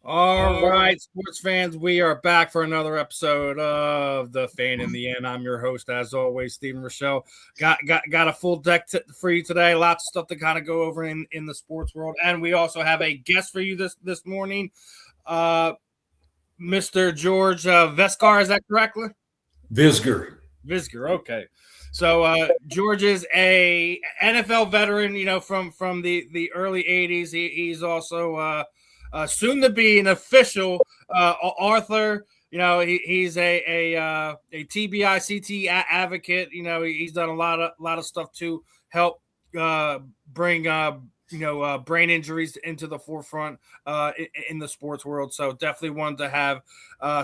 All right, sports fans, we are back for another episode of The Fan in the End. I'm your host, as always, Steven Rychel. Got a full deck for you today. Lots of stuff to kind of go over in the sports world, and we also have a guest for you this morning, Mr. George Visger. Is that correctly? Visger. Okay. So George is a NFL veteran, from the early '80s. He's also soon to be an official author. He's a TBI CT advocate. He's done a lot of stuff to help bring brain injuries into the forefront in the sports world. So definitely wanted to have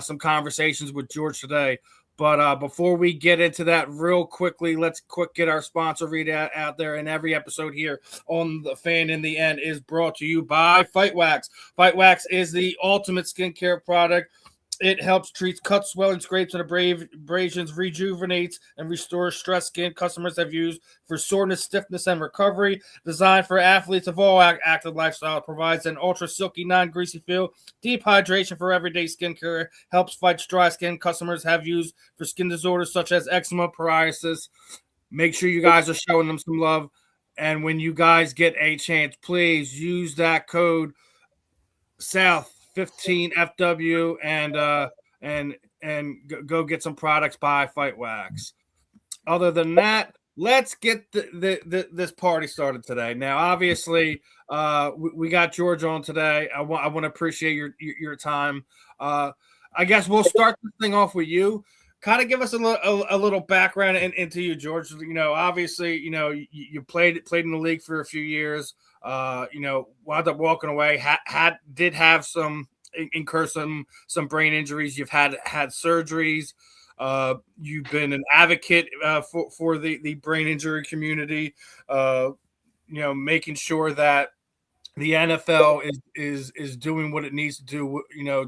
some conversations with George today. But before we get into that real quickly, let's get our sponsor read out there. And every episode here on The Fan in the End is brought to you by Fight Wax. Fight Wax is the ultimate skincare product. It helps treat cuts, swelling, scrapes, and abrasions, rejuvenates, and restores stressed skin. Customers have used for soreness, stiffness, and recovery. Designed for athletes of all active lifestyle, it provides an ultra silky, non-greasy feel. Deep hydration for everyday skincare. Helps fight dry skin. Customers have used for skin disorders such as eczema, psoriasis. Make sure you guys are showing them some love. And when you guys get a chance, please use that code SOUTH 15 FW and go get some products by Fight Wax. Other than that, let's get this party started today. Now, obviously, we got George on today. I want to appreciate your time. I guess we'll start this thing off with you. Kind of give us a little background into you, George. Obviously, you played in the league for a few years. Wound up walking away. Did have incur some brain injuries. You've had surgeries. You've been an advocate for the brain injury community. Making sure that the NFL is doing what it needs to do.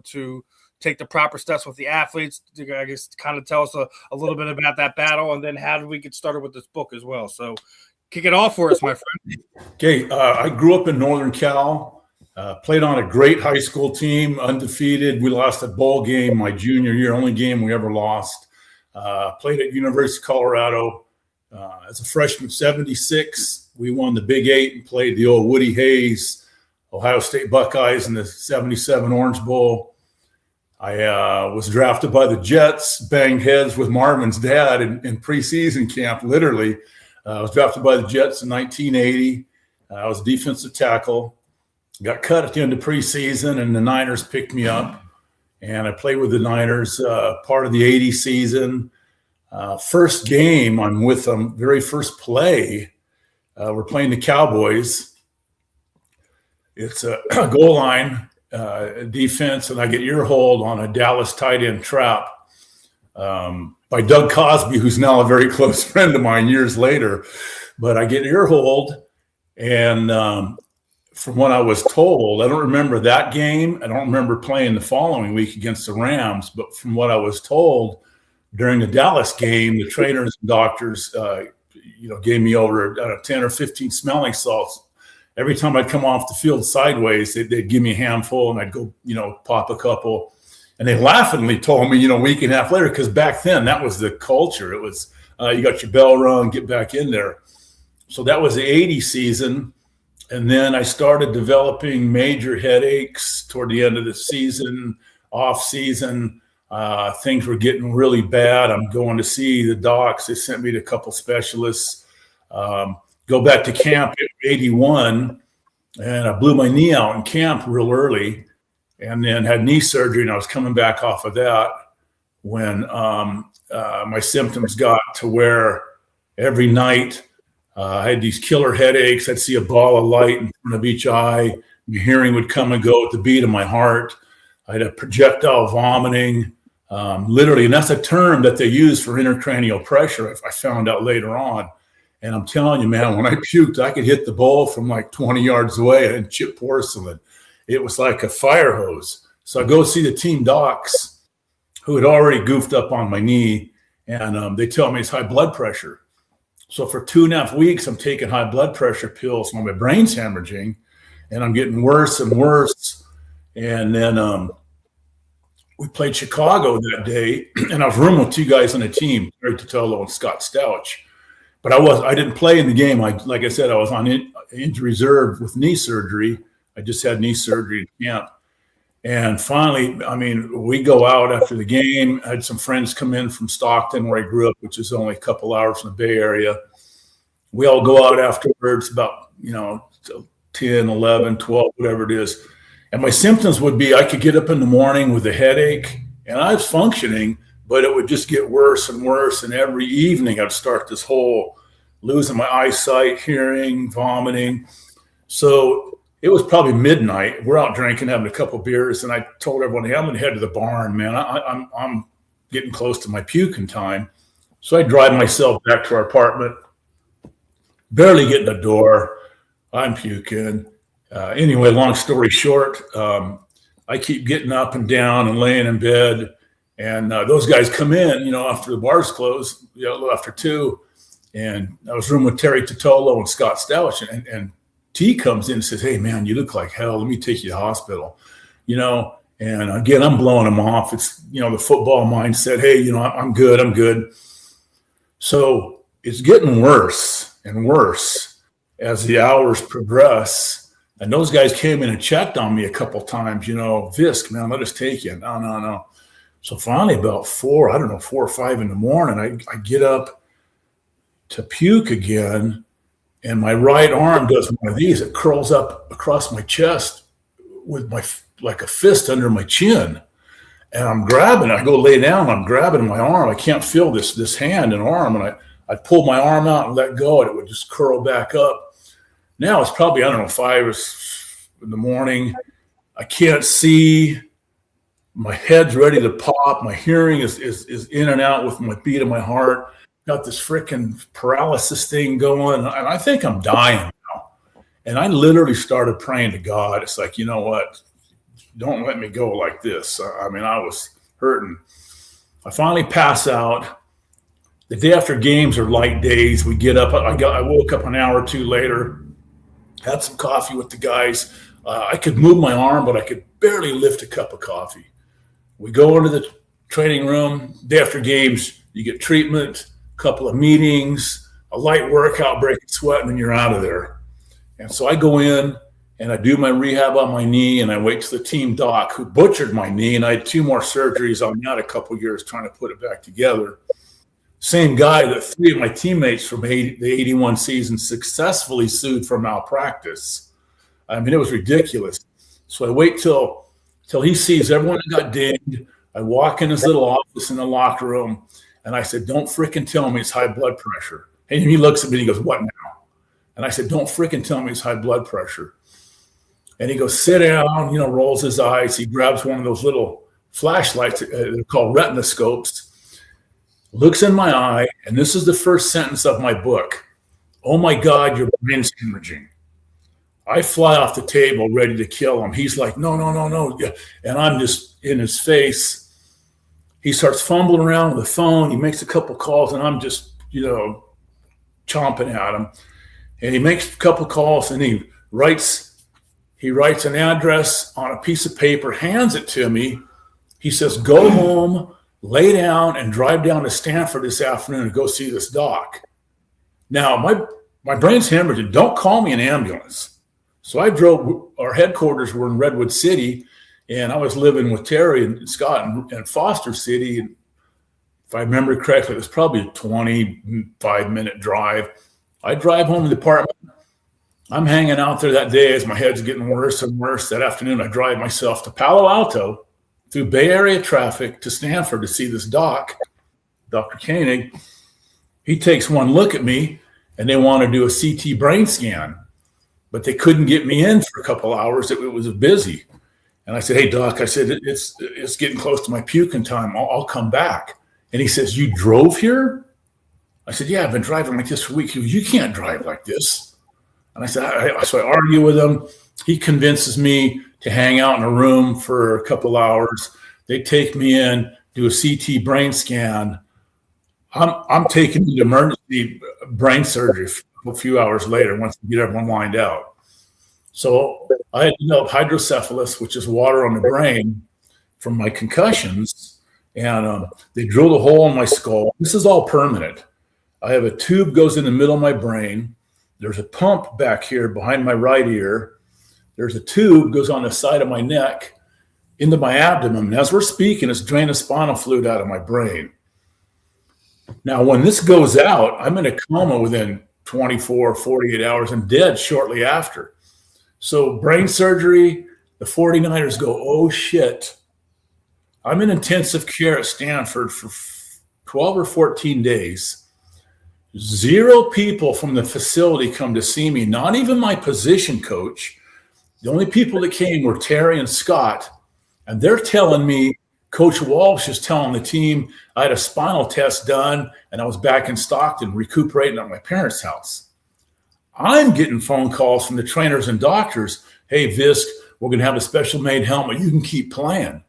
To take the proper steps with the athletes. I guess kind of tell us a little bit about that battle, and then how did we get started with this book as well. So kick it off for us, my friend. Okay, I grew up in Northern Cal, played on a great high school team, undefeated. We lost a bowl game my junior year, only game we ever lost. Played at University of Colorado as a freshman, 76. We won the Big Eight and played the old Woody Hayes Ohio State Buckeyes in the 77 Orange Bowl. I was drafted by the Jets, banged heads with Marvin's dad in preseason camp, literally. I was drafted by the Jets in 1980. I was a defensive tackle. Got cut at the end of preseason, and the Niners picked me up. And I played with the Niners part of the 80 season. First game, I'm with them. Very first play, we're playing the Cowboys. It's a goal line defense, and I get ear hold on a Dallas tight end trap by Doug Cosby, who's now a very close friend of mine years later. But I get ear hold, and from what I was told, I don't remember that game. I don't remember playing the following week against the Rams, but from what I was told during the Dallas game, the trainers and doctors, gave me over 10 or 15 smelling salts. Every time I'd come off the field sideways, they'd give me a handful, and I'd go, pop a couple. And they laughingly told me, a week and a half later, because back then that was the culture. It was you got your bell rung, get back in there. So that was the 80 season. And then I started developing major headaches toward the end of the season, off season. Things were getting really bad. I'm going to see the docs. They sent me to a couple specialists. Go back to camp in 81, and I blew my knee out in camp real early, and then had knee surgery, and I was coming back off of that when my symptoms got to where every night I had these killer headaches. I'd see a ball of light in front of each eye. My hearing would come and go at the beat of my heart. I had a projectile vomiting, literally, and that's a term that they use for intracranial pressure, I found out later on. And I'm telling you, man, when I puked, I could hit the ball from like 20 yards away and chip porcelain. It was like a fire hose. So I go see the team docs who had already goofed up on my knee, and they tell me it's high blood pressure. So for 2.5 weeks, I'm taking high blood pressure pills while my brain's hemorrhaging, and I'm getting worse and worse. And then we played Chicago that day, and I was rooming with two guys on the team, Terry Totolo and Scott Stouch. But I didn't play in the game. Like I said, I was on injury reserve with knee surgery. I just had knee surgery in camp. And finally, I mean, we go out after the game. I had some friends come in from Stockton, where I grew up, which is only a couple hours from the Bay Area. We all go out afterwards, about, 10, 11, 12, whatever it is. And my symptoms would be I could get up in the morning with a headache, and I was functioning, but it would just get worse and worse. And every evening I'd start this whole losing my eyesight, hearing, vomiting. So it was probably midnight. We're out drinking, having a couple beers, and I told everyone, hey, I'm going to head to the barn, man. I'm getting close to my puking time. So I drive myself back to our apartment, barely getting the door. I'm puking. Anyway, long story short, I keep getting up and down and laying in bed. And those guys come in, after the bars close, after 2. And I was rooming with Terry Totolo and Scott Stouch. And T comes in and says, hey, man, you look like hell. Let me take you to the hospital. And again, I'm blowing them off. It's, the football mindset. Hey, I'm good. So it's getting worse and worse as the hours progress. And those guys came in and checked on me a couple times, Visk, man, let us take you. No. So finally about 4 or 5 in the morning, I get up to puke again. And my right arm does one of these. It curls up across my chest with like a fist under my chin. And I'm grabbing, I go lay down, I'm grabbing my arm. I can't feel this hand and arm. And I pull my arm out and let go, and it would just curl back up. Now it's probably, 5 in the morning. I can't see. My head's ready to pop. My hearing is in and out with my beat of my heart. Got this freaking paralysis thing going. And I think I'm dying now. And I literally started praying to God. It's like, you know what? Don't let me go like this. I mean, I was hurting. I finally pass out. The day after games are light days. We get up. I woke up an hour or two later. Had some coffee with the guys. I could move my arm, but I could barely lift a cup of coffee. We go into the training room. Day after games, you get treatment, a couple of meetings, a light workout, breaking sweat, and then you're out of there. And so I go in and I do my rehab on my knee, and I wait till the team doc, who butchered my knee, and I had 2 more surgeries on that, a couple of years trying to put it back together. Same guy that 3 of my teammates from the 81 season successfully sued for malpractice. I mean, it was ridiculous. So I wait till he sees everyone that got dinged. I walk in his little office in the locker room, and I said, don't freaking tell me it's high blood pressure. And he looks at me and he goes, what now? And I said, don't freaking tell me it's high blood pressure. And he goes, sit down, rolls his eyes. He grabs one of those little flashlights, they're called retinoscopes, looks in my eye, and this is the first sentence of my book. Oh my God, your brain's hemorrhaging. I fly off the table ready to kill him. He's like, no. And I'm just in his face. He starts fumbling around with the phone. He makes a couple calls, and I'm just, chomping at him. And he makes a couple calls, and he writes an address on a piece of paper, hands it to me. He says, go home, lay down, and drive down to Stanford this afternoon and go see this doc. Now, my brain's hemorrhaging. Don't call me an ambulance. So I drove. Our headquarters were in Redwood City, and I was living with Terry and Scott in Foster City. And if I remember correctly, it was probably a 25-minute drive. I drive home to the apartment. I'm hanging out there that day as my head's getting worse and worse. That afternoon, I drive myself to Palo Alto through Bay Area traffic to Stanford to see this doc, Dr. Koenig. He takes one look at me, and they want to do a CT brain scan, but they couldn't get me in for a couple hours. It was busy. And I said, hey, doc, I said, it's getting close to my puking time. I'll come back. And he says, you drove here? I said, yeah, I've been driving like this for weeks. He goes, you can't drive like this. And I said, so I argue with him. He convinces me to hang out in a room for a couple hours. They take me in, do a CT brain scan. I'm taken into emergency brain surgery a few hours later once we get everyone lined out. So I had developed hydrocephalus, which is water on the brain from my concussions. And they drilled a hole in my skull. This is all permanent. I have a tube goes in the middle of my brain. There's a pump back here behind my right ear. There's a tube goes on the side of my neck into my abdomen. And as we're speaking, it's draining spinal fluid out of my brain. Now, when this goes out, I'm in a coma within 24, 48 hours and dead shortly after. So brain surgery, the 49ers go, oh, shit. I'm in intensive care at Stanford for 12 or 14 days. 0 people from the facility come to see me, not even my position coach. The only people that came were Terry and Scott. And they're telling me, Coach Walsh is telling the team I had a spinal test done and I was back in Stockton recuperating at my parents' house. I'm getting phone calls from the trainers and doctors. Hey, Visk, we're going to have a special made helmet. You can keep playing.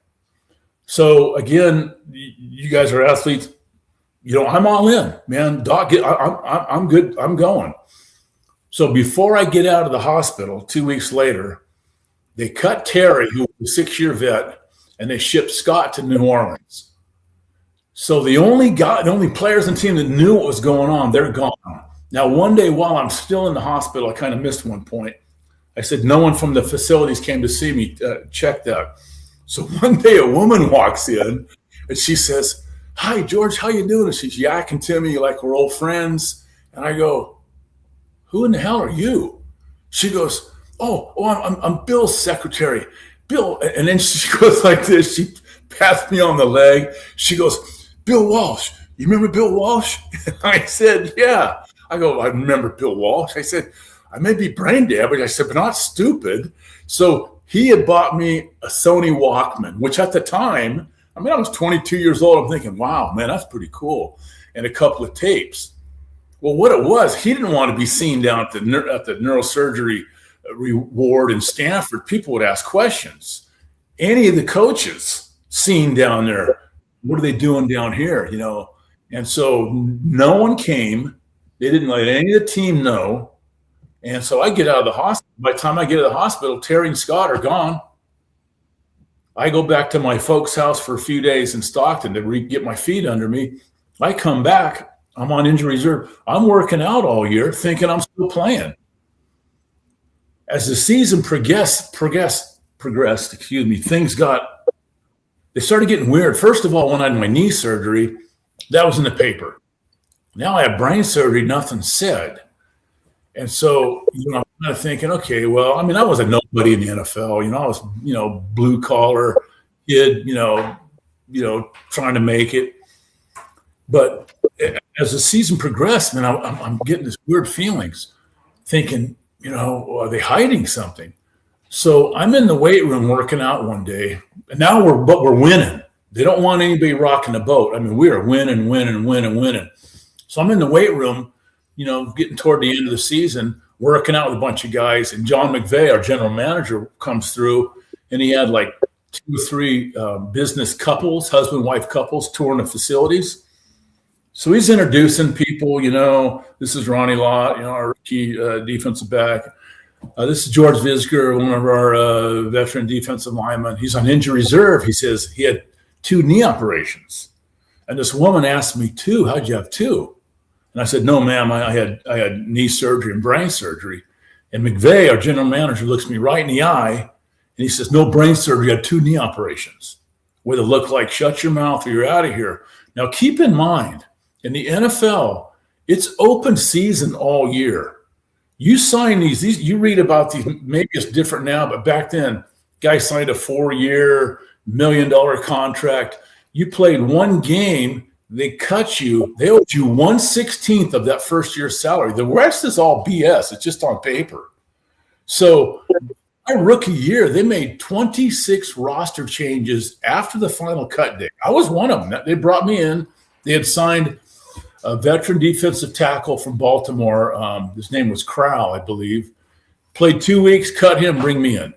So again, you guys are athletes. I'm all in, man. Doc, I'm good. I'm going. So before I get out of the hospital, 2 weeks later, they cut Terry, who was a 6-year vet, and they shipped Scott to New Orleans. So the only players and team that knew what was going on, they're gone. Now, one day while I'm still in the hospital, I kind of missed one point. I said, no one from the facilities came to see me, check that. So one day a woman walks in and she says, hi, George, how you doing? And she's yakking to me like we're old friends. And I go, who in the hell are you? She goes, I'm Bill's secretary. Bill. And then she goes like this. She pats me on the leg. She goes, Bill Walsh. You remember Bill Walsh? I said, yeah. I go, I remember Bill Walsh. I said, I may be brain damaged. I said, but not stupid. So he had bought me a Sony Walkman, which at the time, I was 22 years old. I'm thinking, wow, man, that's pretty cool. And a couple of tapes. Well, what it was, he didn't want to be seen down at the neurosurgery ward in Stanford. People would ask questions. Any of the coaches seen down there, what are they doing down here? And so no one came. They didn't let any of the team know. And so I get out of the hospital. By the time I get to the hospital, Terry and Scott are gone. I go back to my folks' house for a few days in Stockton to get my feet under me. I come back. I'm on injury reserve. I'm working out all year thinking I'm still playing. As the season progressed, things they started getting weird. First of all, when I had my knee surgery, that was in the paper. Now I have brain surgery, nothing said. And so, I'm kind of thinking, okay, well, I was a nobody in the NFL. I was, blue collar kid, trying to make it. But as the season progressed, man, I'm getting this weird feelings, thinking, are they hiding something? So I'm in the weight room working out one day, and now we're winning. They don't want anybody rocking the boat. We are winning. So I'm in the weight room, getting toward the end of the season, working out with a bunch of guys. And John McVay, our general manager, comes through, and he had like 2 or 3 business couples, husband-wife couples, touring the facilities. So he's introducing people, this is Ronnie Lott, our key defensive back. This is George Visger, one of our veteran defensive linemen. He's on injury reserve. He says he had 2 knee operations. And this woman asked me, 2? How'd you have 2? And I said, no, ma'am, I had knee surgery and brain surgery. And McVay, our general manager, looks me right in the eye, and he says, no brain surgery, you had 2 knee operations. With a look like, shut your mouth or you're out of here. Now, keep in mind, in the NFL, it's open season all year. You sign these, you read about these, maybe it's different now, but back then, guy signed a 4-year, $1 million contract. You played 1 game, they cut you, they owed you 1/16 of that first year's salary. The rest is all BS. It's just on paper. So my rookie year, they made 26 roster changes after the final cut day. I was one of them. They brought me in. They had signed a veteran defensive tackle from Baltimore. His name was Crowell, I believe. Played 2 weeks, cut him, bring me in.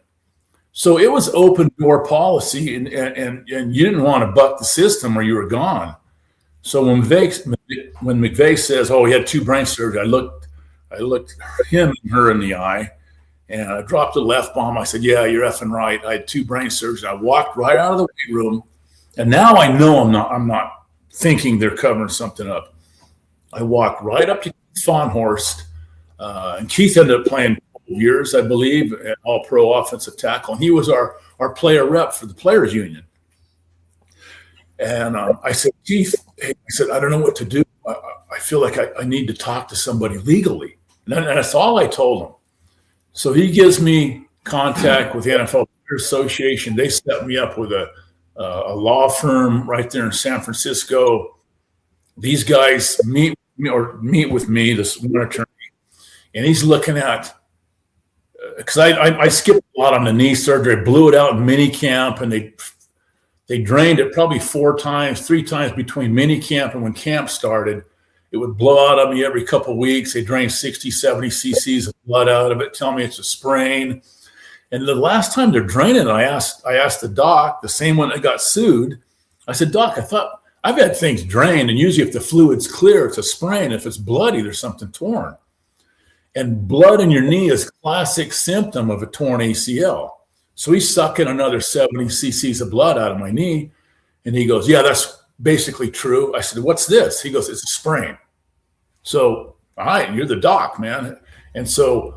So it was open door policy, and you didn't want to buck the system or you were gone. So when McVay says, "Oh, he had 2 brain surgery," I looked him and her in the eye, And I dropped a left bomb. I said, yeah, you're effing right. I had 2 brain surgeries. I walked right out of the weight room. And now I know I'm not thinking they're covering something up. I walked right up to Keith Fahnhorst, and Keith ended up playing years, I believe, at all-pro offensive tackle. And he was our player rep for the Players Union. And I said, Keith, hey, I said, I don't know what to do. I feel like I need to talk to somebody legally. And that's all I told him. So he gives me contact with the NFL Association. They set me up with a law firm right there in San Francisco. These guys meet with me, this one attorney, and he's looking at, because I skipped a lot on the knee surgery. I blew it out in mini camp, and they drained it probably 3 times between mini camp and when camp started. It would blow out of me every couple of weeks. They drained 60, 70 cc's of blood out of it, tell me it's a sprain. And the last time they're draining it, I asked the doc, the same one that got sued. I said, Doc, I thought I've had things drained, and usually if the fluid's clear, it's a sprain. If it's bloody, there's something torn. And blood in your knee is a classic symptom of a torn ACL. So he's sucking another 70 cc's of blood out of my knee. And he goes, yeah, that's basically true. I said, what's this? He goes, it's a sprain. So, all right, you're the doc, man. And so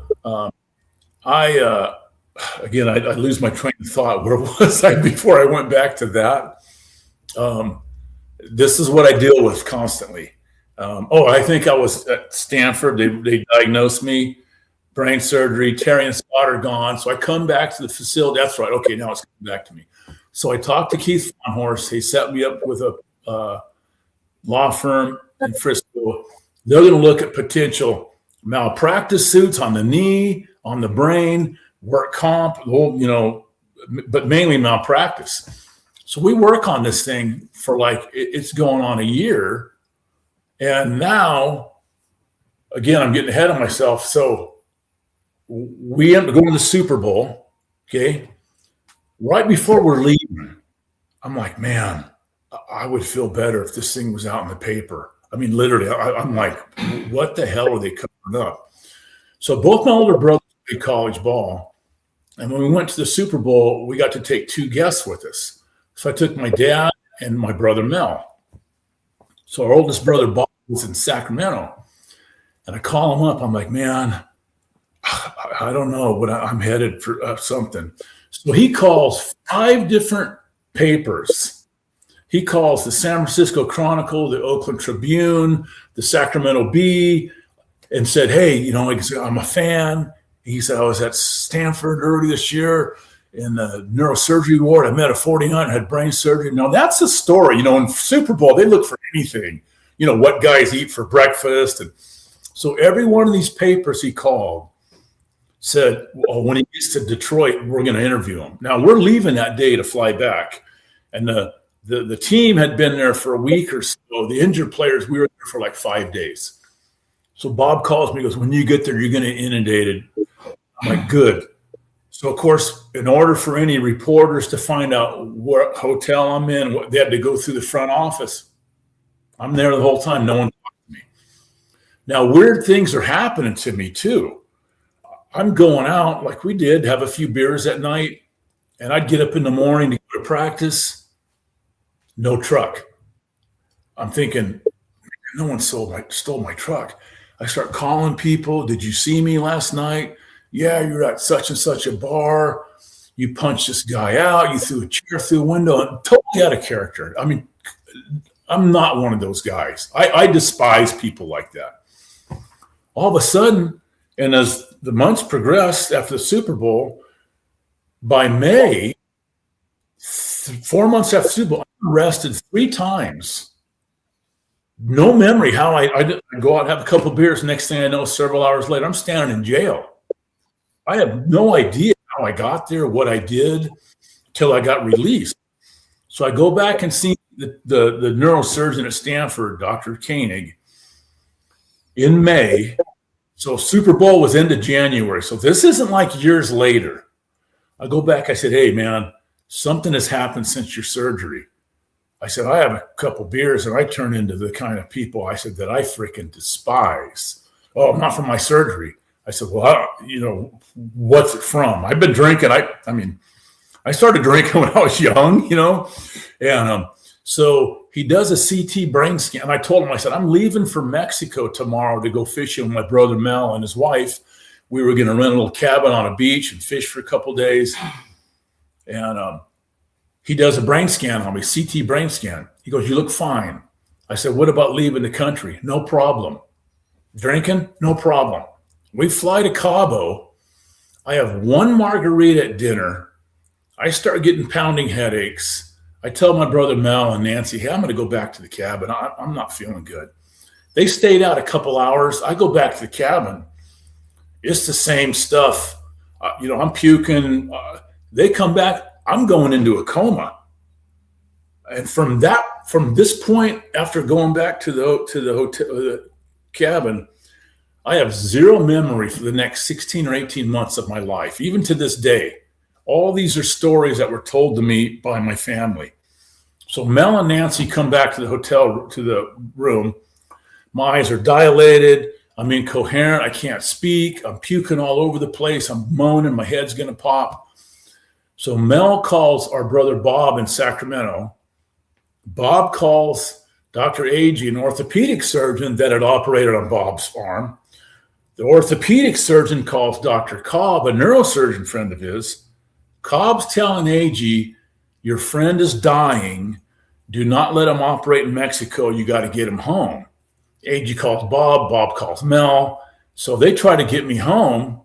I lose my train of thought. Where was I before I went back to that? This is what I deal with constantly. I think I was at Stanford. They diagnosed me, brain surgery. Terry and Scott are gone. So I come back to the facility. That's right. Okay, now it's coming back to me. So I talked to Keith Fahnhorst. He set me up with a law firm in Frisco. They're going to look at potential malpractice suits on the knee, on the brain, work comp, but mainly malpractice. So we work on this thing for it's going on a year. And now, again, I'm getting ahead of myself. So we end up going to the Super Bowl, okay? Right before we're leaving, I'm like, man, I would feel better if this thing was out in the paper. I mean, literally, I'm like, what the hell are they covering up? So both my older brothers played college ball. And when we went to the Super Bowl, we got to take 2 guests with us. So I took my dad and my brother Mel. So our oldest brother, Bob, was in Sacramento. And I call him up. I'm like, man, I don't know, but I'm headed for something. So he calls 5 different papers. He calls the San Francisco Chronicle, the Oakland Tribune, the Sacramento Bee, and said, hey, I'm a fan. He said, I was at Stanford early this year in the neurosurgery ward. I met a 49, had brain surgery. Now, that's a story. In Super Bowl, they look for anything, what guys eat for breakfast. And so every one of these papers he called said, well, when he gets to Detroit, we're going to interview him. Now, we're leaving that day to fly back. And the team had been there for a week or so. The injured players, we were there for 5 days. So Bob calls me, goes, when you get there, you're going to inundate it. I'm like, good. So, of course, in order for any reporters to find out what hotel I'm in, they had to go through the front office. I'm there the whole time. No one talked to me. Now, weird things are happening to me, too. I'm going out like we did, have a few beers at night, and I'd get up in the morning to go to practice. No truck. I'm thinking, no one stole my truck. I start calling people. Did you see me last night? Yeah, you're at such and such a bar. You punched this guy out. You threw a chair through a window. And totally out of character. I mean, I'm not one of those guys. I despise people like that. All of a sudden, and as the months progressed after the Super Bowl, by May, 4 months after the Super Bowl, I'm arrested 3 times. No memory how I go out and have a couple of beers. Next thing I know, several hours later, I'm standing in jail. I have no idea how I got there, what I did, till I got released. So I go back and see the neurosurgeon at Stanford, Dr. Koenig, in May. So Super Bowl was into January. So this isn't like years later. I go back. I said, hey, man, something has happened since your surgery. I said, I have a couple beers, and I turn into the kind of people, I said, that I freaking despise. Oh, not from my surgery. I said, well, what's it from? I've been drinking. I started drinking when I was young, and so he does a CT brain scan. And I told him, I said, I'm leaving for Mexico tomorrow to go fishing with my brother Mel and his wife. We were going to rent a little cabin on a beach and fish for a couple of days. And he does a brain scan on me, CT brain scan. He goes, you look fine. I said, what about leaving the country? No problem. Drinking? No problem. We fly to Cabo. I have one margarita at dinner. I start getting pounding headaches. I tell my brother Mel and Nancy, hey, I'm going to go back to the cabin. I'm not feeling good. They stayed out a couple hours. I go back to the cabin. It's the same stuff. I'm puking. They come back. I'm going into a coma. And from this point, after going back to the hotel, the cabin, I have zero memory for the next 16 or 18 months of my life, even to this day. All these are stories that were told to me by my family. So Mel and Nancy come back to the hotel, to the room. My eyes are dilated. I'm incoherent. I can't speak. I'm puking all over the place. I'm moaning. My head's going to pop. So Mel calls our brother Bob in Sacramento. Bob calls Dr. Agee, an orthopedic surgeon that had operated on Bob's arm. The orthopedic surgeon calls Dr. Cobb, a neurosurgeon friend of his. Cobb's telling Agee, your friend is dying. Do not let him operate in Mexico. You got to get him home. Agee calls Bob. Bob calls Mel. So they try to get me home.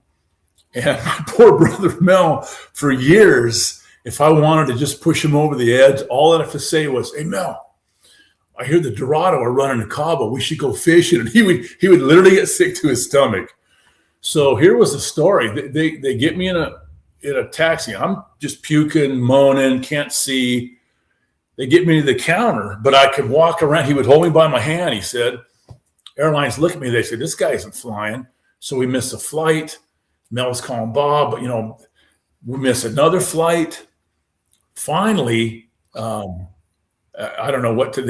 And my poor brother Mel, for years, if I wanted to just push him over the edge, all I'd have to say was, hey, Mel, I hear the Dorado are running to Cabo. We should go fishing. And he would literally get sick to his stomach. So here was the story. They get me in a taxi. I'm just puking, moaning, can't see. They get me to the counter, but I could walk around. He would hold me by my hand. He said, airlines look at me. They said, this guy isn't flying. So we missed a flight. Mel's calling Bob, but, we missed another flight. Finally, I don't know what the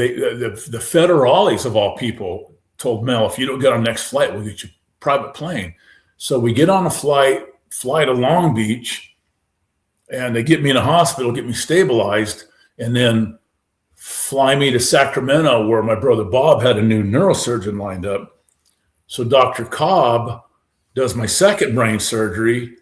federales of all people told Mel, if you don't get on next flight, we'll get you a private plane. So we get on a fly to Long Beach, and they get me in a hospital, get me stabilized, and then fly me to Sacramento, where my brother Bob had a new neurosurgeon lined up. So Dr. Cobb does my second brain surgery.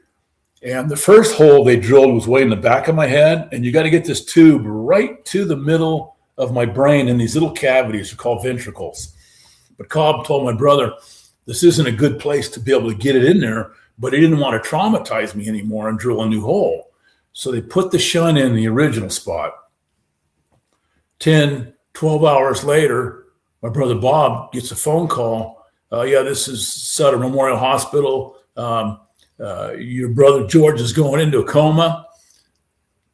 And the first hole they drilled was way in the back of my head. And you got to get this tube right to the middle of my brain in these little cavities are called ventricles. But Cobb told my brother, this isn't a good place to be able to get it in there, but he didn't want to traumatize me anymore and drill a new hole. So they put the shunt in the original spot. 10, 12 hours later, my brother Bob gets a phone call. This is Sutter Memorial Hospital. Your brother George is going into a coma,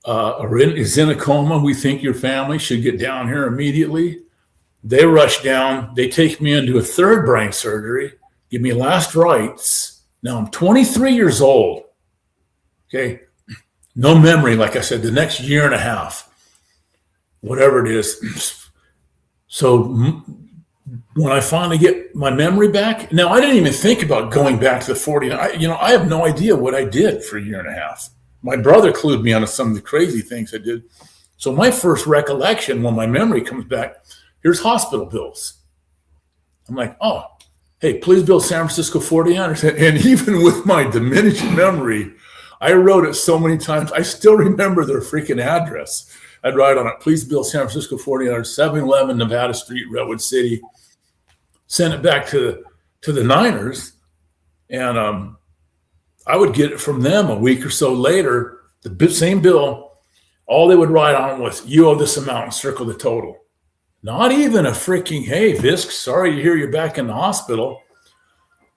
is in a coma. We think your family should get down here immediately. They rush down. They take me into a third brain surgery, give me last rites. Now I'm 23 years old. Okay. No memory, like I said, the next year and a half, whatever it is. So when I finally get my memory back, now I didn't even think about going back to the 49. I have no idea what I did for a year and a half. My brother clued me onto some of the crazy things I did. So my first recollection when my memory comes back, here's hospital bills. I'm like, oh, hey, please bill San Francisco 49ers. And even with my diminished memory, I wrote it so many times. I still remember their freaking address. I'd write on it, please bill San Francisco 49ers, 711 Nevada Street, Redwood City. Send it back to the Niners. And I would get it from them a week or so later, the same bill. All they would write on was, you owe this amount and circle the total. Not even a freaking, hey, Visk, sorry to hear you're back in the hospital.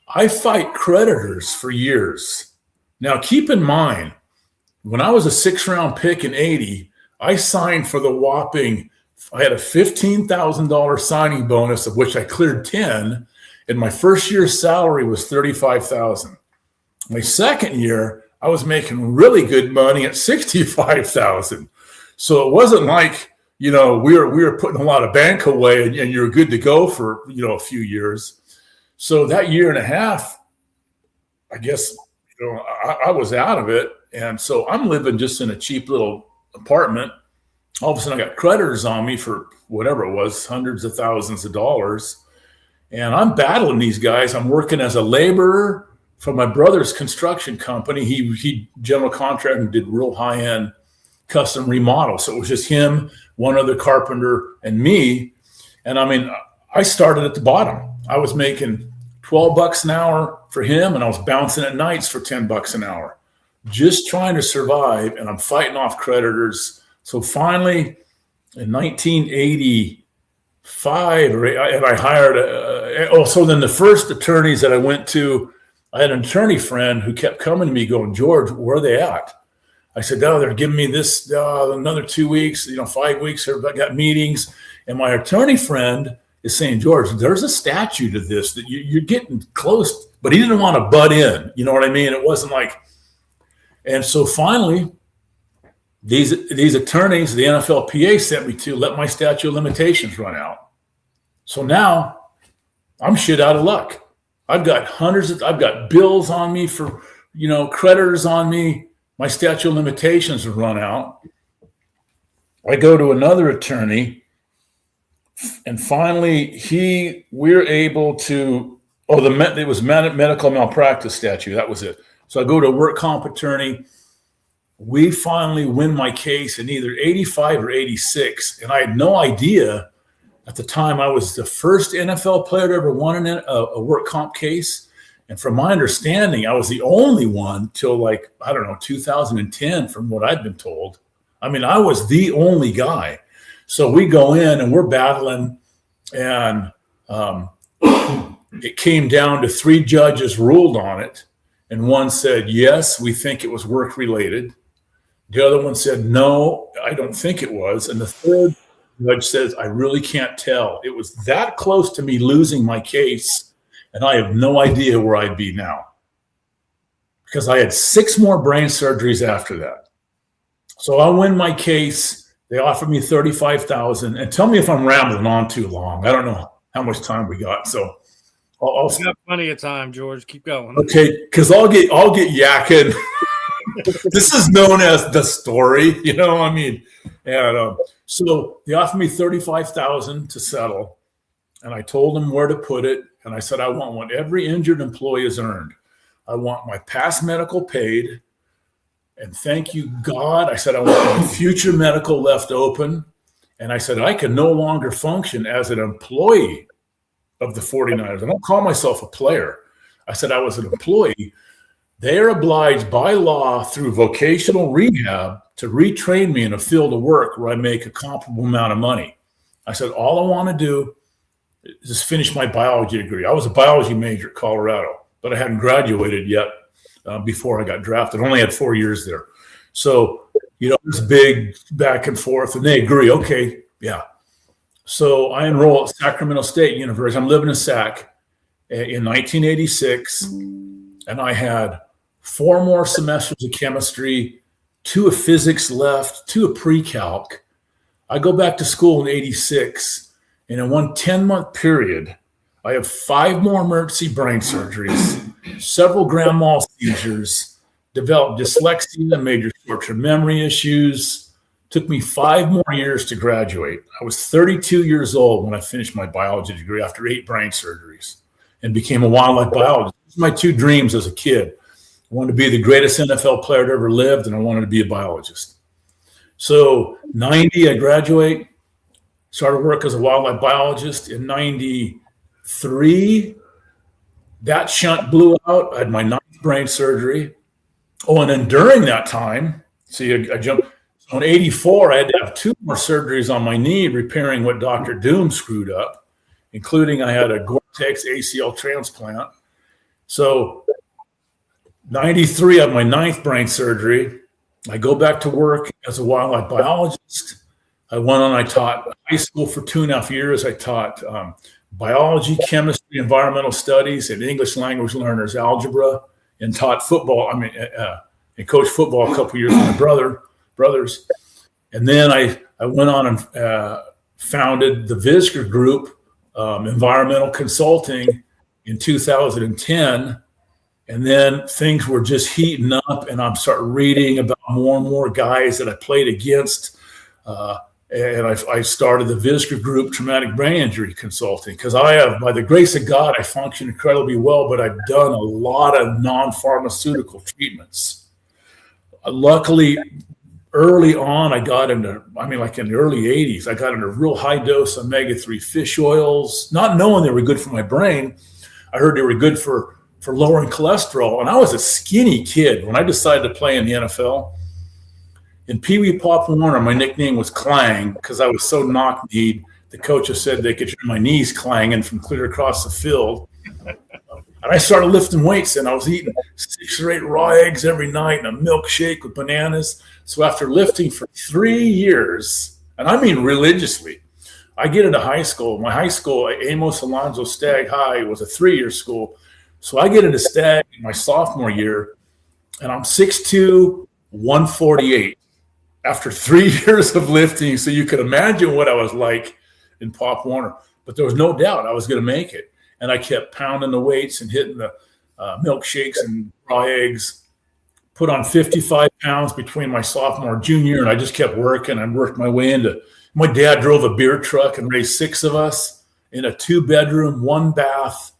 I fight creditors for years. Now, keep in mind, when I was a 6th-round pick in 80, I signed for the whopping, I had a $15,000 signing bonus, of which I cleared 10, and my first year's salary was $35,000. My second year, I was making really good money at $65,000. So it wasn't like, we were putting a lot of bank away and you're good to go for, a few years. So that year and a half, I guess, I was out of it. And so I'm living just in a cheap little apartment. All of a sudden I got creditors on me for whatever it was, hundreds of thousands of dollars. And I'm battling these guys. I'm working as a laborer for my brother's construction company. He general contractor and did real high-end custom remodel. So it was just him, one other carpenter, and me. And I mean, I started at the bottom. I was making $12 an hour for him, and I was bouncing at nights for $10 an hour, just trying to survive. And I'm fighting off creditors. So finally, in 1985, and I hired so then the first attorneys that I went to, I had an attorney friend who kept coming to me going, George, where are they at? I said, oh, they're giving me this another 2 weeks, 5 weeks. I got meetings. And my attorney friend is saying, George, there's a statute to this that you're getting close. But he didn't want to butt in. You know what I mean? It wasn't like. And so finally, these attorneys, the NFLPA sent me to let my statute of limitations run out. So now I'm shit out of luck. I've got I've got bills on me for, creditors on me. My statute of limitations have run out. I go to another attorney, and finally we're able to, it was medical malpractice statute. That was it. So I go to a work comp attorney. We finally win my case in either 85 or 86. And I had no idea at the time I was the first NFL player to ever won a work comp case. And from my understanding, I was the only one till 2010 from what I'd been told. I mean, I was the only guy. So we go in and we're battling, and it came down to 3 judges ruled on it. And one said, yes, we think it was work related. The other one said, no, I don't think it was. And the third judge says, I really can't tell. It was that close to me losing my case, and I have no idea where I'd be now, because I had 6 more brain surgeries after that. So I win my case. They offered me $35,000. And tell me if I'm rambling on too long. I don't know how much time we got. So I'll got plenty of time, George. Keep going. Okay, because I'll get yakking. This is known as the story, And so they offered me $35,000 to settle, and I told them where to put it. And I said, I want what every injured employee has earned. I want my past medical paid, and thank you, God. I said, I want my future medical left open. And I said, I can no longer function as an employee of the 49ers. I don't call myself a player. I said I was an employee. They are obliged by law through vocational rehab to retrain me in a field of work where I make a comparable amount of money. I said, all I want to do is just finish my biology degree. I was a biology major at Colorado, but I hadn't graduated yet before I got drafted. I only had 4 years there. So, it's big back and forth, and they agree. Okay, yeah. So I enroll at Sacramento State University. I'm living in Sac in 1986, and I had 4 more semesters of chemistry, 2 of physics left, 2 of pre-calc. I go back to school in 86, and in one 10-month period, I have 5 more emergency brain surgeries, several grand mal seizures, developed dyslexia, major short-term memory issues. Took me 5 more years to graduate. I was 32 years old when I finished my biology degree after 8 brain surgeries and became a wildlife biologist. Those were my 2 dreams as a kid. I wanted to be the greatest NFL player that ever lived, and I wanted to be a biologist. So 90, I graduate, started work as a wildlife biologist. In 93, that shunt blew out. I had my 9th brain surgery. Oh, and then during that time, I jumped. In 84, I had to have 2 more surgeries on my knee, repairing what Dr. Doom screwed up, including I had a Gore-Tex ACL transplant. So 93, I had my 9th brain surgery. I go back to work as a wildlife biologist. I taught high school for 2.5 years. I taught biology, chemistry, environmental studies, and English language learners algebra, and taught football. And coached football a couple years with my brothers. And then I went on and founded the Visger Group, environmental consulting, in 2010. And then things were just heating up, and I'm starting reading about more and more guys that I played against. And I started the Visger Group Traumatic Brain Injury Consulting, because I have, by the grace of God, I function incredibly well, but I've done a lot of non-pharmaceutical treatments. Luckily, early on, I got into, like in the early 80s, I got into real high dose omega-3 fish oils, not knowing they were good for my brain. I heard they were good for lowering cholesterol. And I was a skinny kid when I decided to play in the NFL. In Pee Wee Pop Warner, my nickname was Clang because I was so knock-kneed. The coaches said they could hear my knees clanging from clear across the field. And I started lifting weights, and I was eating 6 or 8 raw eggs every night and a milkshake with bananas. So after lifting for 3 years, and I mean religiously, I get into high school. My high school, Amos Alonzo Stagg High, was a 3-year school. So I get into Stagg my sophomore year, and I'm 6'2", 148 after 3 years of lifting. So you could imagine what I was like in Pop Warner. But there was no doubt I was going to make it. And I kept pounding the weights and hitting the milkshakes and raw eggs, put on 55 pounds between my sophomore and junior, and I just kept working. I worked my way into, my dad drove a beer truck and raised 6 of us in a 2-bedroom, 1-bath,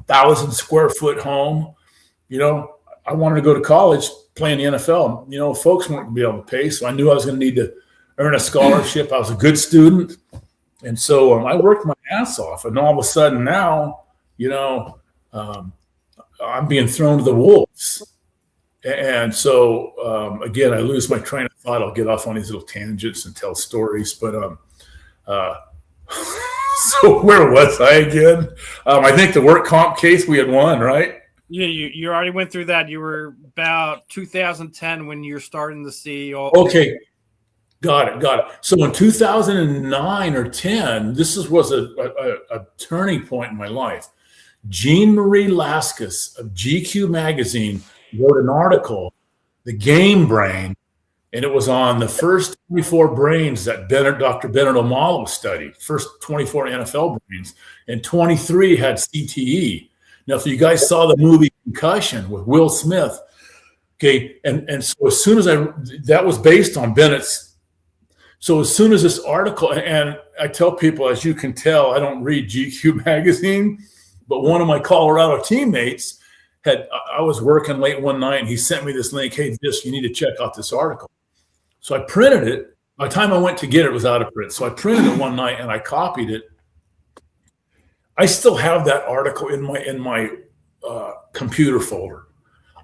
1,000-square-foot home. I wanted to go to college, play in the NFL. Folks weren't going to be able to pay, so I knew I was going to need to earn a scholarship. I was a good student. And so I worked my ass off, and all of a sudden now, I'm being thrown to the wolves. And so, again, I lose my train of thought. I'll get off on these little tangents and tell stories. But so where was I again? I think the work comp case we had won, right? Yeah, you already went through that. You were about 2010 when you're starting to see all. Okay. Got it. So in 2009 or 10, this was a turning point in my life. Jean Marie Laskus of GQ magazine wrote an article, The Game Brain, and it was on the first 24 brains that Dr. Bennett O'Malley studied, first 24 NFL brains, and 23 had CTE. Now, if you guys saw the movie Concussion with Will Smith, okay, and so as soon as that was based on Bennett's. So as soon as this article, and I tell people, as you can tell, I don't read GQ magazine, but one of my Colorado teammates I was working late one night and he sent me this link. Hey, you need to check out this article. So I printed it. By the time I went to get it, it was out of print. So I printed it one night and I copied it. I still have that article in my computer folder.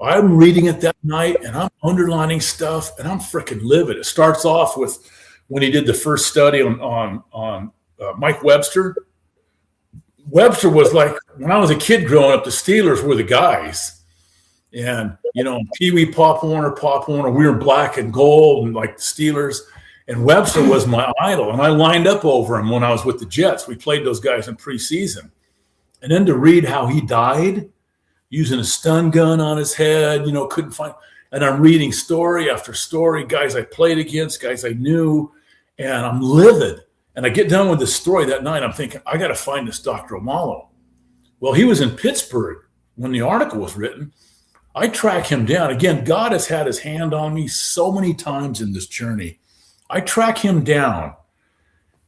I'm reading it that night and I'm underlining stuff and I'm freaking livid. It starts off with when he did the first study on Mike Webster. Webster was like, when I was a kid growing up, the Steelers were the guys. And, Pee Wee Pop Warner, we were black and gold and like the Steelers. And Webster was my idol. And I lined up over him when I was with the Jets. We played those guys in preseason. And then to read how he died using a stun gun on his head, couldn't find. And I'm reading story after story, guys I played against, guys I knew, and I'm livid. And I get done with the story that night. I'm thinking, I got to find this Dr. O'Malley. Well, he was in Pittsburgh when the article was written. I track him down. Again, God has had his hand on me so many times in this journey. I track him down.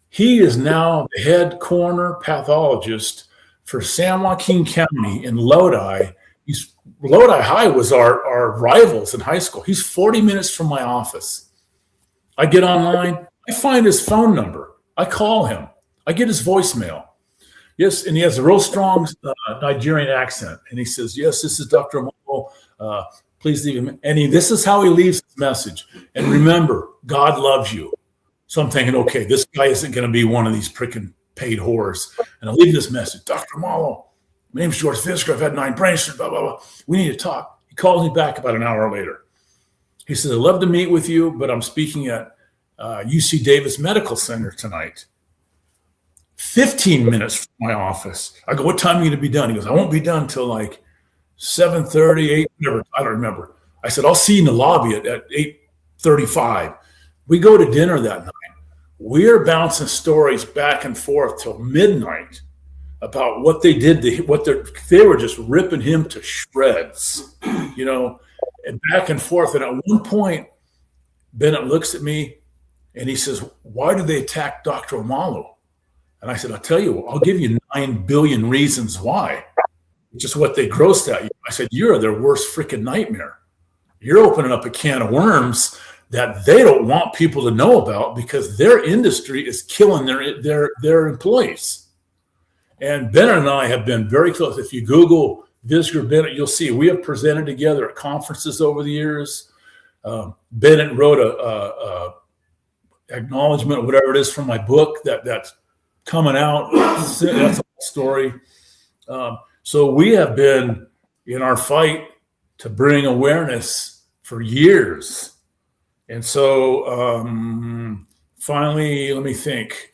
He is now the head coroner pathologist for San Joaquin County in Lodi. Lodi High was our rivals in high school. He's 40 minutes from my office. I get online. I find his phone number. I call him. I get his voicemail. Yes, and he has a real strong Nigerian accent. And he says, yes, this is Dr. O'Malley. Please leave him. And this is how he leaves his message. And remember, God loves you. So I'm thinking, okay, this guy isn't going to be one of these freaking paid whores. And I leave this message. Dr. O'Malley, my name's George Visger. I've had 9 brain surgery, blah, blah, blah. We need to talk. He calls me back about an hour later. He says, I'd love to meet with you, but I'm speaking at UC Davis Medical Center tonight. 15 minutes from my office. I go, what time are you going to be done? He goes, I won't be done till like 7:30, 8, whatever. I don't remember. I said, I'll see you in the lobby at 8:35. We go to dinner that night. We're bouncing stories back and forth till midnight. about what they did they were just ripping him to shreds, and back and forth. And at one point, Bennett looks at me and he says, "Why did they attack Dr. Omalu?" And I said, "I'll tell you, I'll give you 9 billion reasons why," which is what they grossed at you. I said, "You're their worst freaking nightmare. You're opening up a can of worms that they don't want people to know about because their industry is killing their employees." And Bennett and I have been very close. If you Google Visger Bennett, you'll see we have presented together at conferences over the years. Bennett wrote a acknowledgement, whatever it is, from my book that's coming out. That's a story. So we have been in our fight to bring awareness for years. And so finally, let me think.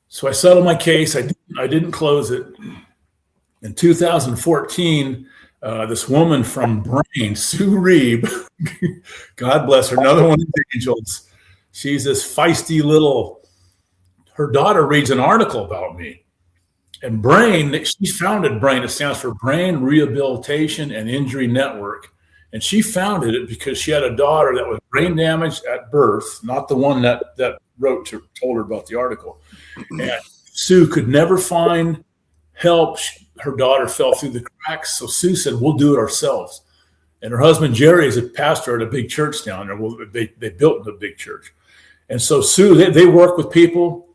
So I settled my case. I didn't close it. In 2014, this woman from Brain, Sue Reeb, God bless her, another one of the angels. She's this feisty her daughter reads an article about me. And Brain, she founded Brain. It stands for Brain Rehabilitation and Injury Network. And she founded it because she had a daughter that was brain damaged at birth, not the one that told her about the article. And Sue could never find help. Her daughter fell through the cracks. So Sue said, "We'll do it ourselves." And her husband, Jerry, is a pastor at a big church down there. Well, they built a big church. And so Sue, they work with people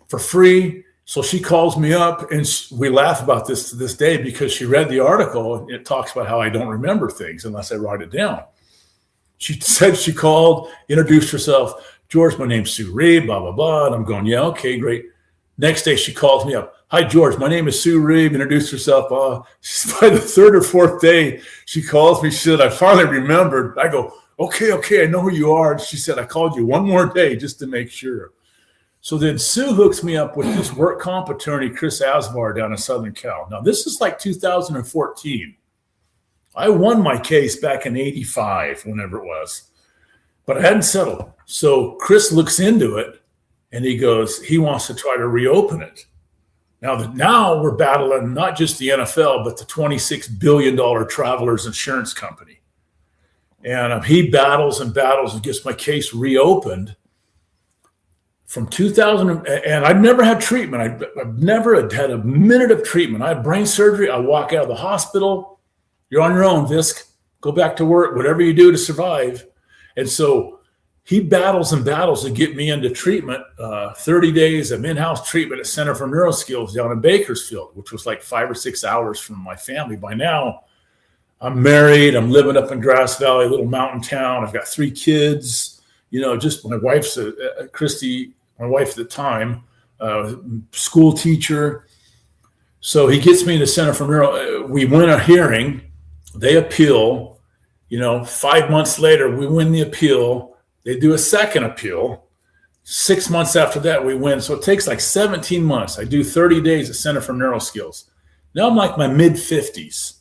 for free. So she calls me up, and we laugh about this to this day because she read the article, and it talks about how I don't remember things unless I write it down. She said she called, introduced herself. "George, my name's Sue Reeb, blah, blah, blah." And I'm going, "Yeah, okay, great." Next day, she calls me up. "Hi, George, my name is Sue Reeb," introduced herself. By the third or fourth day, she calls me. She said, "I finally remembered." I go, okay, I know who you are. And she said, "I called you one more day just to make sure." So then Sue hooks me up with this work comp attorney, Chris Asvar, down in Southern Cal. Now, this is like 2014. I won my case back in 85, whenever it was, but I hadn't settled. So Chris looks into it, and he goes, he wants to try to reopen it. Now we're battling not just the NFL, but the $26 billion Travelers Insurance Company. And he battles and gets my case reopened. From 2000, and I've never had treatment. I've never had a minute of treatment. I had brain surgery. I walk out of the hospital. "You're on your own, Visk. Go back to work, whatever you do to survive." And so he battles to get me into treatment. 30 days of in-house treatment at Center for Neuroskills down in Bakersfield, which was like 5 or 6 hours from my family. By now, I'm married. I'm living up in Grass Valley, a little mountain town. I've got 3 kids. Just my wife's Christy, my wife at the time, school teacher. So he gets me to Center for Neuro. We win a hearing. They appeal. 5 months later, we win the appeal. They do a second appeal. 6 months after that, we win. So it takes like 17 months. I do 30 days at Center for Neuroskills. Now I'm like my mid-50s.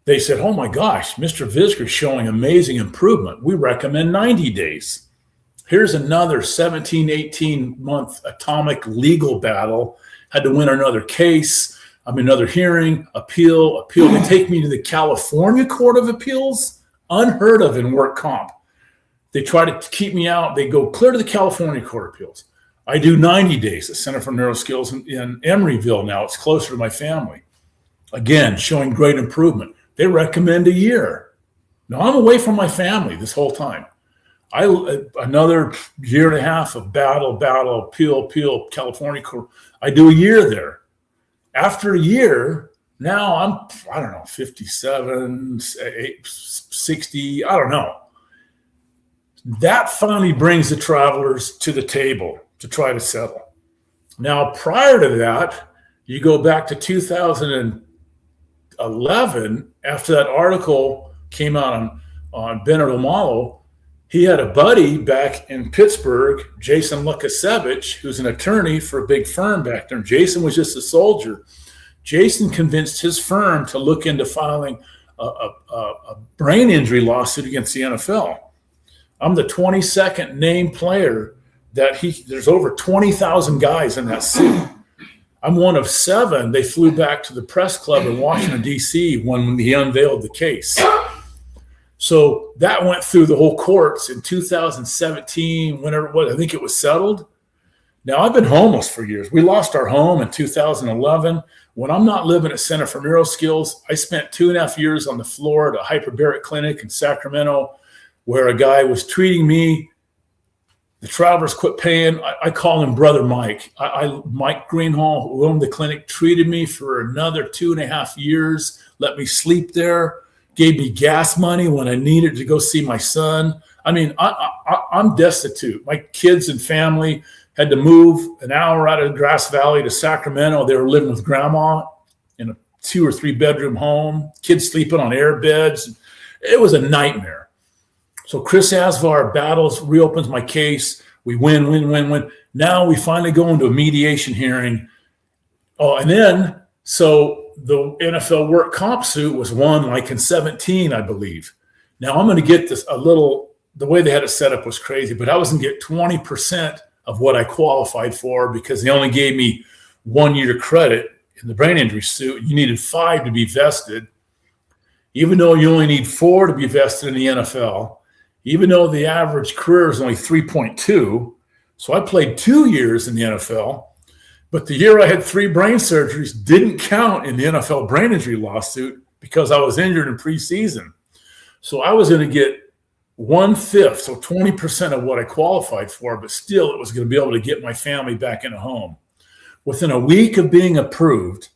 They said, "Oh my gosh, Mr. Visger is showing amazing improvement. We recommend 90 days. Here's another 17, 18-month atomic legal battle. Had to win another case. Another hearing, appeal. They take me to the California Court of Appeals, unheard of in work comp. They try to keep me out. They go clear to the California Court of Appeals. I do 90 days at Center for Neuroskills in Emeryville now. It's closer to my family. Again, showing great improvement. They recommend a year. Now, I'm away from my family this whole time. Another year and a half of battle, appeal, California Court. I do a year there. After a year, now I'm, 57, 60, I don't know. That finally brings the Travelers to the table to try to settle. Now, prior to that, you go back to 2011, after that article came out on Bennett Omalu, he had a buddy back in Pittsburgh, Jason Lukasevich, who's an attorney for a big firm back there. Jason was just a soldier. Jason convinced his firm to look into filing a brain injury lawsuit against the NFL. I'm the 22nd named player there's over 20,000 guys in that suit. I'm one of 7. They flew back to the press club in Washington, D.C. when he unveiled the case. So that went through the whole courts in 2017, whenever it was. I think it was settled. Now, I've been homeless for years. We lost our home in 2011. When I'm not living at Center for Neuro Skills, I spent 2.5 years on the floor at a hyperbaric clinic in Sacramento where a guy was treating me. The travelers quit paying. I call him Brother Mike. Mike Greenhall, who owned the clinic, treated me for another 2.5 years, let me sleep there, gave me gas money when I needed to go see my son. I mean, I'm destitute. My kids and family had to move an hour out of Grass Valley to Sacramento. They were living with grandma in a 2 or 3 bedroom home, kids sleeping on air beds. It was a nightmare. So Chris Asvar battles, reopens my case. We win. Now we finally go into a mediation hearing. Oh, and then, so the NFL work comp suit was won like in 17, I believe. Now I'm going to get this the way they had it set up was crazy, but I was going to get 20% of what I qualified for because they only gave me 1 year credit in the brain injury suit. You needed 5 to be vested, even though you only need 4 to be vested in the NFL, even though the average career is only 3.2. So I played 2 years in the NFL, but the year I had 3 brain surgeries didn't count in the NFL brain injury lawsuit because I was injured in preseason. So I was going to get 1/5, so 20% of what I qualified for, but still it was going to be able to get my family back in a home. Within a week of being approved,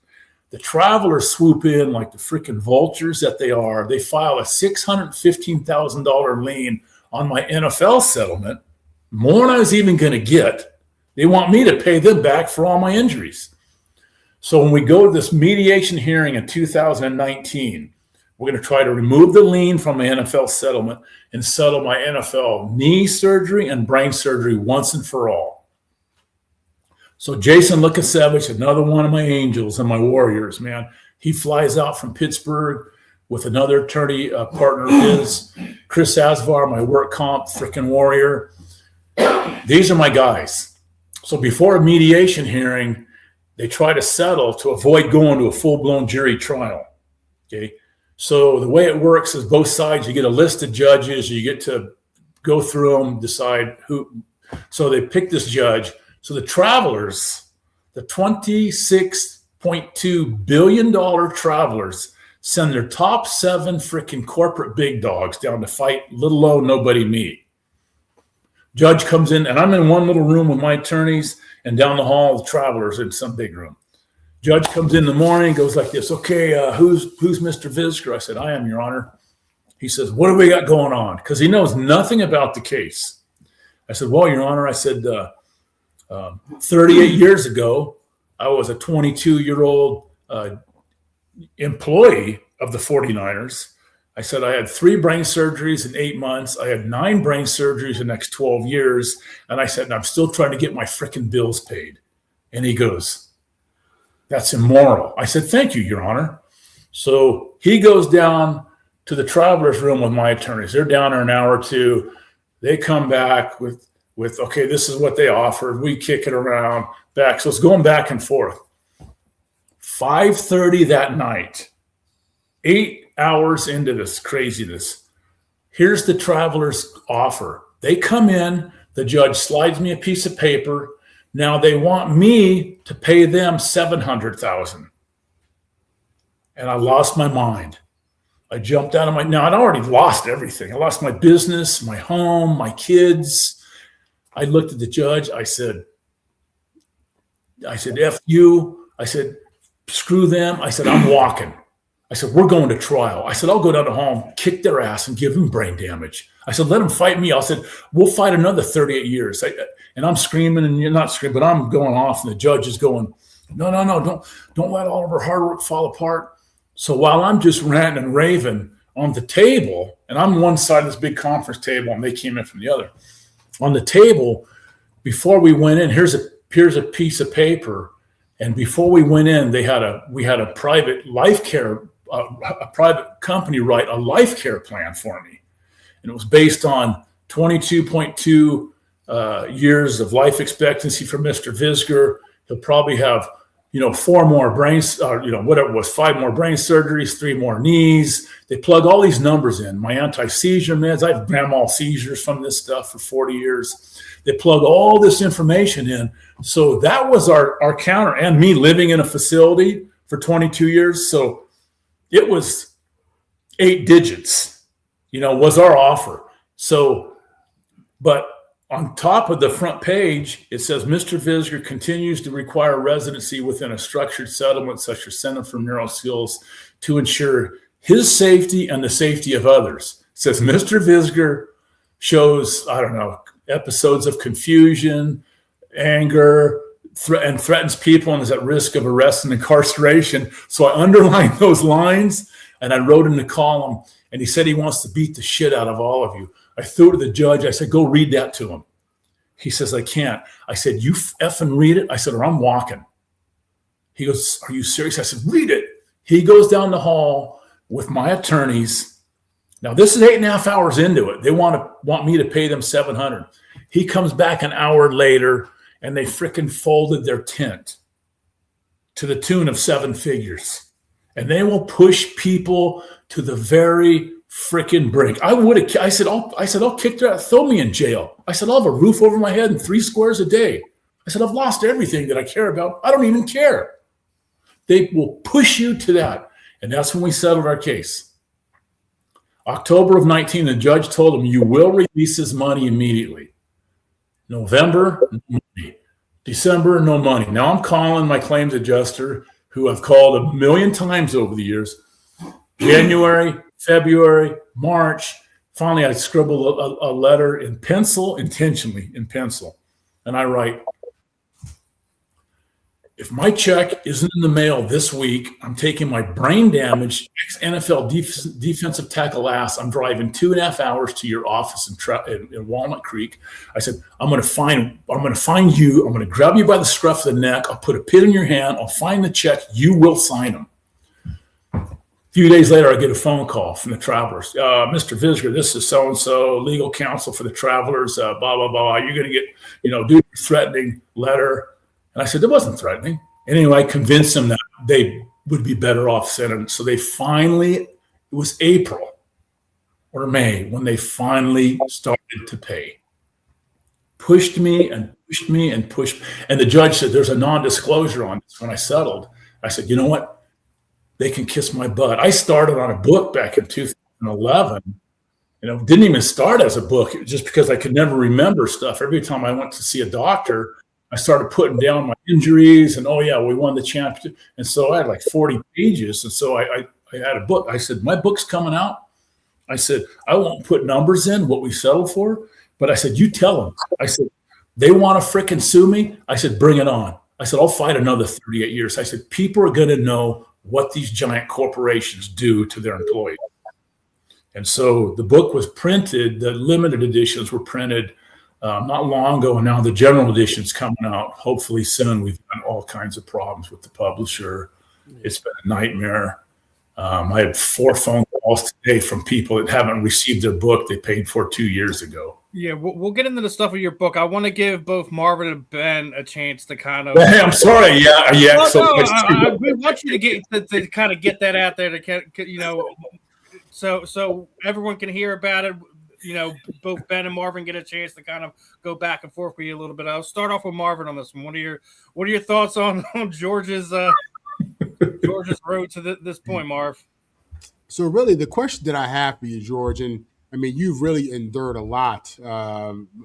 the travelers swoop in like the freaking vultures that they are. They file a $615,000 lien on my NFL settlement, more than I was even going to get. They want me to pay them back for all my injuries. So when we go to this mediation hearing in 2019, we're going to try to remove the lien from my NFL settlement and settle my NFL knee surgery and brain surgery once and for all. So Jason Lukasevich, another one of my angels and my warriors, man, he flies out from Pittsburgh with another attorney partner of his, Chris Asvar, my work comp freaking warrior. These are my guys. So before a mediation hearing, they try to settle to avoid going to a full-blown jury trial, okay? So the way it works is both sides, you get a list of judges, you get to go through them, decide who. So they pick this judge. So the travelers, the $26.2 billion travelers, send their top 7 freaking corporate big dogs down to fight little old nobody me. Judge comes in, and I'm in one little room with my attorneys, and down the hall, the travelers in some big room. Judge comes in the morning, goes like this, okay, who's Mr. Visger? I said, I am, Your Honor. He says, what do we got going on? Because he knows nothing about the case. I said, well, Your Honor, I said, 38 years ago, I was a 22-year-old employee of the 49ers. I said, I had 3 brain surgeries in 8 months. I had 9 brain surgeries in the next 12 years. And I said, and I'm still trying to get my freaking bills paid. And he goes, that's immoral. I said, thank you, Your Honor. So he goes down to the traveler's room with my attorneys. They're down there an hour or two. They come back with okay, this is what they offered. We kick it around back. So it's going back and forth. 5:30 that night, 8 hours into this craziness, here's the traveler's offer. They come in, the judge slides me a piece of paper. Now they want me to pay them $700,000. And I lost my mind. I jumped out of now I'd already lost everything. I lost my business, my home, my kids. I looked at the judge. I said, F you. I said, screw them. I said, I'm walking. I said, we're going to trial. I said, I'll go down to home, kick their ass and give them brain damage. I said, let them fight me. I said, we'll fight another 38 years. And I'm screaming, and you're not screaming, but I'm going off, and the judge is going, no, don't let all of our hard work fall apart. So while I'm just ranting and raving on the table, and I'm one side of this big conference table, and they came in from the other. On the table, before we went in, here's a piece of paper. And before we went in, we had a private life care, a private company write a life care plan for me. And it was based on 22.2 years of life expectancy for Mr. Visger. He'll probably have 4 more brains, whatever it was, 5 more brain surgeries, 3 more knees. They plug all these numbers in. My anti-seizure meds, I've grand mal seizures from this stuff for 40 years. They plug all this information in. So that was our counter, and me living in a facility for 22 years. So it was 8 digits, was our offer. So, but on top of the front page, it says, Mr. Visger continues to require residency within a structured settlement such as Center for Neural Skills to ensure his safety and the safety of others. It says, Mr. Visger shows, episodes of confusion, anger, and threatens people and is at risk of arrest and incarceration. So I underlined those lines and I wrote in the column, and he said he wants to beat the shit out of all of you. I threw it to the judge. I said, go read that to him. He says, I can't. I said, you effing read it. I said, or I'm walking. He goes, are you serious? I said, read it. He goes down the hall with my attorneys. Now, this is 8.5 hours into it. They want me to pay them $700. He comes back an hour later, and they freaking folded their tent to the tune of 7 figures. And they will push people to the very freaking brink. I said, I'll kick their ass, throw me in jail. I said, I'll have a roof over my head and 3 squares a day. I said, I've lost everything that I care about. I don't even care. They will push you to that. And that's when we settled our case. October of 19, the judge told him, you will release his money immediately. November, no money. December, no money. Now I'm calling my claims adjuster, who I've called a million times over the years. January, February, March. Finally, I scribbled a letter in pencil, intentionally in pencil. And I write, if my check isn't in the mail this week, I'm taking my brain damaged NFL defensive tackle ass. I'm driving 2.5 hours to your office in Walnut Creek. I said, I'm going to find you. I'm going to grab you by the scruff of the neck. I'll put a pin in your hand. I'll find the check. You will sign them. A few days later, I get a phone call from the Travelers. Mr. Visger, this is so-and-so, legal counsel for the Travelers, blah, blah, blah. You're going to get, do your threatening letter. And I said, it wasn't threatening. Anyway, I convinced them that they would be better off sending. So they finally, it was April or May when they finally started to pay. Pushed me and pushed me and pushed. And the judge said, there's a non-disclosure on this. When I settled, I said, you know what? They can kiss my butt. I started on a book back in 2011. Didn't even start as a book just because I could never remember stuff. Every time I went to see a doctor, I started putting down my injuries and, oh, yeah, we won the championship. And so I had like 40 pages. And so I had a book. I said, my book's coming out. I said, I won't put numbers in what we settled for. But I said, you tell them. I said, they want to frickin' sue me. I said, bring it on. I said, I'll fight another 38 years. I said, people are going to know what these giant corporations do to their employees. And so the book was printed. The limited editions were printed not long ago, and now the general edition's coming out. Hopefully soon. We've had all kinds of problems with the publisher. It's been a nightmare. I had 4 phone calls today from people that haven't received their book they paid for 2 years ago. Yeah, we'll get into the stuff of your book. I want to give both Marvin and Ben a chance to kind of. Hey, I'm sorry. Yeah. We want you to get to kind of get that out there to so everyone can hear about it. Both Ben and Marvin get a chance to kind of go back and forth with you a little bit. I'll start off with Marvin on this one. What are your thoughts on George's road to this point, Marv? So really, the question that I have for you, George, and I mean, you've really endured a lot,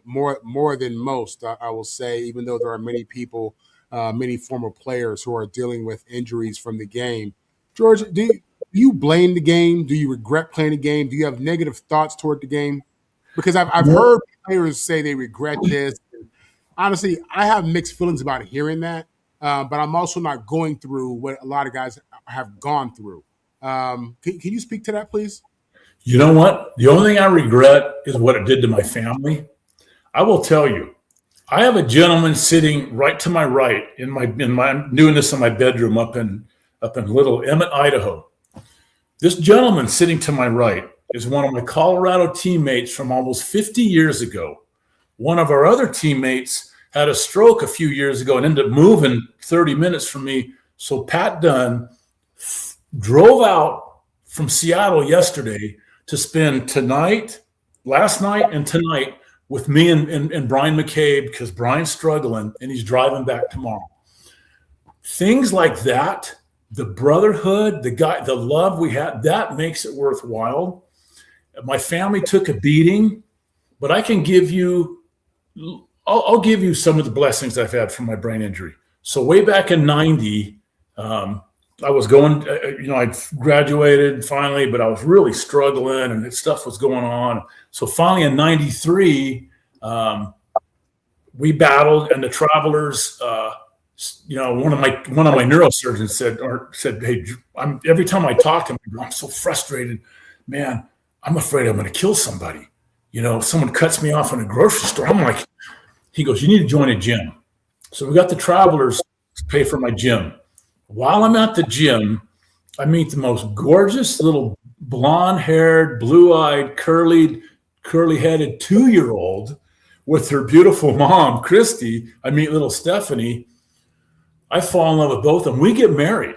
more than most, I will say, even though there are many people, many former players who are dealing with injuries from the game. George, do you blame the game? Do you regret playing the game? Do you have negative thoughts toward the game? Because I've heard players say they regret this. And honestly, I have mixed feelings about hearing that, but I'm also not going through what a lot of guys have gone through. Can you speak to that, please? You know what? The only thing I regret is what it did to my family. I will tell you, I have a gentleman sitting right to my right I'm doing this in my bedroom up in Little Emmett, Idaho. This gentleman sitting to my right is one of my Colorado teammates from almost 50 years ago. One of our other teammates had a stroke a few years ago and ended up moving 30 minutes from me. So Pat Dunn drove out from Seattle yesterday to spend last night and tonight with me and Brian McCabe, because Brian's struggling and he's driving back tomorrow. Things like that, the brotherhood, the love we had, that makes it worthwhile. My family took a beating, but I can give you, I'll give you some of the blessings I've had from my brain injury. So way back in 90, I was going, I graduated finally, but I was really struggling and stuff was going on. So finally in 93, we battled, and the Travelers, one of my neurosurgeons said, hey, every time I talk to him, I'm so frustrated, man, I'm afraid I'm going to kill somebody. Someone cuts me off in a grocery store. I'm like, he goes, you need to join a gym. So we got the Travelers to pay for my gym. While I'm at the gym, I meet the most gorgeous little blonde-haired, blue-eyed, curly-headed 2-year-old with her beautiful mom, Christy. I meet little Stephanie. I fall in love with both of them. We get married.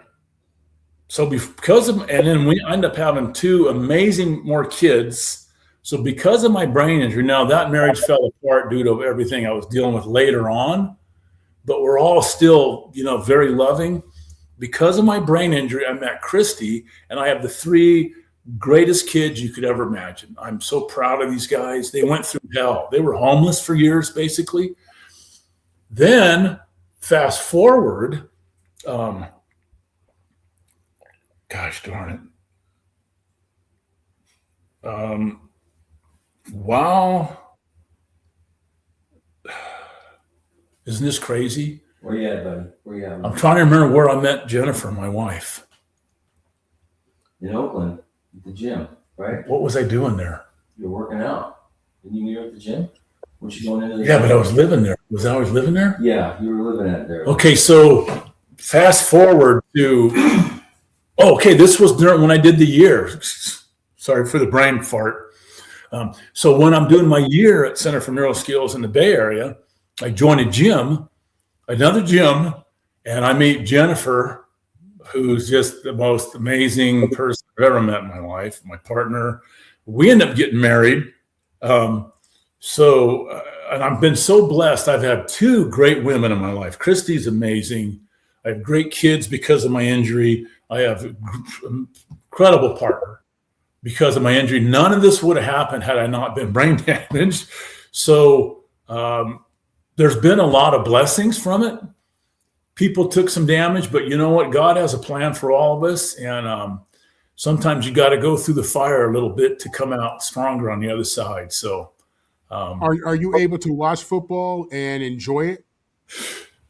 So and then we end up having 2 amazing more kids. So because of my brain injury, now that marriage fell apart due to everything I was dealing with later on, but we're all still, very loving. Because of my brain injury, I met Christy, and I have the 3 greatest kids you could ever imagine. I'm so proud of these guys. They went through hell. They were homeless for years, basically. Then, fast forward, gosh darn it. Wow. Isn't this crazy? Where you at, buddy? Where you at? I'm trying to remember where I met Jennifer, my wife. In Oakland, at the gym, right? What was I doing there? You're working out. Didn't you meet her at the gym? Was you going into the Yeah, gym? but I was living there. Was I always living there? Yeah, you were living at there. Okay, so fast forward to, this was when I did the year. Sorry for the brain fart. So when I'm doing my year at Center for Neural Skills in the Bay Area, I join another gym, and I meet Jennifer, who's just the most amazing person I've ever met in my life, my partner. We end up getting married. And I've been so blessed. I've had 2 great women in my life. Christy's amazing. I have great kids because of my injury. I have an incredible partner because of my injury. None of this would have happened had I not been brain damaged. So there's been a lot of blessings from it. People took some damage, but you know what? God has a plan for all of us. And sometimes you got to go through the fire a little bit to come out stronger on the other side. So are you able to watch football and enjoy it?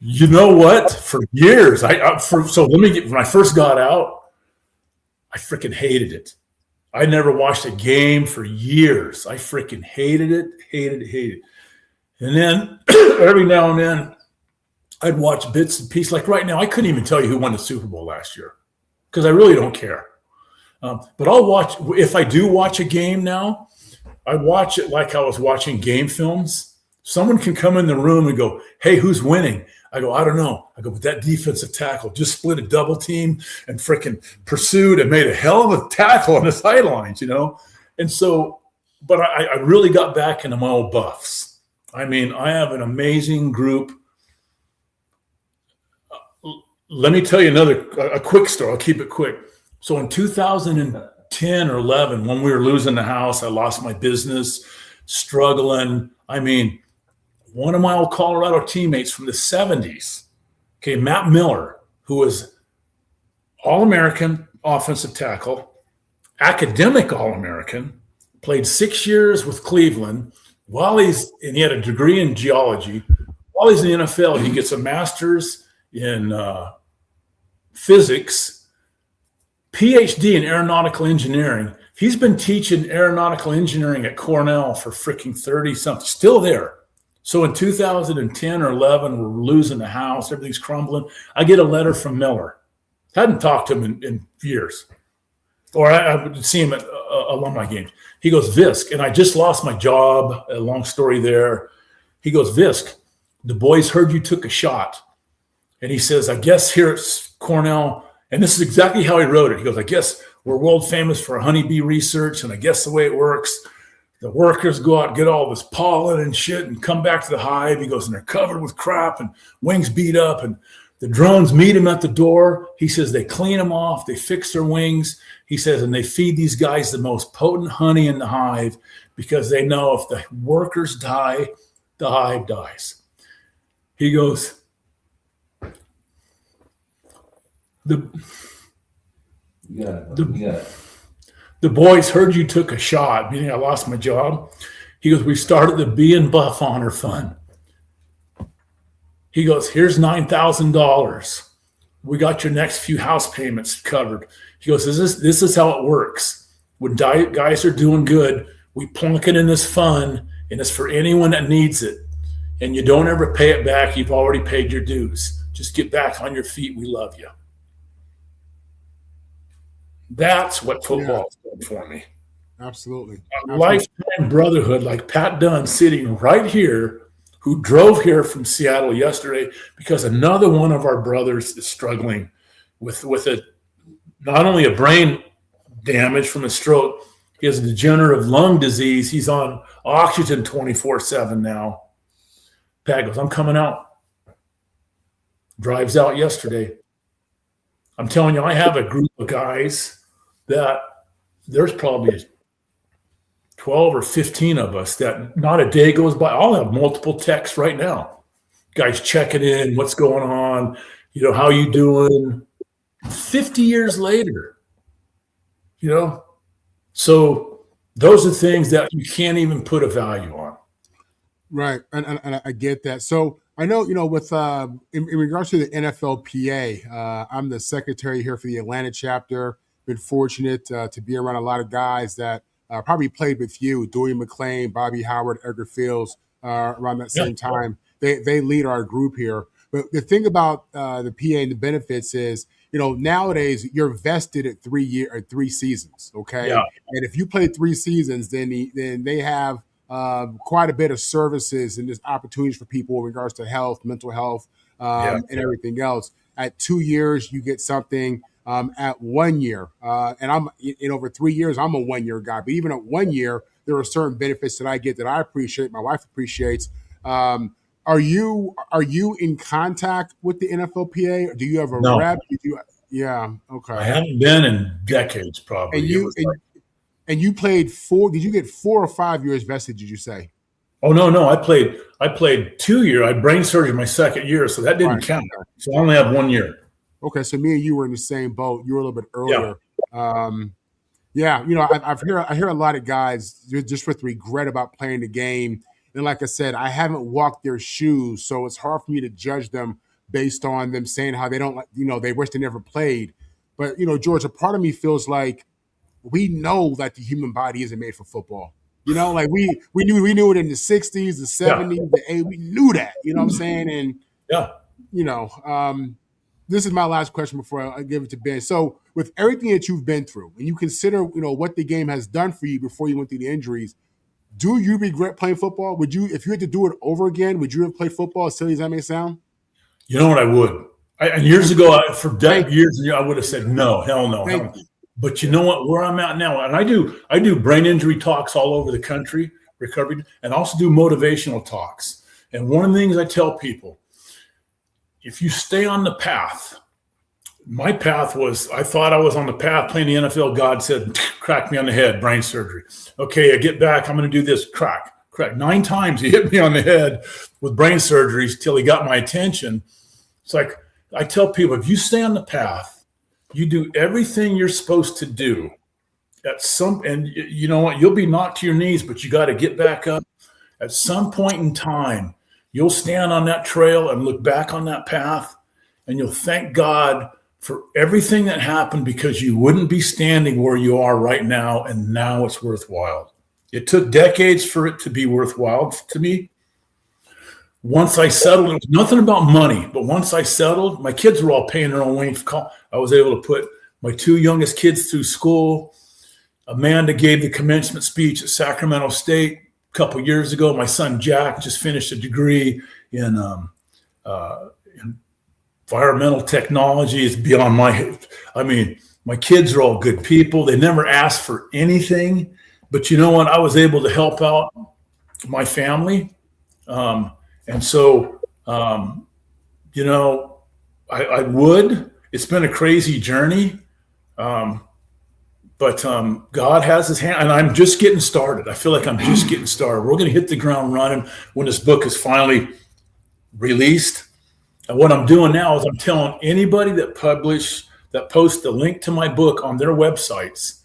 You know what? For years, when I first got out, I freaking hated it. I never watched a game for years. I freaking hated it. And then every now and then I'd watch bits and pieces. Like right now, I couldn't even tell you who won the Super Bowl last year because I really don't care. But I'll watch. If I do watch a game now, I watch it like I was watching game films. Someone can come in the room and go, hey, who's winning? I go, I don't know. I go, but that defensive tackle just split a double team and freaking pursued and made a hell of a tackle on the sidelines, And so, but I really got back into my old buffs. I mean, I have an amazing group. Let me tell you a quick story. I'll keep it quick. So in 2010 or 11, when we were losing the house, I lost my business, struggling. I mean, one of my old Colorado teammates from the 70s, Matt Miller, who was All-American offensive tackle, academic All-American, played 6 years with Cleveland. And he had a degree in geology. While he's in the NFL, he gets a master's in physics, PhD in aeronautical engineering. He's been teaching aeronautical engineering at Cornell for freaking 30-something, still there. So in 2010 or 11, we're losing the house. Everything's crumbling. I get a letter from Miller. Hadn't talked to him in years. Or I would see him at alumni games. He goes, Visk, and I just lost my job. A long story there. He goes, Visk, the boys heard you took a shot. And he says, I guess here at Cornell, and this is exactly how he wrote it. He goes, I guess we're world famous for honeybee research, and I guess the way it works, the workers go out and get all this pollen and shit and come back to the hive. He goes, and they're covered with crap and wings beat up, and the drones meet him at the door. He says they clean them off, they fix their wings. He says, and they feed these guys the most potent honey in the hive because they know if the workers die, the hive dies. He goes, the boys heard you took a shot, meaning I lost my job. He goes, we started the Bee and Buff Honor Fund. He goes, here's $9,000. We got your next few house payments covered. He goes, this is how it works. When guys are doing good, we plunk it in this fund, and it's for anyone that needs it. And you don't ever pay it back. You've already paid your dues. Just get back on your feet. We love you. That's what football did for me. Absolutely. A lifetime brotherhood like Pat Dunn sitting right here, who drove here from Seattle yesterday because another one of our brothers is struggling with not only a brain damage from a stroke, he has a degenerative lung disease. He's on oxygen 24/7 now. Pat goes, I'm coming out. Drives out yesterday. I'm telling you, I have a group of guys that there's probably 12 or 15 of us that not a day goes by. I'll have multiple texts right now. Guys checking in, what's going on, how you doing? 50 years later, So those are things that you can't even put a value on. Right. And I get that. So I know, with in regards to the NFLPA, I'm the secretary here for the Atlanta chapter. Been fortunate to be around a lot of guys that probably played with you, Dewey McClain, Bobby Howard, Edgar Fields, around that same time. They lead our group here. But the thing about the PA and the benefits is, nowadays you're vested at 3 seasons. Okay. Yeah. And if you play 3 seasons, then they have quite a bit of services and there's opportunities for people in regards to health, mental health, and everything else. At 2 years, you get something. At 1 year, and I'm in over 3 years, I'm a 1 year guy. But even at 1 year, there are certain benefits that I get that I appreciate. My wife appreciates. Are you in contact with the NFLPA? Or do you have a rep? Yeah. Okay. I haven't been in decades, probably. And you played 4. Did you get 4 or 5 years vested? Did you say? Oh no! I played 2 years. I had brain surgery my second year, so that didn't count. So I only have 1 year. Okay, so me and you were in the same boat. You were a little bit earlier. I hear a lot of guys just with regret about playing the game. And like I said, I haven't walked their shoes, so it's hard for me to judge them based on them saying how they don't, they wish they never played. But, George, a part of me feels like we know that the human body isn't made for football. Like we knew it in the 60s, the 70s, the 80s. We knew that, you know what I'm saying? And, this is my last question before I give it to Ben. So with everything that you've been through and you consider, what the game has done for you before you went through the injuries, do you regret playing football? Would you, if you had to do it over again, would you have played football, as silly as that may sound? You know what, I would. And years ago, I would have said, no, hell no. But you know what, where I'm at now, and I do brain injury talks all over the country, recovery, and also do motivational talks. And one of the things I tell people, if you stay on the path, my path was, I thought I was on the path playing the NFL. God said, crack me on the head, brain surgery. Okay, I get back. I'm going to do this. Crack. 9 times he hit me on the head with brain surgeries till he got my attention. It's like, I tell people, if you stay on the path, you do everything you're supposed to do and you know what, you'll be knocked to your knees, but you got to get back up. At some point in time, you'll stand on that trail and look back on that path, and you'll thank God for everything that happened, because you wouldn't be standing where you are right now, and now it's worthwhile. It took decades for it to be worthwhile to me. Once I settled, it was nothing about money, but once I settled, my kids were all paying their own way. I was able to put my 2 youngest kids through school. Amanda gave the commencement speech at Sacramento State a couple years ago. My son Jack just finished a degree in environmental technology. It's beyond my kids are all good people. They never asked for anything, but you know what? I was able to help out my family. And so, you know, I would. It's been a crazy journey. But God has his hand, and I'm just getting started. I feel like I'm just getting started. We're going to hit the ground running when this book is finally released. And what I'm doing now is I'm telling anybody that posts a link to my book on their websites,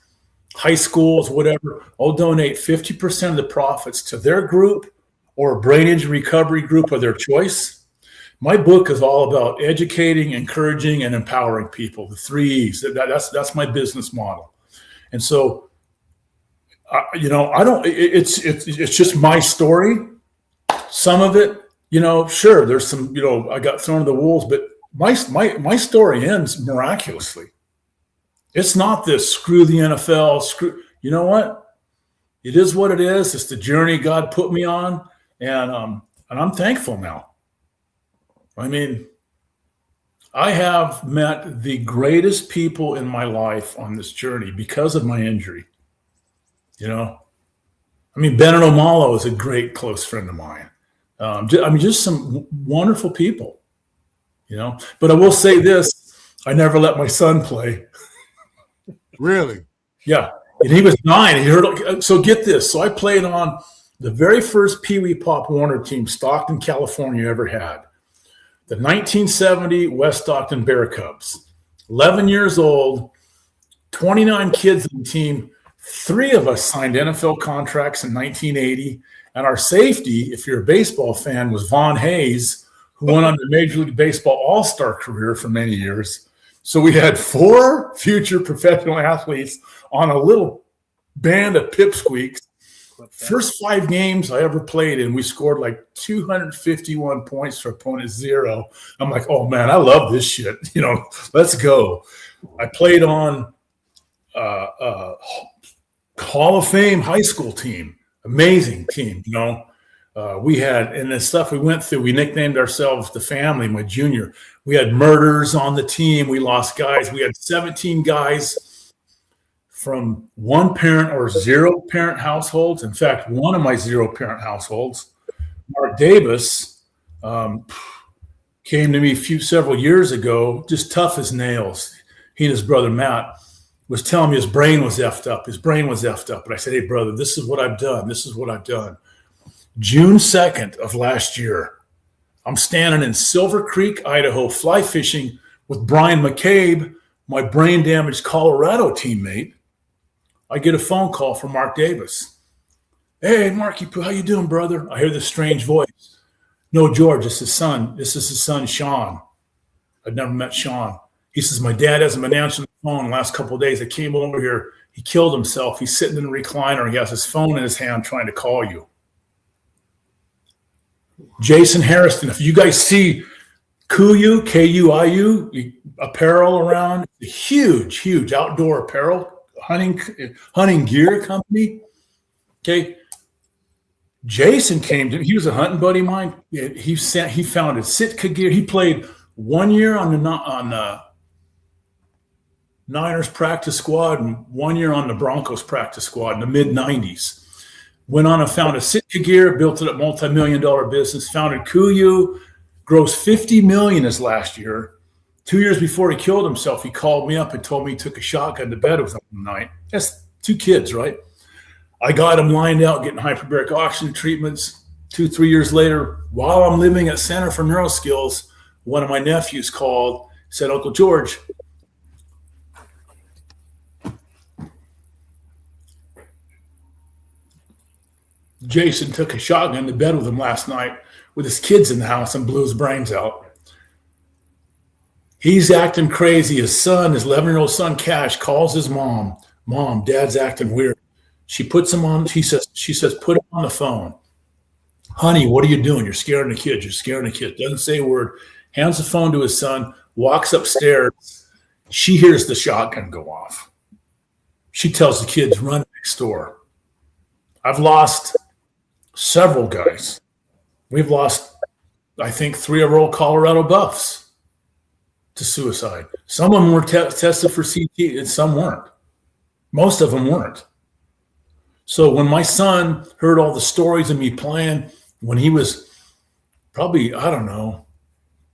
high schools, whatever, I'll donate 50% of the profits to their group or a brain injury recovery group of their choice. My book is all about educating, encouraging, and empowering people. The 3 E's. That's my business model. And so, you know, it's just my story. Some of it, you know, sure, there's some, you know, I got thrown to the wolves, but my story ends miraculously. It's not this screw the NFL, you know what? It is what it is. It's the journey God put me on. And I'm thankful now. I mean, I have met the greatest people in my life on this journey because of my injury. You know, I mean, Bennett O'Malo is a great close friend of mine. Just some wonderful people, you know. But I will say this: I never let my son play. Really? Yeah, and he was 9. He heard. So get this. So I played on the very first Pee Wee Pop Warner team Stockton, California ever had. The 1970 West Stockton Bear Cubs. 11 years old, 29 kids on the team. 3 of us signed NFL contracts in 1980. And our safety, if you're a baseball fan, was Vaughn Hayes, who went on the Major League Baseball All-Star career for many years. So we had 4 future professional athletes on a little band of pipsqueaks. First 5 games I ever played in, we scored like 251 points for opponent 0. I'm like, oh man, I love this shit. You know, let's go. I played on Hall of Fame high school team, amazing team. You know, we had, and the stuff we went through, we nicknamed ourselves the family. My junior, we had murders on the team. We lost guys. We had 17 guys from 1 parent or 0 parent households. In fact, one of my 0 parent households, Mark Davis, came to me several years ago, just tough as nails. He and his brother Matt was telling me his brain was effed up. His brain was effed up. And I said, hey, brother, this is what I've done. This is what I've done. June 2nd of last year, I'm standing in Silver Creek, Idaho, fly fishing with Brian McCabe, my brain damaged Colorado teammate. I get a phone call from Mark Davis. Hey, Marky, how you doing, brother? I hear this strange voice. No, George, it's his son. This is his son, Sean. I'd never met Sean. He says, my dad hasn't been answering the phone the last couple of days. I came over here. He killed himself. He's sitting in the recliner. He has his phone in his hand trying to call you. Jason Harrison, if you guys see Kuiu, Kuiu, apparel around, huge outdoor apparel, hunting gear company. Okay. Jason came to, he was a hunting buddy of mine. He founded Sitka Gear. He played 1 year on the Niners practice squad and 1 year on the Broncos practice squad in the mid-90s. Went on and founded Sitka Gear, built it a multi-million-dollar business, founded Kuiu, grossed $50 million this last year. 2 years before he killed himself, he called me up and told me he took a shotgun to bed with him one night. That's 2 kids, right? I got him lined out getting hyperbaric oxygen treatments. 2-3 years later, while I'm living at Center for Neuroskills, one of my nephews called, said, Uncle George, Jason took a shotgun to bed with him last night with his kids in the house and blew his brains out. He's acting crazy. His son, his 11-year-old son, Cash, calls his mom. Mom, Dad's acting weird. She puts him on. She says, put him on the phone. Honey, what are you doing? You're scaring the kids. You're scaring the kids. Doesn't say a word. Hands the phone to his son, walks upstairs. She hears the shotgun go off. She tells the kids, run next door. I've lost several guys. We've lost I think 3-year-old Colorado Buffs to suicide. Some of them were tested for CT and some weren't. Most of them weren't. So when my son heard all the stories of me playing, when he was probably, I don't know,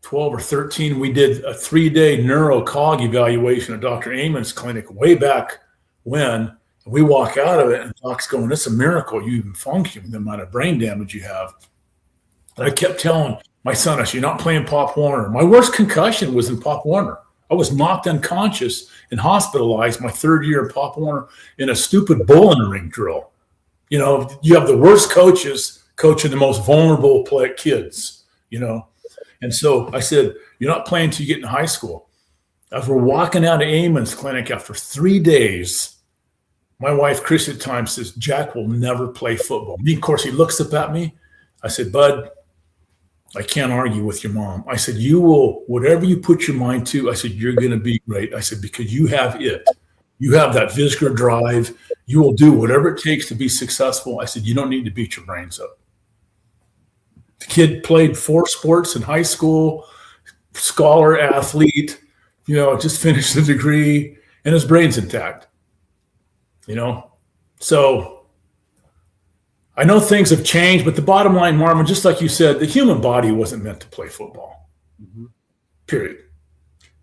12 or 13, we did a 3-day neurocog evaluation at Dr. Amon's clinic way back when. We walk out of it and Doc's going, it's a miracle you even function, the amount of brain damage you have. And I kept telling my son, I said, you're not playing Pop Warner. My worst concussion was in Pop Warner. I was knocked unconscious and hospitalized my 3rd year in Pop Warner in a stupid bowling ring drill. You know, you have the worst coaches coaching the most vulnerable kids, you know. And so I said, you're not playing until you get in high school. As we're walking out of Amon's clinic after 3 days, my wife, Chris, at times says, Jack will never play football. Me, of course, he looks up at me. I said, Bud, I can't argue with your mom. I said, you will, whatever you put your mind to, I said, you're going to be great. I said, because you have it. You have that Visger drive. You will do whatever it takes to be successful. I said, you don't need to beat your brains up. The kid played 4 sports in high school, scholar, athlete, you know, just finished the degree, and his brain's intact. You know, so I know things have changed, but the bottom line, Marvin, just like you said, the human body wasn't meant to play football. Mm-hmm. Period.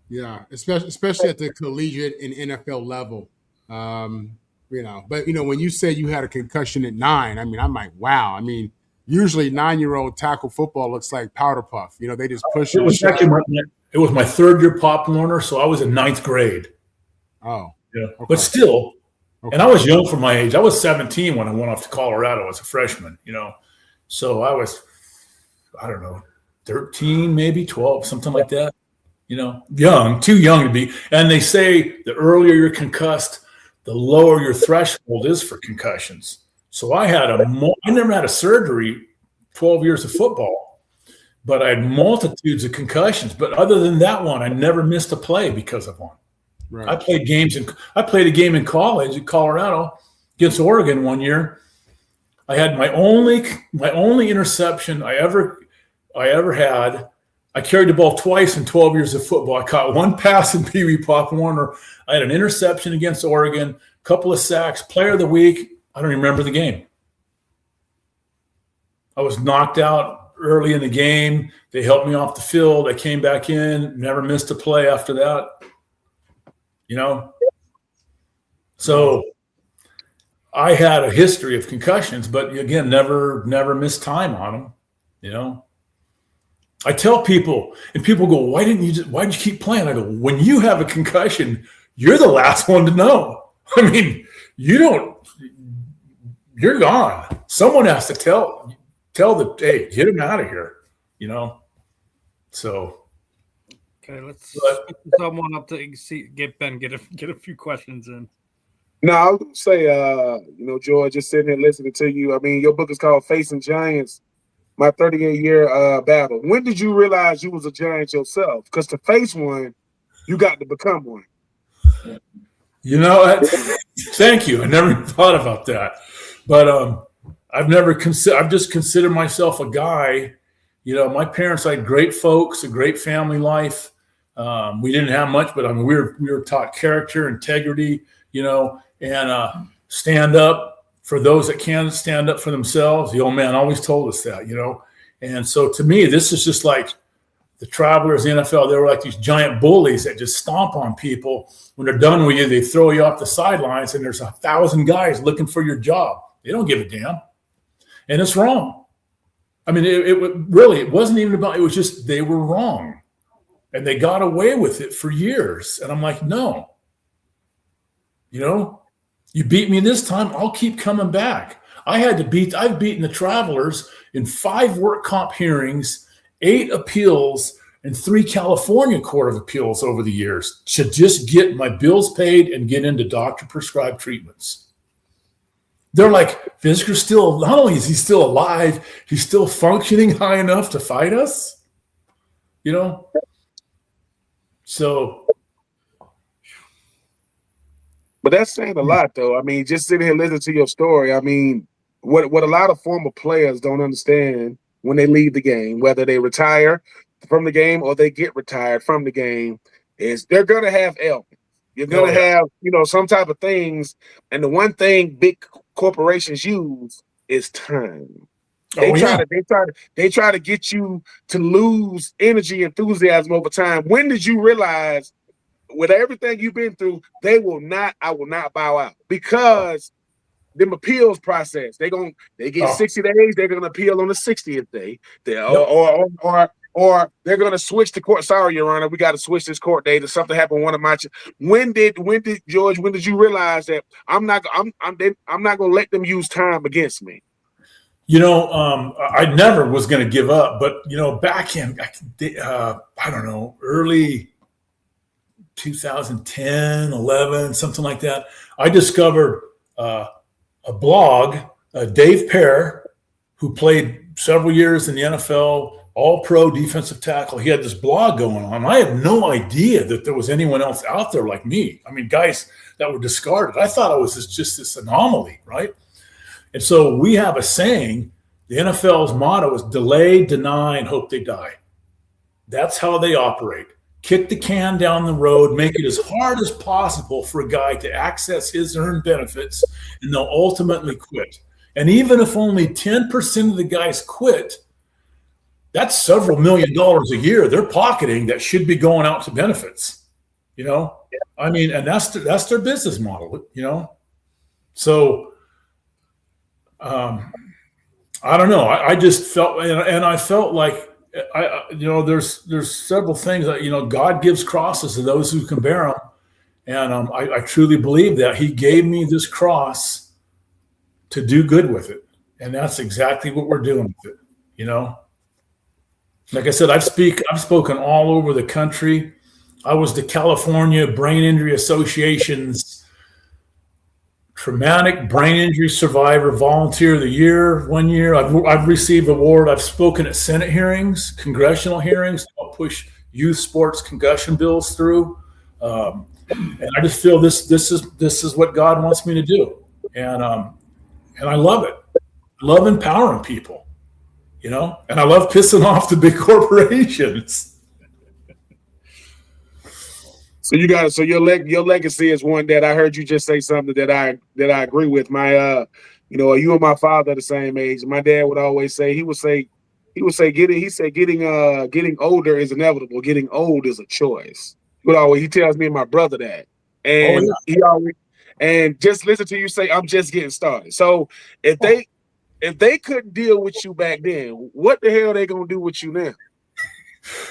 Yeah, especially at the collegiate and NFL level. You know, but you know, when you said you had a concussion at 9, I mean, I'm like, wow. I mean, usually 9-year-old tackle football looks like powder puff. You know, they just push it. It was my 3rd year Pop Warner, so I was in 9th grade. Oh, yeah, okay. But still. Okay. And I was young for my age. I was 17 when I went off to Colorado as a freshman, you know. So I was, I don't know, 13, maybe 12, something like that. You know, young, too young to be. And they say the earlier you're concussed, the lower your threshold is for concussions. So I never had a surgery 12 years of football, but I had multitudes of concussions. But other than that one, I never missed a play because of one. Right. I played a game in college at Colorado against Oregon one year. I had my only interception I ever had. I carried the ball twice in 12 years of football. I caught 1 pass in Pee Wee Pop Warner. I had an interception against Oregon, a couple of sacks, player of the week. I don't remember the game. I was knocked out early in the game. They helped me off the field. I came back in, never missed a play after that. You know, so I had a history of concussions, but again, never missed time on them. You know, I tell people, and people go, why did you keep playing? I go, when you have a concussion, you're the last one to know. I mean, you're gone. Someone has to tell hey, get him out of here, you know? So. Okay, let's put someone up to get a few questions in. No, I was going to say, you know, George, just sitting here listening to you. I mean, your book is called Facing Giants, My 38-Year Battle. When did you realize you was a giant yourself? Because to face one, you got to become one. You know, thank you. I never thought about that. But I've just considered myself a guy. You know, my parents had great folks, a great family life. We didn't have much, but I mean, we were taught character, integrity, you know, and stand up for those that can stand up for themselves. The old man always told us that, you know. And so to me, this is just like the Travelers, the NFL. They were like these giant bullies that just stomp on people. When they're done with you, they throw you off the sidelines, and there's 1,000 guys looking for your job. They don't give a damn, and it's wrong. I mean, it wasn't even about. It was just they were wrong. And they got away with it for years. And I'm like, no. You know, you beat me this time, I'll keep coming back. I've beaten the Travelers in 5 work comp hearings, 8 appeals, and 3 California Court of Appeals over the years to just get my bills paid and get into doctor-prescribed treatments. They're like, Visger's still, not only is he still alive, he's still functioning high enough to fight us, you know? So, but that's saying a lot, though. I mean, just sitting here listening to your story. I mean, what a lot of former players don't understand when they leave the game, whether they retire from the game or they get retired from the game, is they're going to have ailments. You're going to have, some type of things. And the one thing big corporations use is time. They try to get you to lose energy, enthusiasm over time. When did you realize, with everything you've been through, I will not bow out? Because them appeals process, they get 60 days, they're gonna appeal on the 60th day. Or they're gonna switch the court. Sorry, Your Honor, we got to switch this court date. Or something happened. One of my when did George? When did you realize that I'm not gonna let them use time against me? I never was going to give up, but back in I don't know, early 2010, 11, something like that, I discovered a blog, Dave Pear, who played several years in the NFL, all-pro defensive tackle. He had this blog going on. I had no idea that there was anyone else out there like me. I mean, guys that were discarded. I thought I was just this anomaly, right? And so we have a saying, the NFL's motto is delay, deny, and hope they die. That's how they operate. Kick the can down the road, make it as hard as possible for a guy to access his earned benefits, and they'll ultimately quit. And even if only 10% of the guys quit, that's several $1 million a year they're pocketing that should be going out to benefits. I mean, and that's their business model, So I don't know. I just felt, and I felt like there's several things that God gives crosses to those who can bear them, and I truly believe that He gave me this cross to do good with it, and that's exactly what we're doing with it. Like I said, I've spoken all over the country. I was the California Brain Injury Association's Traumatic Brain Injury Survivor Volunteer of the Year 1 year. I've received award. I've spoken at Senate hearings, congressional hearings to help push youth sports concussion bills through. And I just feel this is what God wants me to do, and I love it. I love empowering people, and I love pissing off the big corporations. So your legacy is one that I heard you just say something that I agree with. My you and my father are the same age. My dad would always say getting older is inevitable. Getting old is a choice. He tells me and my brother that. And he always, and just listen to you say, I'm just getting started. So if they couldn't deal with you back then, what the hell are they gonna do with you now?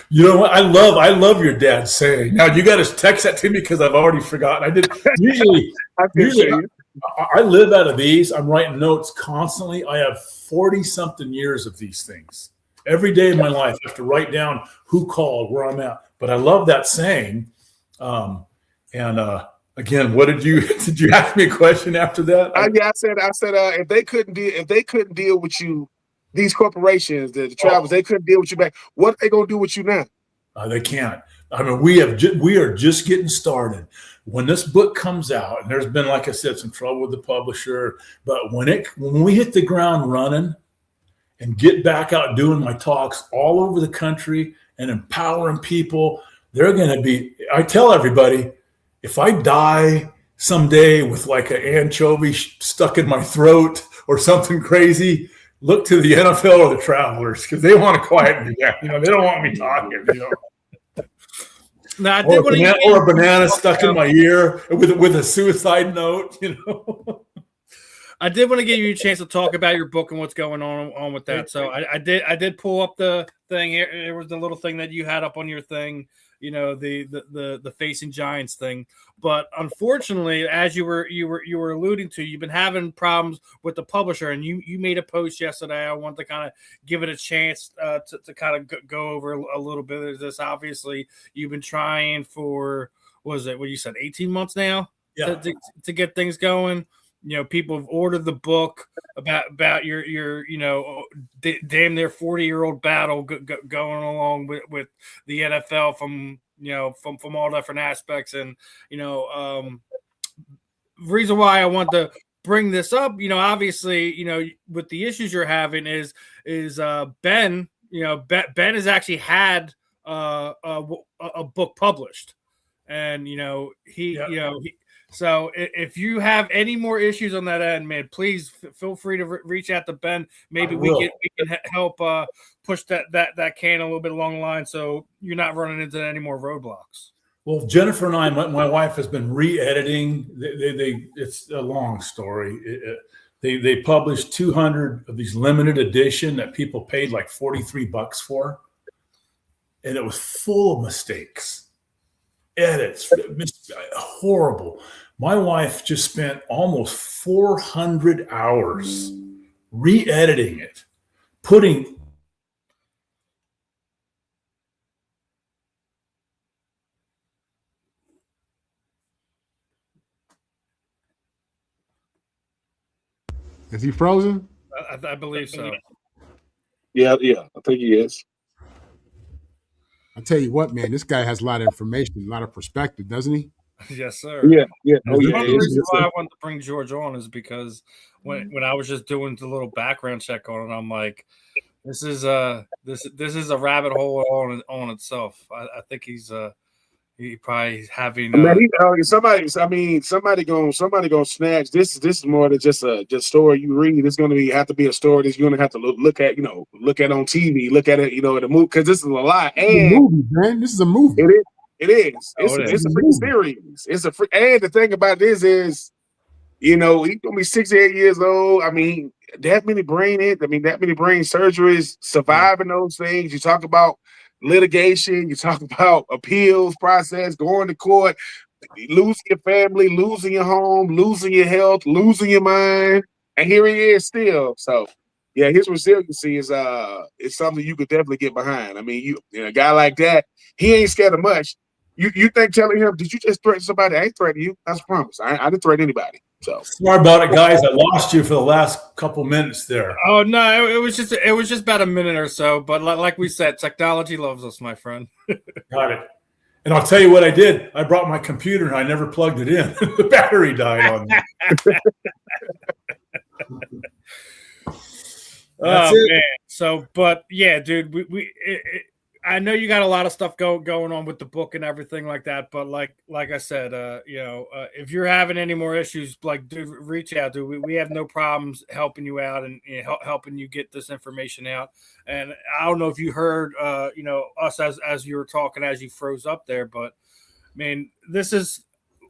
You know what? I love your dad's saying. Now you got to text that to me because I've already forgotten. I did usually. I live out of these. I'm writing notes constantly. I have 40-something years of these things. Every day of my life, I have to write down who called, where I'm at. But I love that saying. Again, what did you ask me a question after that? I said if they couldn't deal with you. These corporations, the travels, they couldn't deal with you back. What are they gonna do with you now? They can't. I mean, we are just getting started. When this book comes out, and there's been, like I said, some trouble with the publisher, but when we hit the ground running and get back out doing my talks all over the country and empowering people, they're going to be. I tell everybody, if I die someday with like an anchovy stuck in my throat or something crazy, look to the NFL or the Travelers because they want to quiet me down. They don't want me talking. Now, or a banana stuck in my ear with a suicide note. I did want to give you a chance to talk about your book and what's going on with that. So I did pull up the thing here. There was the little thing that you had up on your thing. The Facing Giants thing. But unfortunately, as you were alluding to, you've been having problems with the publisher, and you made a post yesterday. I want to kind of give it a chance to kind of go over a little bit of this. Obviously, you've been trying for, what you said, 18 months now to get things going. People have ordered the book about your damn near 40-year-old battle going along with the NFL from all different aspects. And reason why I want to bring this up, obviously, with the issues you're having is Ben, Ben has actually had a book published, and so if you have any more issues on that end, man, please feel free to reach out to Ben. Maybe we can help push that can a little bit along the line, so you're not running into any more roadblocks. Well, Jennifer and I, my wife has been re-editing. It's a long story. They published 200 of these limited edition that people paid like $43 for, and it was full of mistakes, edits, horrible. My wife just spent almost 400 hours re-editing it, putting. Is he frozen? I believe so. Yeah, I think he is. I tell you what, man, this guy has a lot of information, a lot of perspective, doesn't he? Yes, sir. Yeah. One of the reasons why I wanted to bring George on is because when I was just doing the little background check on it, I'm like, this is a rabbit hole on itself. I think he probably having. Somebody gonna snatch this. This is more than just story you read. It's gonna have to be a story that you're gonna have to look at. Look at on TV. Look at it. In the movie, because this is a lot. And movie, man, this is a movie. It is. It's a free series. It's a free. And the thing about this is, he's gonna be 68 years old. I mean, that many brain surgeries, surviving those things. You talk about litigation, you talk about appeals process, going to court, losing your family, losing your home, losing your health, losing your mind, and here he is still. So yeah, his resiliency is something you could definitely get behind. I mean, a guy like that, he ain't scared of much. You think telling him, did you just threaten somebody? I ain't threatening you. That's a promise. I didn't threaten anybody. So Sorry about it, guys. I lost you for the last couple minutes there. Oh no, it was just about a minute or so. But like we said, technology loves us, my friend. Got it. And I'll tell you what I did. I brought my computer and I never plugged it in. The battery died on me. That's it. Man. So, but yeah, dude, I know you got a lot of stuff going on with the book and everything like that, but like I said, if you're having any more issues, like, dude, reach out, dude. We have no problems helping you out and helping you get this information out. And I don't know if you heard, us as you were talking, as you froze up there, but I mean, this is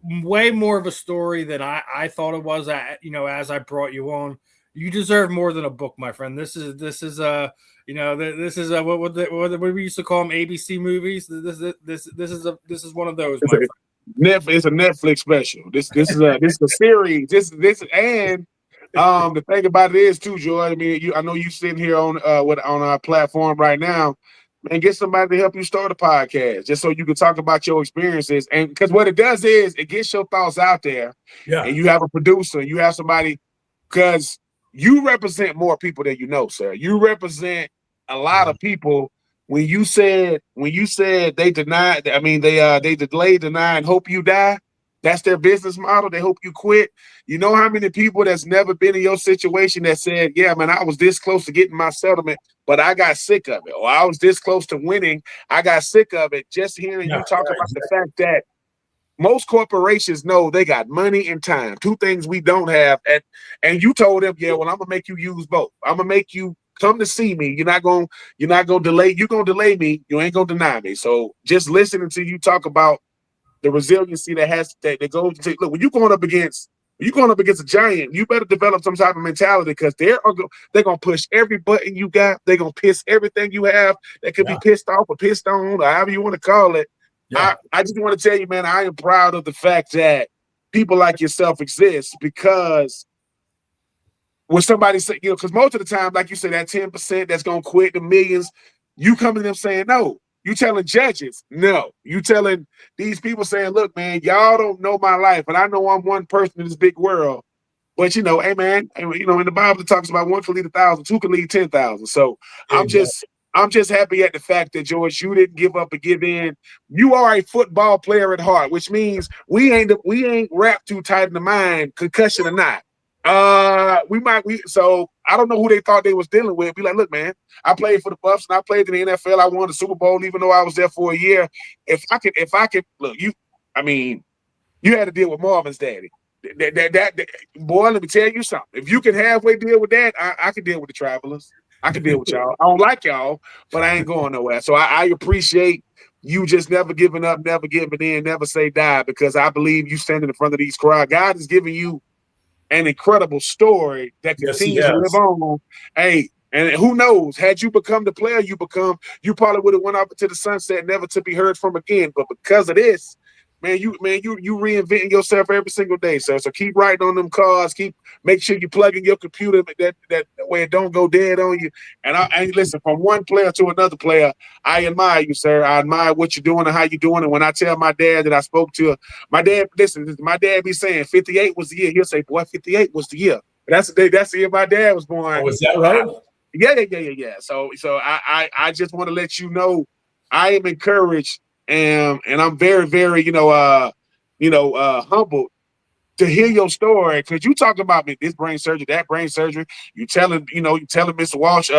way more of a story than I thought it was. As I brought you on, you deserve more than a book, my friend. This is this is what we used to call them, ABC movies. This is one of those. It's a Netflix special. This is a series. And the thing about it is too, George. I mean, I know you sitting here on our platform right now, and get somebody to help you start a podcast, just so you can talk about your experiences. And because what it does is it gets your thoughts out there. Yeah. And you have a producer, you have somebody, because you represent more people than you know, sir. You represent a lot of people. When you said they denied, I mean they delay, deny, and hope you die. That's their business model. They hope you quit. You know how many people that's never been in your situation that said, yeah, man, I was this close to getting my settlement, but I got sick of it. Or I was this close to winning, I got sick of it. Just hearing you talk about the fact that most corporations know they got money and time, two things we don't have. And you told them, yeah, well, I'm gonna make you use both. I'm gonna make you come to see me. You're not gonna delay. You're gonna delay me. You ain't gonna deny me. So just listening to you talk about the resiliency that goes to look when you're going up against a giant, you better develop some type of mentality, because they're gonna push every button you got. They're gonna piss everything you have that could be pissed off or pissed on, or however you want to call it. Yeah. I just want to tell you, man, I am proud of the fact that people like yourself exist, because when somebody say, because most of the time, like you said, that 10% that's gonna quit, the millions, you come to them saying no. You telling judges no. You telling these people saying, look, man, y'all don't know my life, and I know I'm one person in this big world. But hey, man, in the Bible it talks about one can lead 1,000, two can lead 10,000. So I'm just happy at the fact that, George, you didn't give up and give in. You are a football player at heart, which means we ain't wrapped too tight in the mind, concussion or not. So I don't know who they thought they was dealing with. Be like, look, man, I played for the Buffs and I played in the NFL. I won the Super Bowl, even though I was there for a year. If I could look, you had to deal with Marvin's daddy. That boy, let me tell you something. If you can halfway deal with that, I can deal with the Travelers. I can deal with y'all. I don't like y'all, but I ain't going nowhere. So I appreciate you just never giving up, never giving in, never say die, because I believe you standing in front of these crowd. God is giving you an incredible story that continues to live on. Hey, and who knows? Had you become the player you probably would have went off into the sunset, never to be heard from again. But because of this, you reinventing yourself every single day, sir. So keep writing on them cards. Make sure you plug in your computer that way it don't go dead on you. And listen, from one player to another player, I admire you, sir. I admire what you're doing and how you're doing. And when I tell my dad that I spoke to my dad, listen, my dad be saying 58 was the year. He'll say, boy, 58 was the year. That's the year my dad was born. Oh, was that right? Yeah. So I just want to let you know I am encouraged. And I'm very, very, humbled to hear your story, because you talk about this brain surgery, that brain surgery. You telling Mr. Walsh,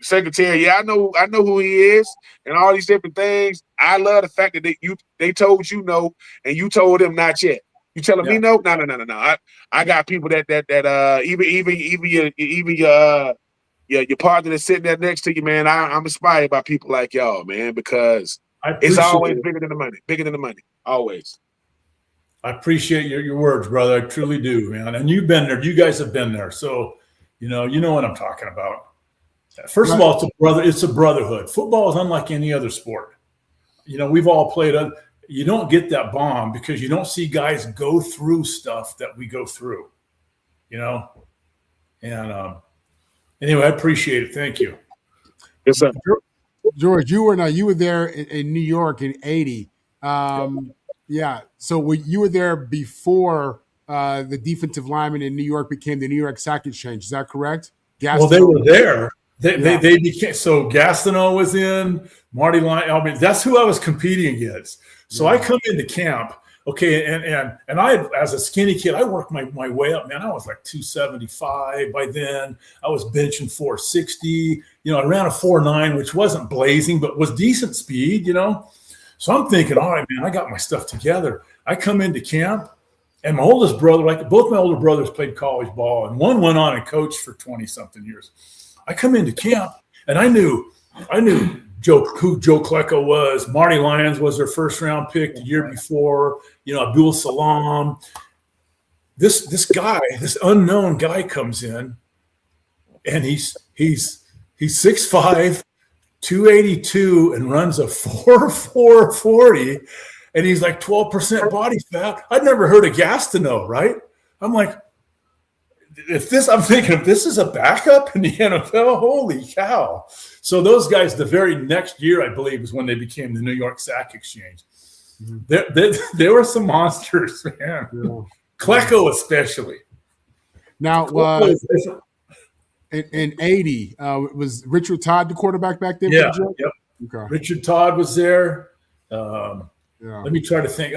secretary, yeah, I know who he is, and all these different things. I love the fact that they told you no, and you told them not yet. You telling me no? No. I got people that even your partner that's sitting there next to you, man. I'm inspired by people like y'all, man, because it's always bigger than the money, always. I appreciate your words, brother. I truly do, man. And you've been there. You guys have been there. So, you know what I'm talking about. First of all, it's a brotherhood. Football is unlike any other sport. We've all played. You don't get that bond because you don't see guys go through stuff that we go through, And anyway, I appreciate it. Thank you. Yes, sir. George, you were there in New York in '80. Yeah. So you were there before the defensive lineman in New York became the New York Sack Exchange. Is that correct? Well, they were there. They became, so Gastineau was in, Marty Lyon. I mean, that's who I was competing against. So I come into camp. Okay, and I, as a skinny kid, I worked my way up, man. I was like 275 by then. I was benching 460. I ran a 4.9, which wasn't blazing, but was decent speed, So I'm thinking, all right, man, I got my stuff together. I come into camp, and my oldest brother, both my older brothers played college ball, and one went on and coached for 20-something years. I come into camp, and I knew who Joe Klecko was. Marty Lyons was their first-round pick the year before. Abdul Salam. This guy, this unknown guy, comes in, and he's 6'5", 282, and runs a 4.4 40, and he's like 12% body fat. I'd never heard of Gastineau, right? I'm like, I'm thinking if this is a backup in the NFL, holy cow. So those guys, the very next year, I believe, is when they became the New York Sack Exchange. There were some monsters, man. Yeah. Klecko especially. Now, in '80, was Richard Todd the quarterback back then? Yeah. Yep. Okay. Richard Todd was there. Let me try to think.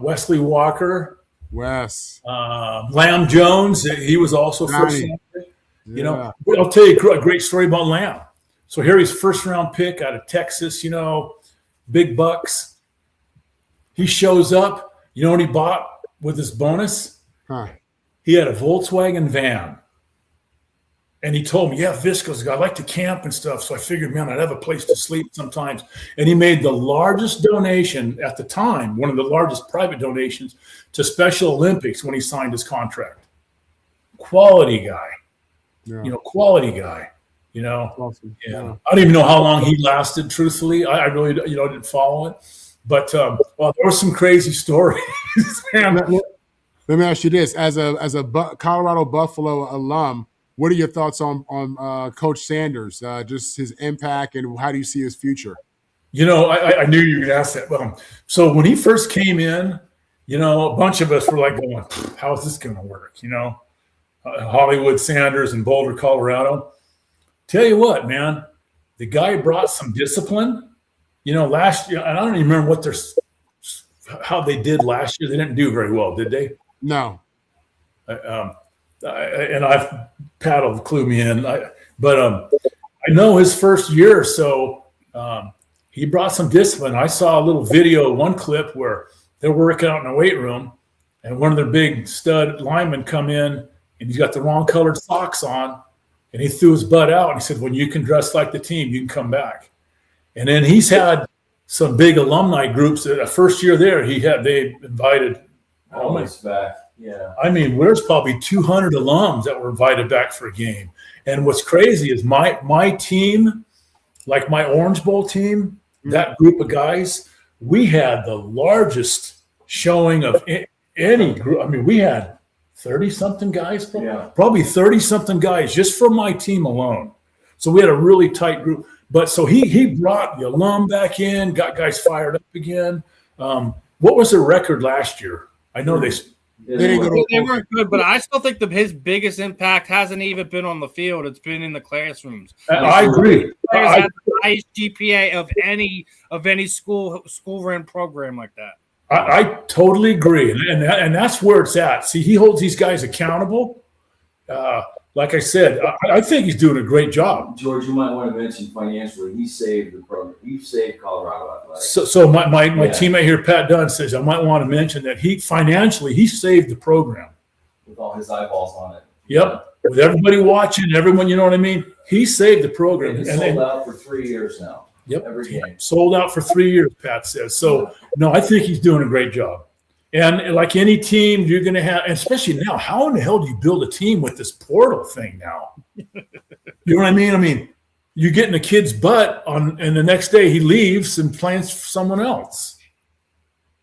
Wesley Walker. Wes. Lamb Jones. He was also first round pick. I'll tell you a great story about Lamb. So here he's first round pick out of Texas, big bucks. He shows up. You know what he bought with his bonus? He had a Volkswagen van. And he told me, Visco's, I like to camp and stuff. So I figured, man, I'd have a place to sleep sometimes. And he made the largest donation at the time, one of the largest private donations to Special Olympics when he signed his contract. Quality guy. Quality guy. Awesome. I don't even know how long he lasted, truthfully. I really, didn't follow it. But, there were some crazy stories. Man. Let me ask you this. As a Colorado Buffalo alum, what are your thoughts on Coach Sanders, just his impact, and how do you see his future? I knew you were going to ask that. So when he first came in, a bunch of us were like going, how is this going to work? Hollywood Sanders in Boulder, Colorado. Tell you what, man, the guy brought some discipline. Last year, and I don't even remember how they did last year. They didn't do very well, did they? No. and Pat will clue me in. But I know his first year or so, he brought some discipline. I saw a little video, one clip where they're working out in the weight room, and one of their big stud linemen come in, and he's got the wrong colored socks on, and he threw his butt out. And he said, "When you can dress like the team, you can come back." And then he's had some big alumni groups. That first year there, they invited. Always back. Yeah. I mean, there's probably 200 alums that were invited back for a game. And what's crazy is my team, like my Orange Bowl team, that group of guys, we had the largest showing of any group. I mean, we had 30-something guys, probably 30-something guys just from my team alone. So we had a really tight group. But so he brought the alum back in, got guys fired up again. What was their record last year? I know they weren't good, but I still think his biggest impact hasn't even been on the field. It's been in the classrooms. I agree. Players have the highest GPA of any school run program like that. I totally agree, and that's where it's at. See, he holds these guys accountable. Like I said, I think he's doing a great job. George, you might want to mention financially, he saved the program. He saved Colorado Athletics. So my teammate here, Pat Dunn, says I might want to mention that he saved the program. With all his eyeballs on it. Yep. With everybody watching, everyone, you know what I mean? He saved the program. It's sold out for 3 years now. Yep. Every game. Sold out for 3 years, Pat says. So, no, I think he's doing a great job. And like any team, you're going to have, and especially now, how in the hell do you build a team with this portal thing now? You know what I mean? I mean, you get in the kid's butt and the next day he leaves and plans for someone else.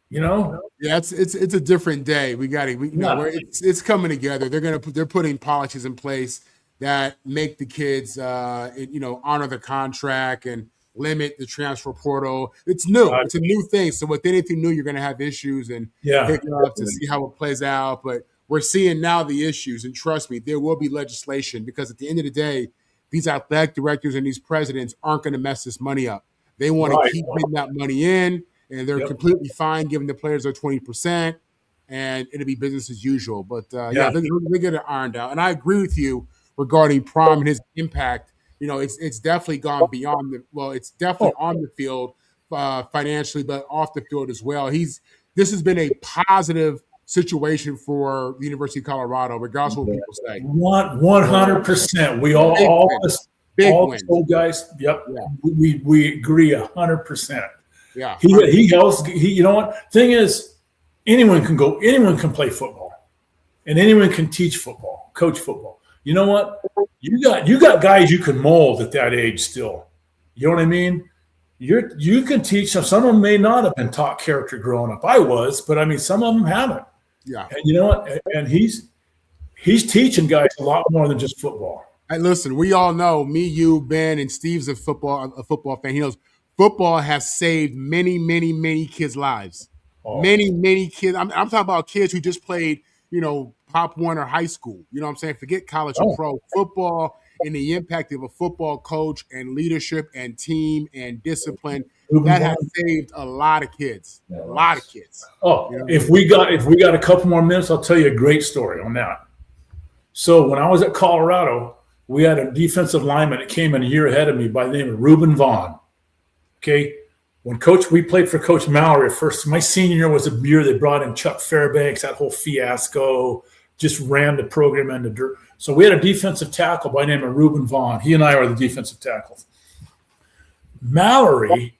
You know? Yeah, it's a different day. It's coming together. They're putting policies in place that make the kids, honor the contract and limit the transfer portal. It's new. It's a new thing. So with anything new, you're going to have issues and pick it up to see how it plays out. But we're seeing now the issues, and trust me, there will be legislation because at the end of the day, these athletic directors and these presidents aren't going to mess this money up. They want to keep putting that money in, and they're completely fine giving the players their 20%, and it'll be business as usual. But they're getting it ironed out. And I agree with you regarding Prime and his impact. It's definitely gone beyond it's definitely on the field financially, but off the field as well. This has been a positive situation for the University of Colorado, regardless of what people say. 100%. We all the old guys. Yep. Yeah. We agree 100%. Yeah. He helps. You know what? Thing is, anyone can play football, and anyone can teach football, coach football. You know what? You got guys you can mold at that age still. You know what I mean? You can teach them. Some of them may not have been taught character growing up. I was, but I mean, some of them haven't. Yeah. And you know what? And he's teaching guys a lot more than just football. Hey, listen, we all know, me, you, Ben, and Steve's a football fan. He knows football has saved many, many, many kids' lives. Many, many kids. I'm talking about kids who just played, Pop One or high school. You know what I'm saying? Forget college or pro. Football and the impact of a football coach and leadership and team and discipline that has saved a lot of kids. A lot of kids. If we got a couple more minutes, I'll tell you a great story on that. So when I was at Colorado, we had a defensive lineman that came in a year ahead of me by the name of Reuben Vaughn. Okay. We played for Coach Mallory first. My senior year was a year they brought in Chuck Fairbanks, that whole fiasco, just ran the program into dirt. So we had a defensive tackle by the name of Reuben Vaughn. He and I are the defensive tackles. Mallory,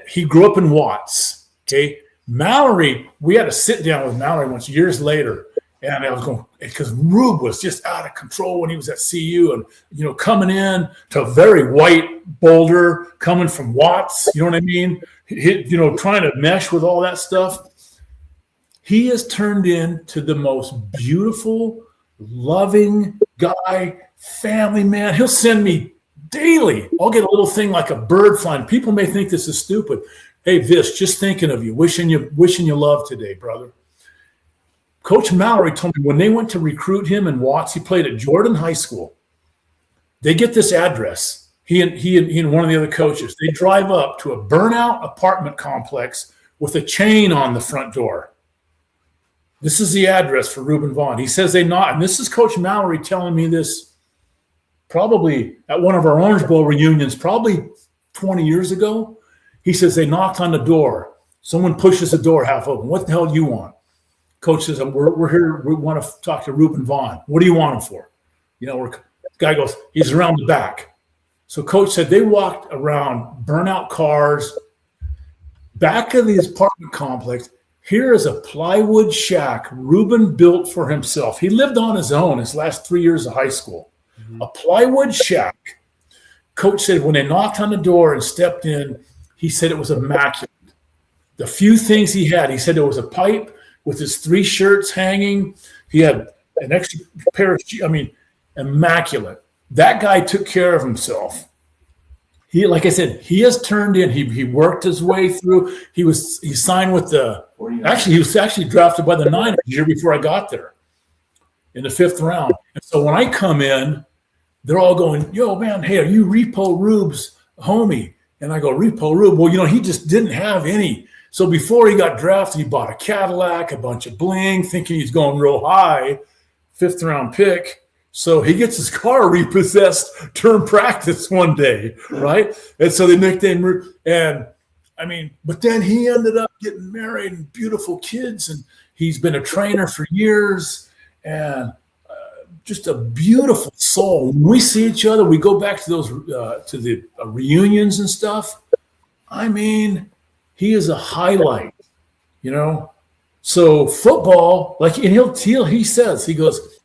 he grew up in Watts. Okay. Mallory, we had to sit down with Mallory once years later. And I was going, because Rube was just out of control when he was at CU and, coming in to a very white Boulder, coming from Watts, you know what I mean? Trying to mesh with all that stuff. He has turned into the most beautiful, loving guy, family man. He'll send me daily. I'll get a little thing like a bird flying. People may think this is stupid. Hey, Vish, just thinking of you, wishing you love today, brother. Coach Mallory told me when they went to recruit him in Watts, he played at Jordan High School. They get this address. He and one of the other coaches. They drive up to a burnout apartment complex with a chain on the front door. This is the address for Reuben Vaughn. He says they knocked, and this is Coach Mallory telling me this probably at one of our Orange Bowl reunions, probably 20 years ago. He says they knocked on the door. Someone pushes the door half open. What the hell do you want? Coach says, we're here. We want to talk to Reuben Vaughn. What do you want him for? The guy goes, he's around the back. So Coach said they walked around burnout cars, back of the apartment complex. Here is a plywood shack Reuben built for himself. He lived on his own his last 3 years of high school. A plywood shack. Coach said when they knocked on the door and stepped in, he said it was immaculate. The few things he had, he said there was a pipe with his 3 shirts hanging. He had an extra pair of shoes. I mean, immaculate. That guy took care of himself. He, like I said, he has turned in. He worked his way through. He signed with the. Actually, he was actually drafted by the Niners the year before I got there, in the 5th round. And so when I come in, they're all going, "Yo, man, hey, are you Repo Rube's homie?" And I go, "Repo Rube." Well, he just didn't have any. So before he got drafted, he bought a Cadillac, a bunch of bling, thinking he's going real high, 5th round pick. So he gets his car repossessed during practice one day, right? And so they nicknamed him. And I mean, but then he ended up getting married and beautiful kids, and he's been a trainer for years, and just a beautiful soul. When we see each other, we go back to those to the reunions and stuff. I mean, he is a highlight, So football, he says, he goes,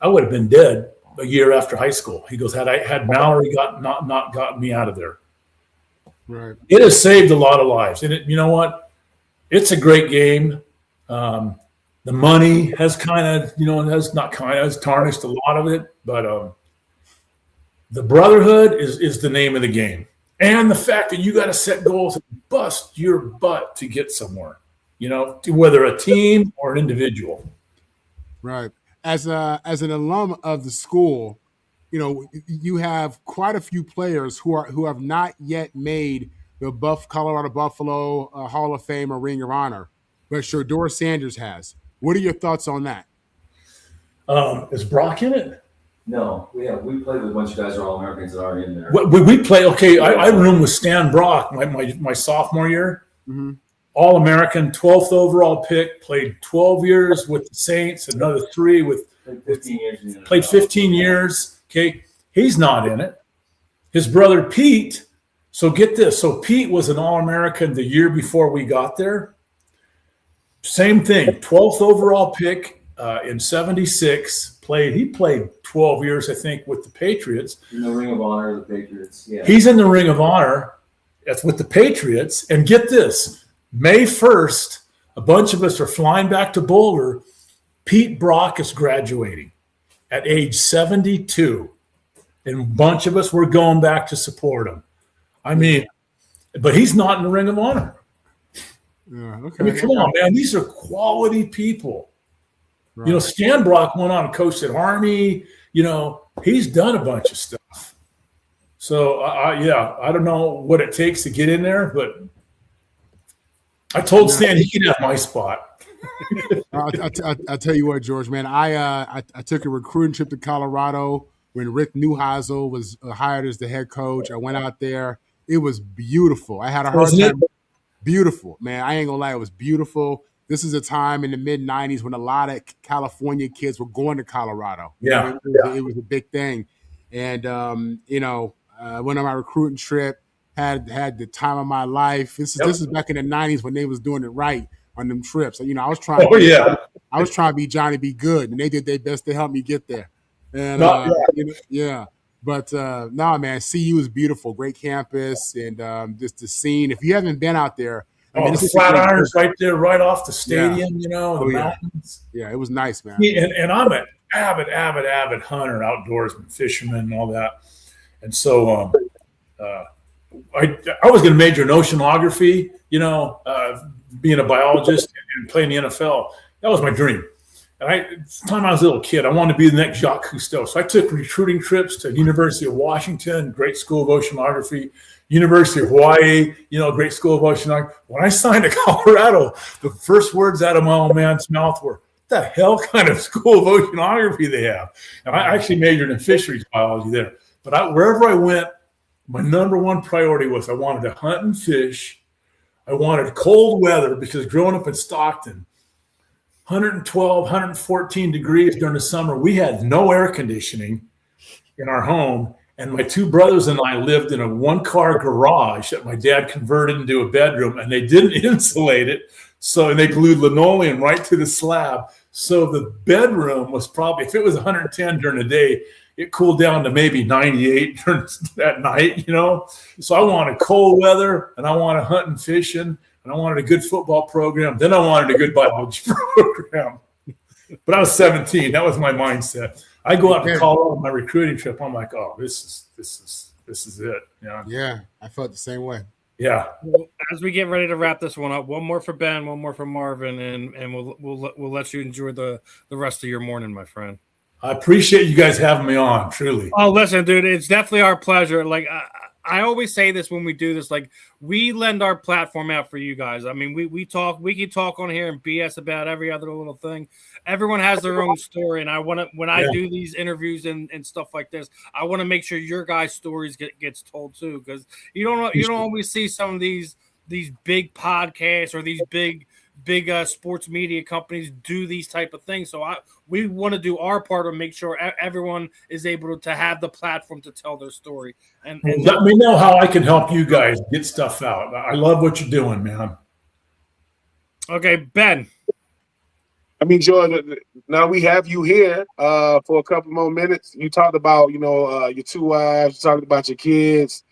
I would have been dead a year after high school. He goes, had Mallory not gotten me out of there. Right. It has saved a lot of lives. And you know what? It's a great game. The money has has tarnished a lot of it, but the brotherhood is the name of the game. And the fact that you got to set goals and bust your butt to get somewhere, whether a team or an individual. Right. As an alum of the school, you have quite a few players who have not yet made the Colorado Buffalo Hall of Fame or Ring of Honor, but Shedeur Sanders has. What are your thoughts on that? Is Brock in it? No, we played with a bunch of guys who are All-Americans that aren't in there. We play. Okay, I roomed with Stan Brock my sophomore year. Mm-hmm. All-American, 12th overall pick. Played 12 years with the Saints. Another 3 with. Played 15 years. Okay, he's not in it. His brother Pete. So get this. So Pete was an All-American the year before we got there. Same thing. 12th overall pick in '76. He played 12 years, I think, with the Patriots. In the Ring of Honor, the Patriots. Yeah. He's in the Ring of Honor. That's with the Patriots. And get this, May 1st, a bunch of us are flying back to Boulder. Pete Brock is graduating at age 72. And a bunch of us were going back to support him. I mean, but he's not in the Ring of Honor. Yeah, okay. I mean, come on, man. These are quality people. Right. Stan Brock went on and coached at Army. He's done a bunch of stuff. So, I don't know what it takes to get in there, but I told Stan he can have my spot. I'll tell you what, George, man. I took a recruiting trip to Colorado when Rick Neuheisel was hired as the head coach. I went out there. It was beautiful. I had a hard time. Beautiful, man. I ain't gonna lie. It was beautiful. This is a time in the mid-'90s when a lot of California kids were going to Colorado. Yeah. It was a big thing. And, went on my recruiting trip, had the time of my life. This is back in the 90s when they was doing it right on them trips. I was trying I was trying to be Johnny Be Good, and they did their best to help me get there. And, But, man, CU is beautiful. Great campus and just the scene. If you haven't been out there, the Flatirons right there, right off the stadium, the mountains. Yeah, it was nice, man. And I'm an avid hunter, outdoorsman, fisherman, and all that. And so I was going to major in oceanography, being a biologist and playing the NFL. That was my dream. And the time I was a little kid, I wanted to be the next Jacques Cousteau. So I took recruiting trips to University of Washington, great school of oceanography, University of Hawaii, great school of oceanography. When I signed to Colorado, the first words out of my old man's mouth were, the hell kind of school of oceanography they have? And I actually majored in fisheries biology there. But wherever I went, my number one priority was I wanted to hunt and fish. I wanted cold weather because growing up in Stockton, 112, 114 degrees during the summer, we had no air conditioning in our home. And my two brothers and I lived in a one-car garage that my dad converted into a bedroom, and they didn't insulate it. And they glued linoleum right to the slab. So the bedroom was probably, if it was 110 during the day, it cooled down to maybe 98 at night, So I wanted cold weather, and I wanted hunting and fishing, and I wanted a good football program. Then I wanted a good biology program. But I was 17. That was my mindset. I go out to Colorado on my recruiting trip. I'm like, oh, this is it. Yeah, I felt the same way. Yeah. Well, as we get ready to wrap this one up, one more for Ben, one more for Marvin, and we'll let you enjoy the rest of your morning, my friend. I appreciate you guys having me on, truly. Oh, listen, dude, it's definitely our pleasure. Like I always say this when we do this, like we lend our platform out for you guys. I mean, we can talk on here and BS about every other little thing. Everyone has their own story, and I want to when I do these interviews and stuff like this, I want to make sure your guys' stories gets told too, because you don't always see some of these big podcasts or these big sports media companies do these type of things. So we want to do our part to make sure everyone is able to have the platform to tell their story. And let me know how I can help you guys get stuff out. I love what you're doing, man. Okay, Ben. I mean, George, now we have you here for a couple more minutes. You talked about, your two wives, you talked about your kids.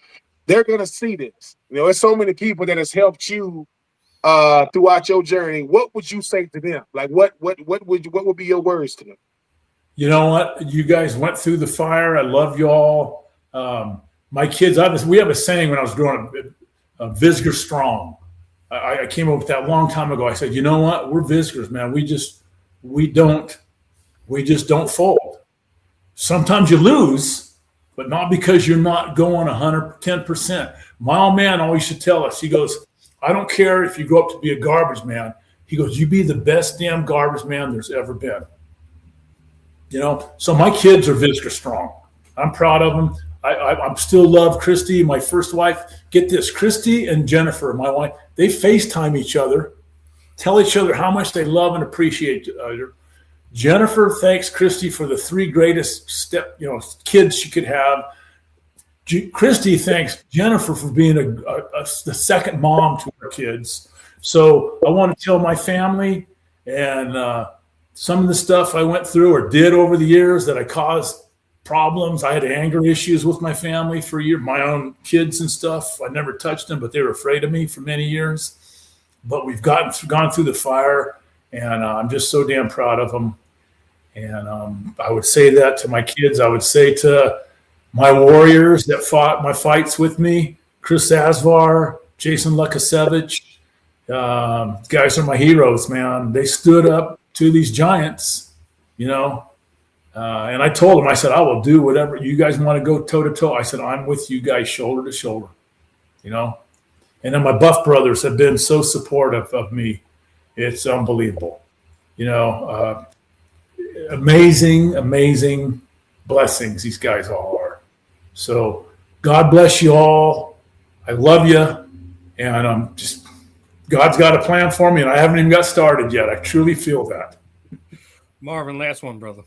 They're going to see this. There's so many people that has helped you throughout your journey. What would you say to them? Like, what would be your words to them? You know what? You guys went through the fire. I love y'all. My kids, we have a saying when I was growing up, Visger strong. I came up with that a long time ago. I said, you know what? We're Visgers, man. We just don't fold. Sometimes you lose, but not because you're not going 110%. My old man always used to tell us, he goes, I don't care if you grow up to be a garbage man. He goes, you be the best damn garbage man there's ever been. So my kids are Visger strong. I'm proud of them. I still love Christy, my first wife. Get this, Christy and Jennifer, my wife, they FaceTime each other, tell each other how much they love and appreciate each other. Jennifer thanks Christy for the 3 greatest kids she could have. Christy thanks Jennifer for being the second mom to her kids. So I want to tell my family and some of the stuff I went through or did over the years that I caused problems. I had anger issues with my family for a year, my own kids and stuff. I never touched them, but they were afraid of me for many years. But we've gone through the fire, and I'm just so damn proud of them. And I would say that to my kids. I would say to my warriors that fought my fights with me, Chris Asvar, Jason Lukasevich, guys are my heroes, man. They stood up to these giants, and I told them, I said, I will do whatever you guys want to go toe to toe. I said, I'm with you guys shoulder to shoulder, And then my Buff brothers have been so supportive of me. It's unbelievable, amazing blessings these guys all are. So God bless you all. I love you. And God's got a plan for me, and I haven't even got started yet. I truly feel that. Marvin, last one, brother.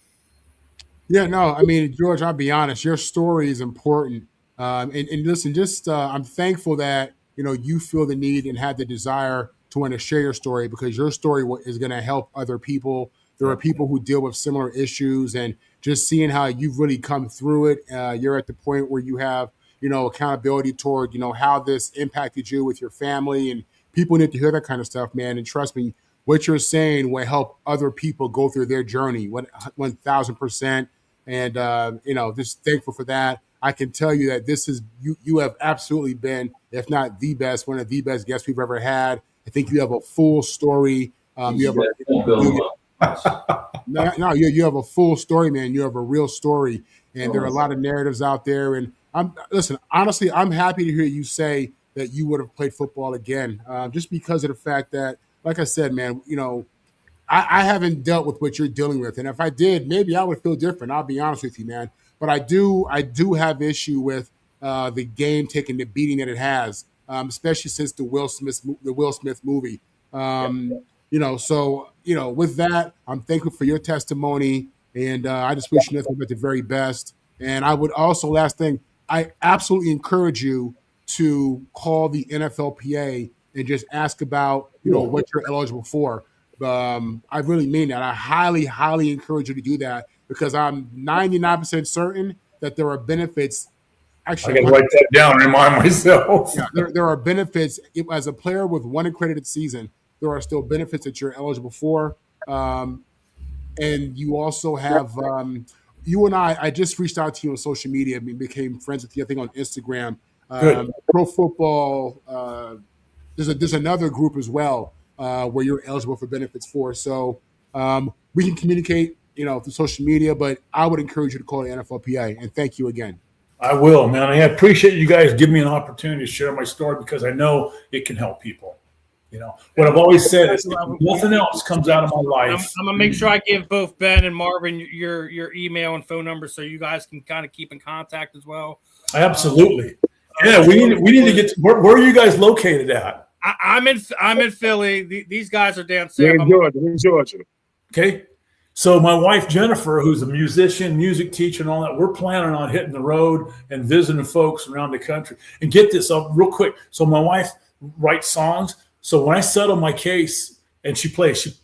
Yeah, no, I mean, George, I'll be honest. Your story is important. And listen, I'm thankful that, you feel the need and have the desire to want to share your story, because your story is going to help other people. There are people who deal with similar issues, and just seeing how you've really come through it. You're at the point where you have, accountability toward, how this impacted you with your family, and people need to hear that kind of stuff, man. And trust me, what you're saying will help other people go through their journey 1,000%. And, just thankful for that. I can tell you that this is, you have absolutely been, if not the best, one of the best guests we've ever had. I think you have a full story. You have a full story, man. You have a real story, and there are a lot of narratives out there. And honestly, I'm happy to hear you say that you would have played football again, just because of the fact that, like I said, man, I haven't dealt with what you're dealing with, and if I did, maybe I would feel different. I'll be honest with you, man. But I do have issue with the game taking the beating that it has, especially since the Will Smith movie. So with that, I'm thankful for your testimony, and I just wish you nothing but the very best. And I would also, last thing, I absolutely encourage you to call the NFLPA and just ask about what you're eligible for. I really mean that. I highly, highly encourage you to do that because I'm 99% certain that there are benefits. Actually, I got to write that down and remind myself. Yeah, there are benefits. As a player with one accredited season, there are still benefits that you're eligible for. And you also have you and I just reached out to you on social media. We became friends with you, I think, on Instagram. Pro Football. There's another group as well where you're eligible for benefits for. So we can communicate, through social media. But I would encourage you to call the NFLPA. And thank you again. I will, man. I appreciate you guys giving me an opportunity to share my story because I know it can help people. What I've always said is if nothing else comes out of my life. I'm gonna make sure I give both Ben and Marvin your email and phone number so you guys can kind of keep in contact as well. Absolutely. Yeah, we need to get to, where are you guys located at? I'm in Philly. These guys are down south. In Georgia. Okay. So my wife Jennifer, who's a musician, music teacher, and all that, we're planning on hitting the road and visiting folks around the country. And get this up real quick. So my wife writes songs. So when I settle my case, and she plays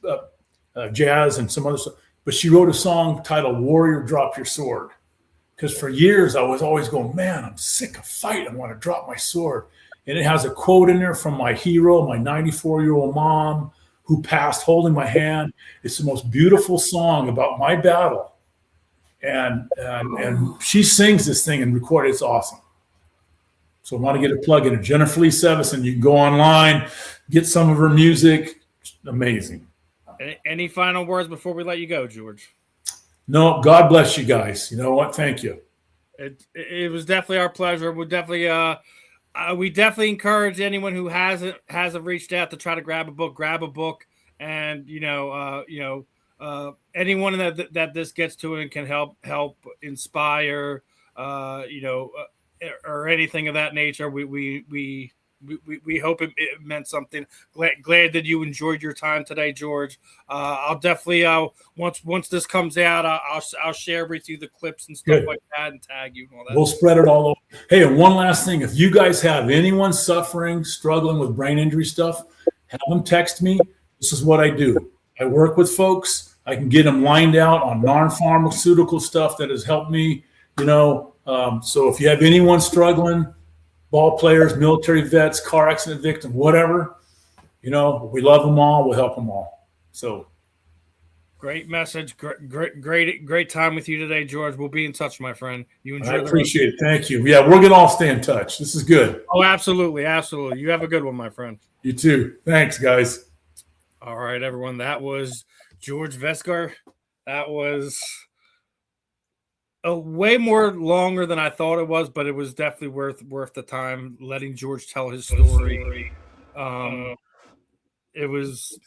jazz and some other stuff, but she wrote a song titled "Warrior, Drop Your Sword." Because for years I was always going, man, I'm sick of fighting. I want to drop my sword. And it has a quote in there from my hero, my 94-year-old mom, who passed holding my hand. It's the most beautiful song about my battle. And she sings this thing and recorded it. It's awesome. So I want to get a plug in. Jennifer Lee Sevison. You can go online, get some of her music. Amazing. Any final words before we let you go, George? No, God bless you guys. You know what? Thank you. It was definitely our pleasure. We definitely encourage anyone who hasn't reached out to try to grab a book, and anyone that this gets to and can help inspire, or anything of that nature. We hope it meant something. Glad that you enjoyed your time today, George. I'll definitely once this comes out, I'll share with you the clips and stuff like that and tag you and all that. We'll spread it all over. Hey, and one last thing: if you guys have anyone struggling with brain injury stuff, have them text me. This is what I do. I work with folks. I can get them lined out on non-pharmaceutical stuff that has helped me. So if you have anyone struggling, ball players, military vets, car accident victims, whatever, we love them all. We'll help them all. So great message. Great time with you today, George. We'll be in touch, my friend. You enjoy. I appreciate it. Thank you. Yeah, we're going to all stay in touch. This is good. Oh, absolutely. Absolutely. You have a good one, my friend. You too. Thanks, guys. All right, everyone. That was George Visger. That was way more longer than I thought it was, but it was definitely worth the time letting George tell his story. It was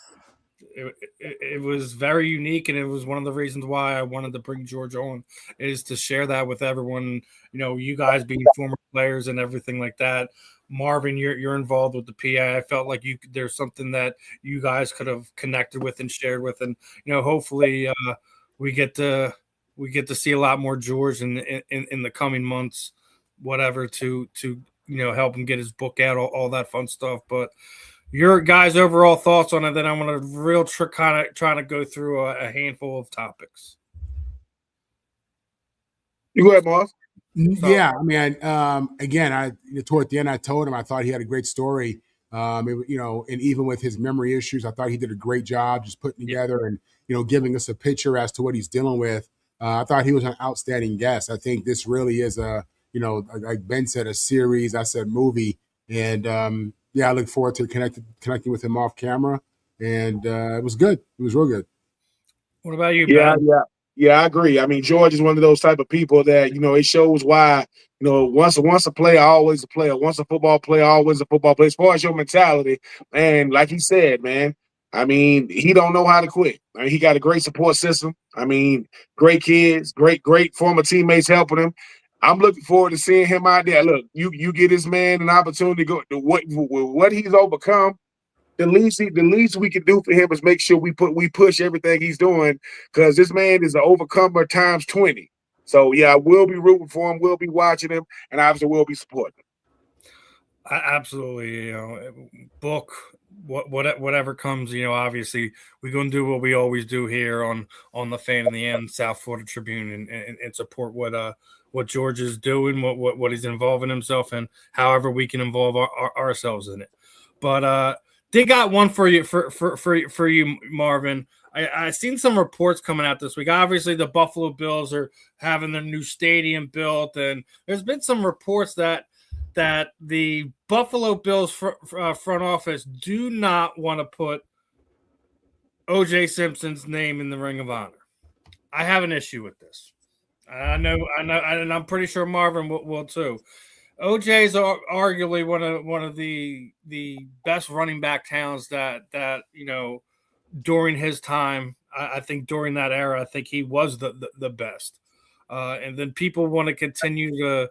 very unique, and it was one of the reasons why I wanted to bring George on, is to share that with everyone. You guys being former players and everything like that. Marvin, you're involved with the PI. I felt like there's something that you guys could have connected with and shared with, and hopefully we get to see a lot more George in the coming months, whatever, to help him get his book out, all that fun stuff. But your guys' overall thoughts on it, then I'm going to kind of trying to go through a handful of topics. You go ahead, Marv. Yeah, I mean, again, toward the end, I told him I thought he had a great story. And even with his memory issues, I thought he did a great job just putting together and giving us a picture as to what he's dealing with. I thought he was an outstanding guest. I think this really is like Ben said, a series. I said movie, and I look forward to connecting with him off camera. And it was good. It was real good. What about you, Ben? Yeah, I agree. I mean, George is one of those type of people that, it shows why, once a player, always a player. Once a football player, always a football player. As far as your mentality, and like he said, man, I mean, he don't know how to quit. I mean, he got a great support system. I mean, great kids, great former teammates helping him. I'm looking forward to seeing him out there. Look, you get this man an opportunity to go to what he's overcome. The least we can do for him is make sure we push everything he's doing, because this man is an overcomer times 20. So yeah, I will be rooting for him, we'll be watching him, and obviously we'll be supporting him. Absolutely, book whatever comes. Obviously we're going to do what we always do here on the Fan in the End South Florida Tribune, and support what George is doing, what he's involving himself in, however we can involve ourselves in it. But they got one for you, for you, Marvin. I seen some reports coming out this week. Obviously, the Buffalo Bills are having their new stadium built, and there's been some reports that the Buffalo Bills front office do not want to put O.J. Simpson's name in the Ring of Honor. I have an issue with this. I know, and I'm pretty sure Marvin will too. OJ is arguably one of the best running back talents that during his time. I think during that era, I think he was the best. And then people want to continue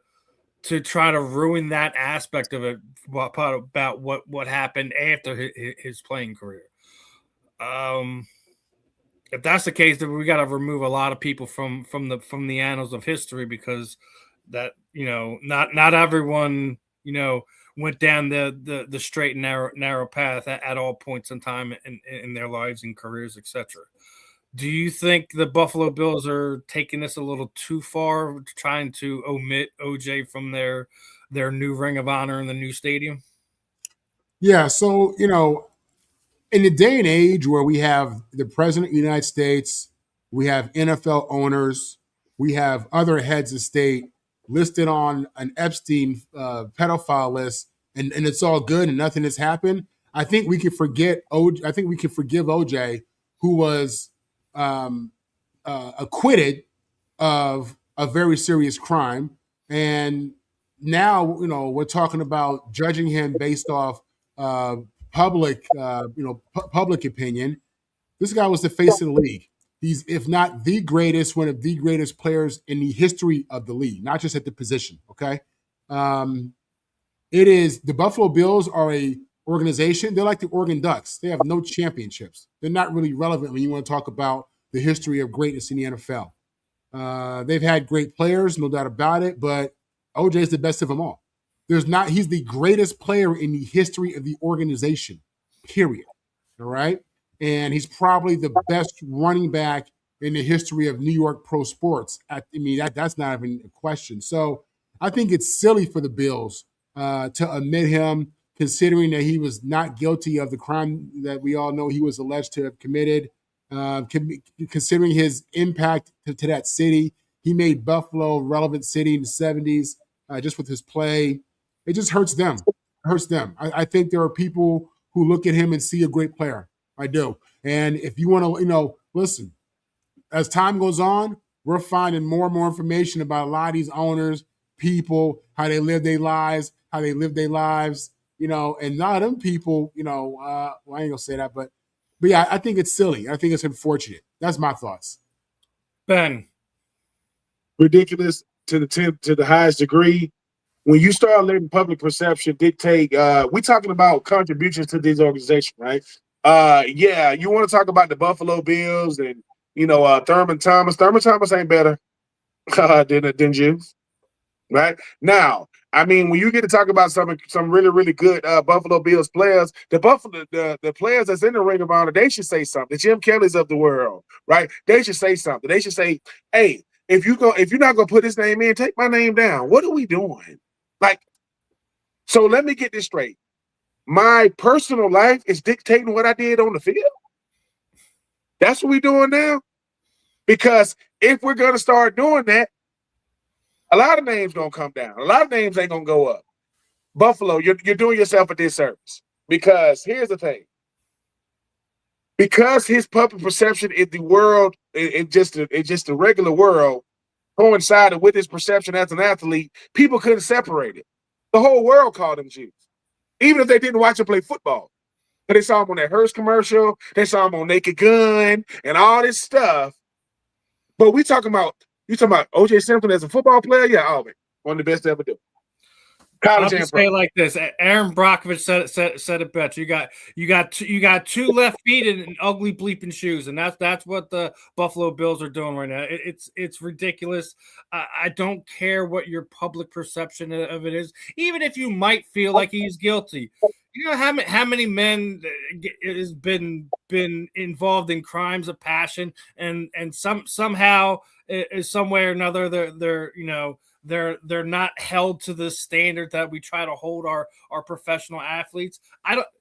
to try to ruin that aspect of it about what happened after his playing career. If that's the case, then we got to remove a lot of people from the annals of history, because that not everyone went down the straight and narrow path at all points in time in their lives and careers, etc. Do you think the Buffalo Bills are taking this a little too far, trying to omit OJ from their new Ring of Honor in the new stadium? Yeah, so in the day and age where we have the President of the United States, we have NFL owners, we have other heads of state listed on an Epstein pedophile list, and it's all good and nothing has happened, I think we can forget OJ. I think we can forgive OJ, who was acquitted of a very serious crime, and now we're talking about judging him based off public opinion. This guy was the face of the league. He's, if not the greatest, one of the greatest players in the history of the league, not just at the position. Okay, it is the Buffalo Bills are a organization. They're like the Oregon Ducks. They have no championships. They're not really relevant when you want to talk about the history of greatness in the NFL. They've had great players, no doubt about it, but OJ is the best of them all. He's the greatest player in the history of the organization, period. All right. And he's probably the best running back in the history of New York pro sports. That's not even a question. So I think it's silly for the Bills to omit him, considering that he was not guilty of the crime that we all know he was alleged to have committed. Considering his impact to that city, he made Buffalo a relevant city in the 70s just with his play. It just hurts them. It hurts them. I think there are people who look at him and see a great player. I do. And if you want to, listen, as time goes on, we're finding more and more information about a lot of these owners, people, how they live their lives, and a lot of them people, I ain't gonna say that, but yeah, I think it's silly. I think it's unfortunate. That's my thoughts. Ben. Ridiculous to the highest degree. When you start letting public perception dictate, we're talking about contributions to this organization, right? Yeah, you want to talk about the Buffalo Bills and Thurman Thomas. Thurman Thomas ain't better than Juice, right? Now, I mean, when you get to talk about some really, really good Buffalo Bills players, the players that's in the Ring of Honor, they should say something. The Jim Kellys of the world, right? They should say something. They should say, hey, if you're not gonna put his name in, take my name down. What are we doing? So let me get this straight. My personal life is dictating what I did on the field. That's what we're doing now. Because if we're gonna start doing that, a lot of names gonna come down. A lot of names ain't gonna go up. Buffalo, you're doing yourself a disservice. Because here's the thing. Because his public perception in the world, in just the regular world, coincided with his perception as an athlete, people couldn't separate it. The whole world called him Jews, even if they didn't watch him play football. But they saw him on that Hearst commercial. They saw him on Naked Gun and all this stuff. But you talking about O.J. Simpson as a football player? Yeah, always one of the best to ever do. I'll just say it like this: Aaron Brockovich said it best. You got two left feet and ugly bleeping shoes, and that's what the Buffalo Bills are doing right now. It's ridiculous. I don't care what your public perception of it is, even if you might feel like he's guilty. You know how many men has been involved in crimes of passion, and somehow some way or another they're not held to the standard that we try to hold our professional athletes.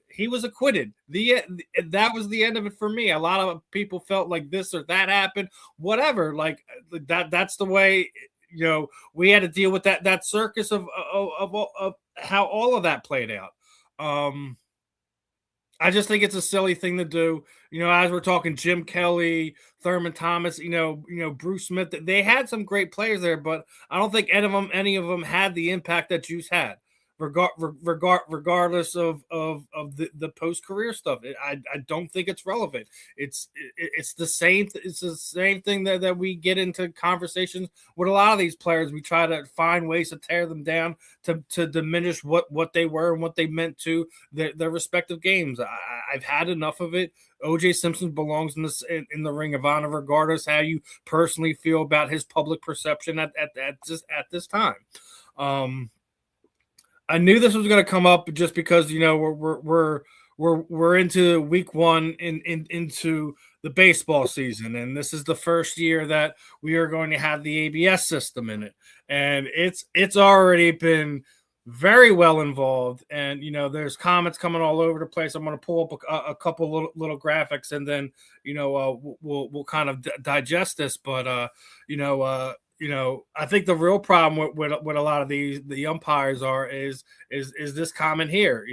He was acquitted. That was the end of it for me. A lot of people felt like this or that happened, whatever. Like that's the way, we had to deal with that circus of how all of that played out. I just think it's a silly thing to do. As we're talking Jim Kelly, Thurman Thomas, Bruce Smith, they had some great players there, but I don't think any of them had the impact that Juice had, regardless of the post-career stuff. I don't think it's relevant. It's the same. It's the same thing that we get into conversations with a lot of these players. We try to find ways to tear them down, to diminish what they were and what they meant to their respective games. I've had enough of it. O.J. Simpson belongs in the Ring of Honor, regardless how you personally feel about his public perception at this time. I knew this was going to come up just because we're into week one into the baseball season, and this is the first year that we are going to have the ABS system in it, and it's already been very well involved, and there's comments coming all over the place. I'm going to pull up a couple little graphics, and then we'll kind of digest this, but I think the real problem with a lot of the umpires is this comment here.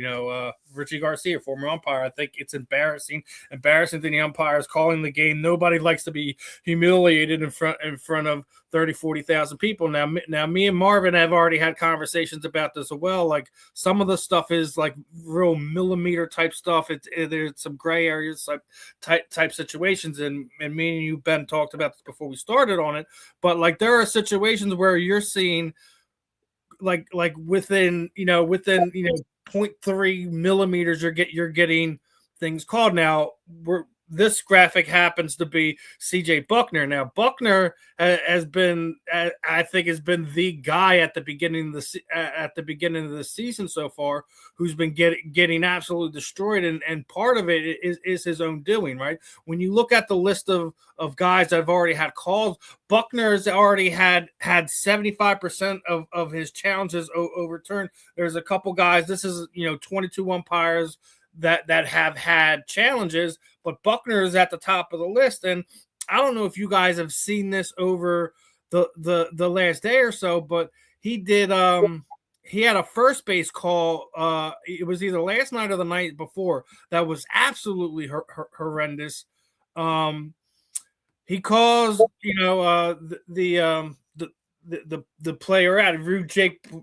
Richie Garcia, former umpire, I think it's embarrassing to the umpires calling the game. Nobody likes to be humiliated in front of 30, 40,000 people. Now, me and Marvin have already had conversations about this as well. Like, some of the stuff is like real millimeter type stuff. There's some gray areas type situations, and me and you, Ben, talked about this before we started on it. But like, there are situations where you're seeing like within 0.3 millimeters, you're getting things called. Now, this graphic happens to be CJ Buckner. Now, Buckner has been the guy at the beginning of the season so far, who's been getting absolutely destroyed, and part of it is his own doing, right? When you look at the list of guys that have already had calls, Buckner has already had 75% of his challenges overturned. There's a couple guys. This is 22 umpires that have had challenges, but Buckner is at the top of the list. And I don't know if you guys have seen this over the last day or so, but he did he had a first base call. It was either last night or the night before that was absolutely horrendous. He calls the player out.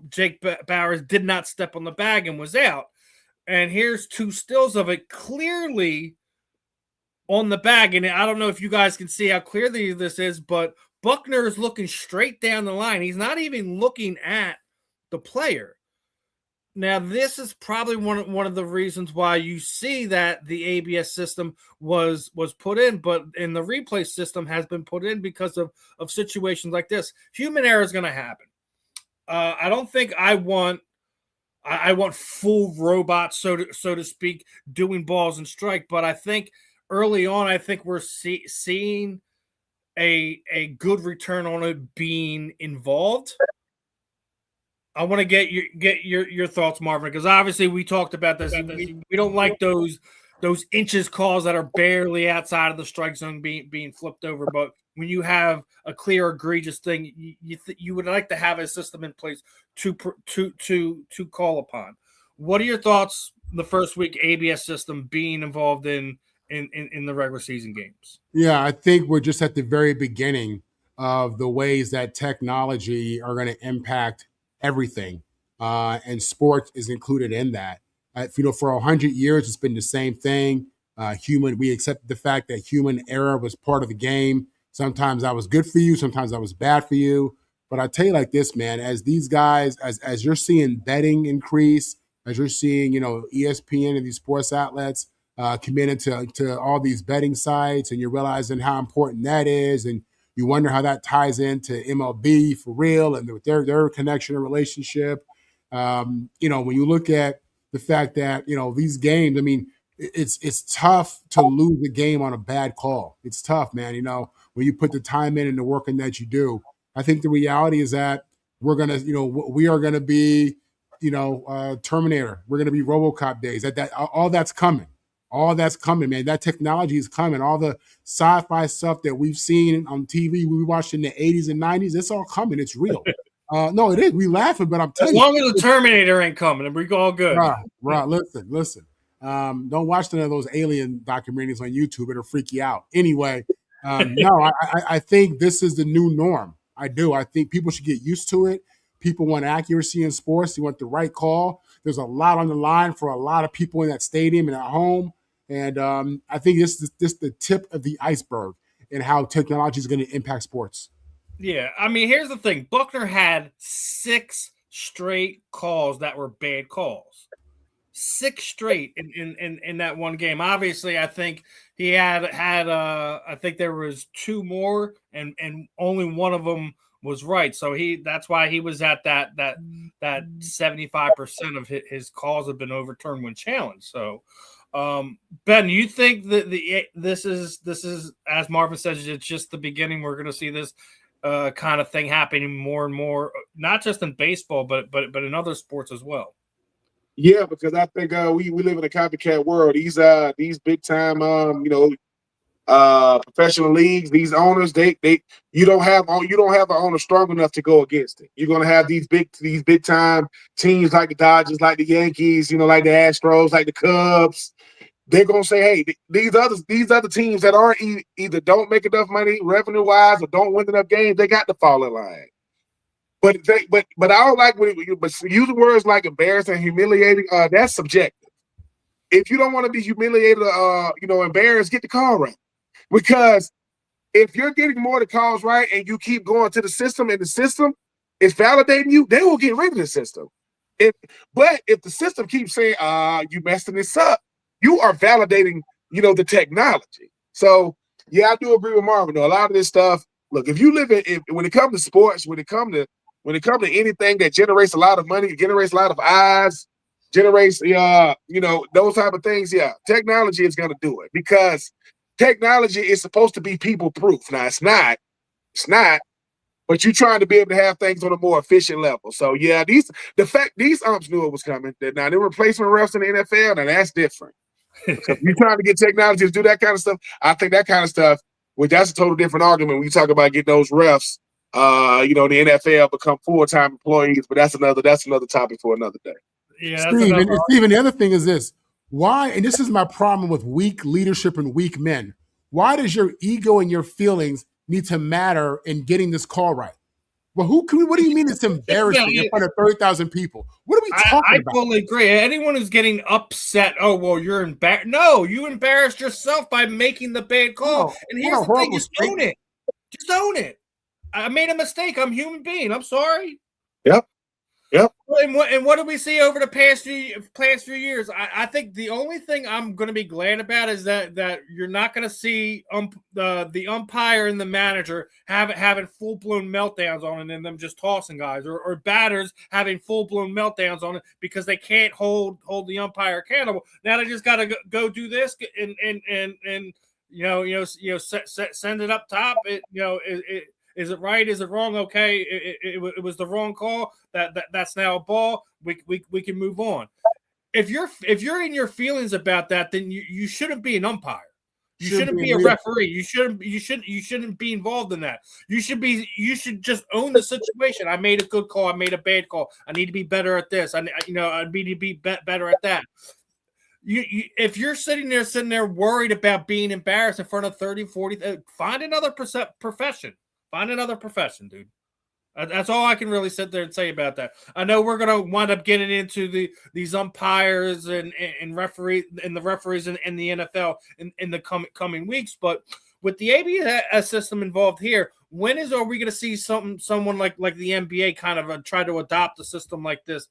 Jake Bowers did not step on the bag and was out. And here's two stills of it clearly on the bag. And I don't know if you guys can see how clearly this is, but Buckner is looking straight down the line. He's not even looking at the player. Now, this is probably one of the reasons why you see that the ABS system was put in, but in the replay system has been put in because of situations like this. Human error is going to happen. I don't think I want full robots, so to speak, doing balls and strike. But I think early on, we're seeing a good return on it being involved. I want to get your thoughts, Marvin, because obviously we talked about this. We don't like those inches calls that are barely outside of the strike zone being flipped over. But when you have a clear, egregious thing, you would like to have a system in place to call upon. What are your thoughts? The first week ABS system being involved in the regular season games. Yeah, I think we're just at the very beginning of the ways that technology are going to impact everything, and sports is included in that. For 100 years, it's been the same thing. We accepted the fact that human error was part of the game. Sometimes I was good for you, sometimes I was bad for you. But I tell you like this, man, as these guys, as you're seeing betting increase, as you're seeing, ESPN and these sports outlets committed to all these betting sites, and you're realizing how important that is, and you wonder how that ties into MLB for real and with their connection and relationship. When you look at the fact that, these games, I mean, it's tough to lose a game on a bad call. It's tough, man. When you put the time in and the working that you do. I think the reality is that we are gonna be, Terminator. We're gonna be RoboCop days. That all that's coming. All that's coming, man. That technology is coming. All the sci-fi stuff that we've seen on TV, we watched in the 80s and 90s, it's all coming. It's real. No, it is. We laughing, but I'm telling you. As long as the Terminator ain't coming, we're all good. Right. Listen. Don't watch none of those alien documentaries on YouTube. It'll freak you out. Anyway, no, I think this is the new norm. I do. I think people should get used to it. People want accuracy in sports. They want the right call. There's a lot on the line for a lot of people in that stadium and at home. And I think this is the tip of the iceberg in how technology is going to impact sports. Yeah. I mean, here's the thing. Buckner had 6 straight calls that were bad calls. 6 straight in that one game. Obviously, I think he had I think there was 2 more and only one of them was right. So that's why he was at that 75% of his calls have been overturned when challenged. So Ben, you think that this is as Marvin says, it's just the beginning. We're going to see this kind of thing happening more and more, not just in baseball, but in other sports as well. Yeah, because I think we live in a copycat world. These big time professional leagues, these owners, you don't have an owner strong enough to go against it. You're gonna have these big time teams like the Dodgers, like the Yankees, like the Astros, like the Cubs. They're gonna say, hey, these other teams that aren't either don't make enough money revenue wise or don't win enough games, they got to fall in line. But I don't like but using words like embarrassing and humiliating, that's subjective. If you don't want to be humiliated embarrassed, get the call right. Because if you're getting more of the calls right and you keep going to the system and the system is validating you, they will get rid of the system. But if the system keeps saying, you messing this up, you are validating, the technology. So yeah, I do agree with Marvin though. A lot of this stuff, look, if you live when it comes to sports, when it comes to anything that generates a lot of money, generates a lot of eyes, generates those type of things, yeah, technology is gonna do it because technology is supposed to be people proof. Now it's not, but you're trying to be able to have things on a more efficient level. So yeah, these umps knew it was coming. Now the replacement refs in the NFL, now that's different. Because you're trying to get technology to do that kind of stuff. I think that kind of stuff, that's a total different argument when you talk about getting those refs, the NFL become full-time employees, but that's another topic for another day. Yeah, Steven, the other thing is this. Why, and this is my problem with weak leadership and weak men, why does your ego and your feelings need to matter in getting this call right? Well, what do you mean it's embarrassing in front of 30,000 people? What are we talking about? I totally agree. Anyone who's getting upset, oh, well, you're embarrassed. No, you embarrassed yourself by making the bad call. And here's the thing, just own it. Just own it. I made a mistake. I'm a human being. I'm sorry. Yep. And what do we see over the past few years? I think the only thing I'm going to be glad about is that you're not going to see the umpire and the manager having full blown meltdowns on it and them just tossing guys or batters having full blown meltdowns on it because they can't hold the umpire accountable. Now they just got to go do this and send it up top. Is it right? Is it wrong? Okay, it was the wrong call. That's now a ball. We can move on. If you're in your feelings about that, then you shouldn't be an umpire. You shouldn't be a referee. You shouldn't be involved in that. You should just own the situation. I made a good call. I made a bad call. I need to be better at this. I need to be better at that. If you're sitting there worried about being embarrassed in front of 30, 40, find another profession. Find another profession, dude. That's all I can really sit there and say about that. I know we're going to wind up getting into these umpires and referee and the referees in the NFL in the coming weeks, but with the ABS system involved here, are we going to see someone like the NBA kind of try to adopt a system like this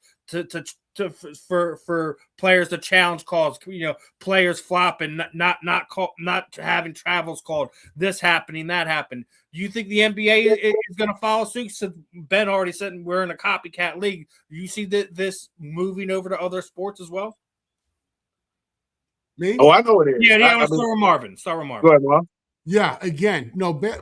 for players to challenge calls, players flopping, not having travels called, this happening, that happened. Do you think the NBA is going to follow suit? So Ben already said we're in a copycat league. Do you see this moving over to other sports as well? Me? Oh, I know it is. Yeah, let's start with Marvin. Go ahead, Marvin. Yeah, again,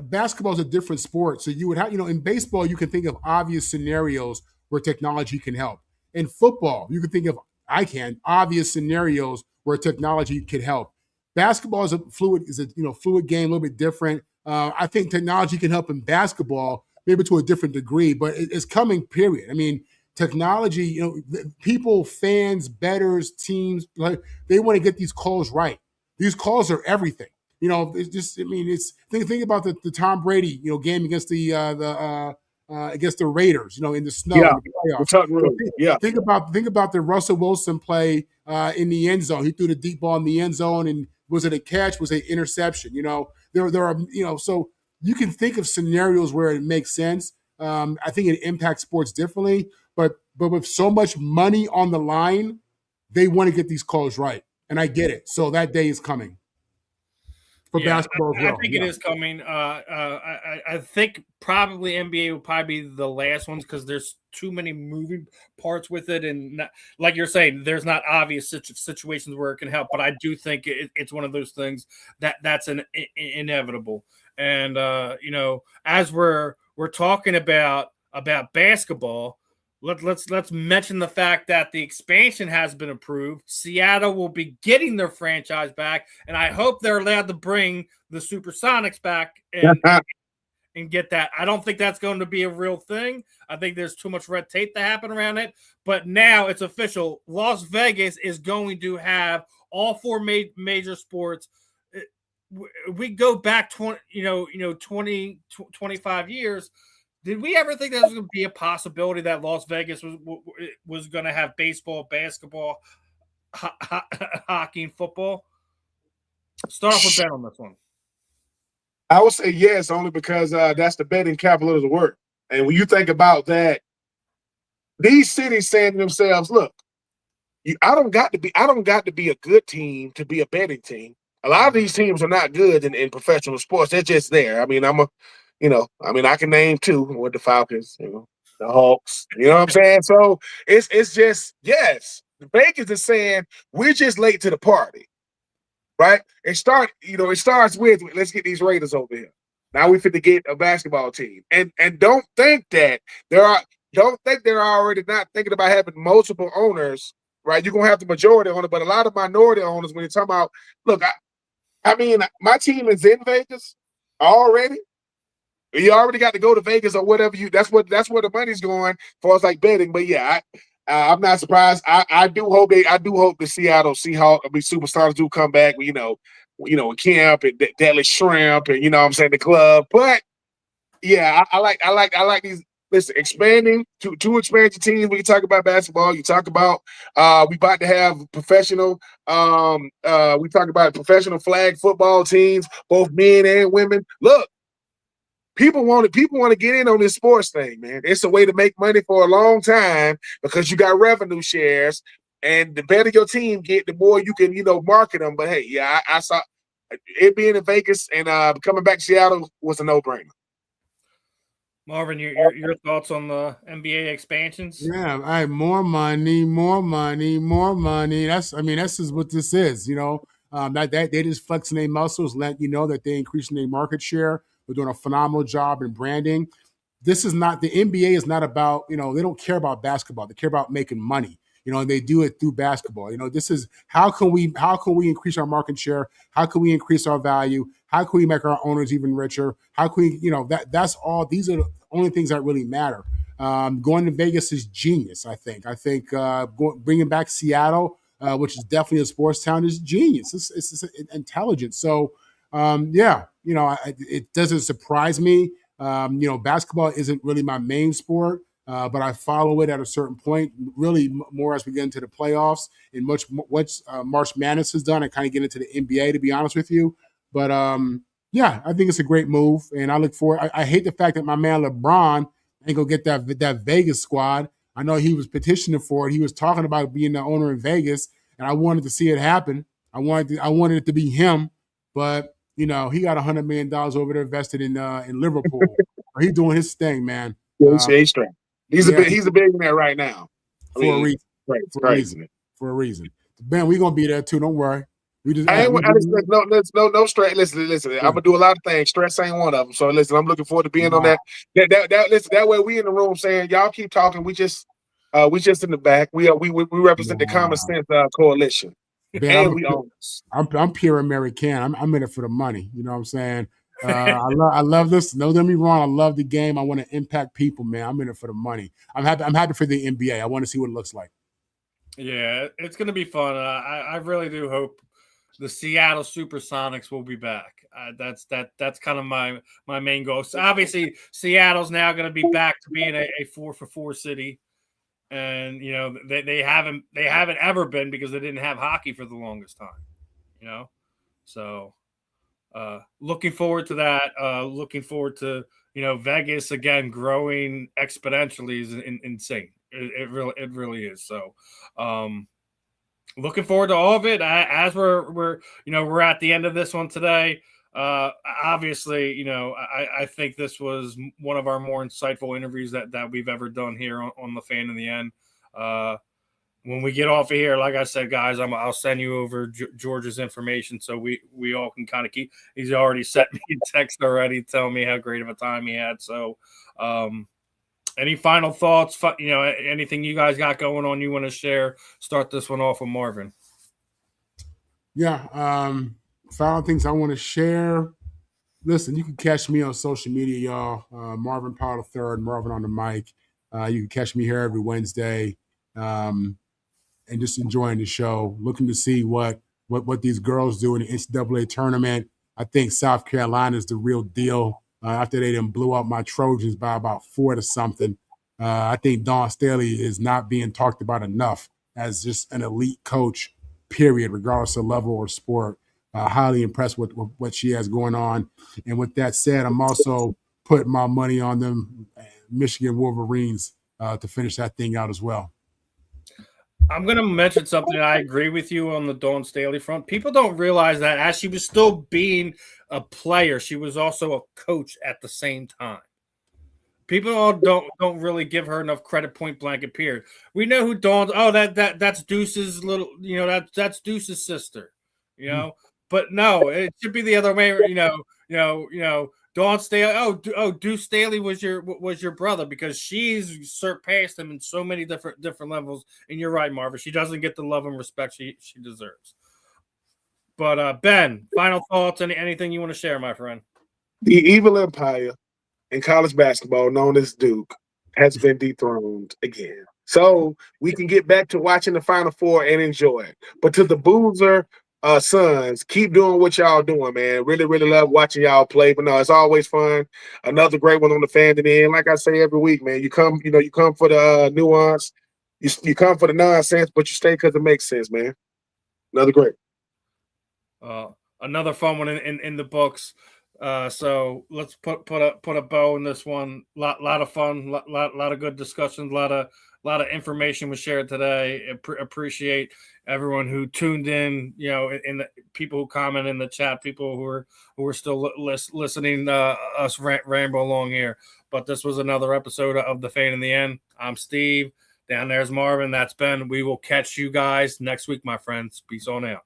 basketball is a different sport. So you would have, in baseball, you can think of obvious scenarios where technology can help. In football, you can think of, obvious scenarios where technology can help. Basketball is a fluid game, a little bit different. I think technology can help in basketball, maybe to a different degree, but it's coming, period. I mean, technology, people, fans, bettors, teams, like, they want to get these calls right. These calls are everything. It's just, think about the Tom Brady, game against against the Raiders, in the snow, in the playoffs. Think about the Russell Wilson play in the end zone. He threw the deep ball in the end zone, and was it a catch? Was it an interception? There are, so you can think of scenarios where it makes sense. I think it impacts sports differently, but with so much money on the line, they want to get these calls right, and I get it. So that day is coming. Basketball as well. I think it is coming. I think probably NBA will probably be the last ones because there's too many moving parts with it, and like you're saying, there's not obvious situations where it can help. But I do think it's one of those things that's inevitable. And as we're talking about basketball, let's mention the fact that the expansion has been approved. Seattle will be getting their franchise back, and I hope they're allowed to bring the Supersonics back and get that. I don't think that's going to be a real thing. I think there's too much red tape to happen around it. But now it's official. Las Vegas is going to have all four major sports. We go back 20, 25 years. Did we ever think that was going to be a possibility that Las Vegas was going to have baseball, basketball, hockey, and football? Start off with Ben on this one. I would say yes, only because that's the betting capital of the world. And when you think about that, these cities saying to themselves, "Look, I don't got to be a good team to be a betting team. A lot of these teams are not good in professional sports. They're just there. I mean, I can name two with the Falcons, the Hawks, you know what I'm saying? So it's just, yes, Vegas is saying we're just late to the party, right? It starts with, let's get these Raiders over here. Now we fit to get a basketball team. And don't think that they're already not thinking about having multiple owners, right? You're going to have the majority owner, but a lot of minority owners, when you're talking about, look, I mean, my team is in Vegas already. You already got to go to Vegas or whatever that's where the money's going as far as like betting. But yeah, I'm not surprised. I do hope the Seattle Seahawks, Superstars do come back, camp and Deadly Shrimp and what I'm saying, the club. But yeah, I like these. Listen, expanding two expansion teams. We can talk about basketball. You talk about we about to have professional. We talk about professional flag football teams, both men and women. Look. People want to get in on this sports thing, man. It's a way to make money for a long time because you got revenue shares, and the better your team get, the more you can, market them. But hey, yeah, I saw it being in Vegas and coming back to Seattle was a no-brainer. Marvin, your thoughts on the NBA expansions? Yeah, all right, more money. That's just what this is, that they just flexing their muscles, letting you know that they're increasing their market share. They're doing a phenomenal job in branding. This is not, the NBA is not about, they don't care about basketball. They care about making money, and they do it through basketball. This is how can we increase our market share? How can we increase our value? How can we make our owners even richer? How can we, that's all, these are the only things that really matter. Going to Vegas is genius, I think. Bringing back Seattle, which is definitely a sports town, is genius. It's intelligent. So, it doesn't surprise me. Basketball isn't really my main sport, but I follow it at a certain point, really more as we get into the playoffs and what March Madness has done and kind of get into the NBA, to be honest with you. But yeah, I think it's a great move, and I look forward. I hate the fact that my man LeBron ain't gonna get that Vegas squad. I know he was petitioning for it. He was talking about being the owner in Vegas, and I wanted to see it happen. I wanted it to be him, but he got $100 million over there invested in Liverpool. He's doing his thing, man. Yeah, he's straight. He's a billionaire right now. For a reason. Crazy. For a reason. Ben, we're gonna be there too. Don't worry. No stress. Listen. I'm gonna do a lot of things. Stress ain't one of them. So listen, I'm looking forward to being on that. Listen, that way we in the room saying y'all keep talking. We just in the back. We represent the Common Sense Coalition. Ben, and we own this. I'm pure American. I'm in it for the money. You know what I'm saying? I love this. Don't get me wrong. I love the game. I want to impact people, man. I'm in it for the money. I'm happy for the NBA. I want to see what it looks like. Yeah, it's going to be fun. I really do hope the Seattle Supersonics will be back. That's kind of my main goal. So obviously, Seattle's now going to be back to being a 4-for-4 city, and they haven't ever been because they didn't have hockey for the longest time. So looking forward to that. Looking forward to Vegas again growing exponentially is insane. It really is. So looking forward to all of it. As we're at the end of this one today. Obviously, I think this was one of our more insightful interviews that we've ever done here on the Fan in the End. When we get off of here, like I said, guys, I'll send you over George's information so we all can kind of keep. He's already sent me a text already telling me how great of a time he had. So, any final thoughts? Anything you guys got going on you want to share? Start this one off with Marvin. Yeah. Final things I want to share. Listen, you can catch me on social media, y'all. Marvin Powell III, Marvin on the mic. You can catch me here every Wednesday, and just enjoying the show. Looking to see what these girls do in the NCAA tournament. I think South Carolina is the real deal. After they done blew up my Trojans by about 4 to something, I think Dawn Staley is not being talked about enough as just an elite coach, period, regardless of level or sport. Highly impressed with what she has going on. And with that said, I'm also putting my money on them, Michigan Wolverines, to finish that thing out as well. I'm going to mention something. I agree with you on the Dawn Staley front. People don't realize that as she was still being a player, she was also a coach at the same time. People don't really give her enough credit. Point blank, period. We know who Dawn's. Oh, that's Deuce's little. That's Deuce's sister. But no, it should be the other way. Dawn Staley. Oh, Deuce Staley was your brother because she's surpassed him in so many different levels. And you're right, Marvin. She doesn't get the love and respect she deserves. But Ben, final thoughts? Anything you want to share, my friend? The evil empire in college basketball, known as Duke, has been dethroned again. So we can get back to watching the Final Four and enjoy it. But to the Boozer sons, keep doing what y'all doing, man. Really, really love watching y'all play. But no, it's always fun. Another great one on the Fan in the End. Like I say every week, man, you come for the nuance, you come for the nonsense, but you stay because it makes sense, man. Another great. Another fun one in the books. So let's put a bow in this one. Lot of fun, lot of good discussions, a lot of information was shared today. Appreciate everyone who tuned in, in the people who comment in the chat, people who are still listening us ramble along here. But this was another episode of The Fan in the End. I'm Steve. Down there's Marvin. That's Ben. We will catch you guys next week, my friends. Peace on out.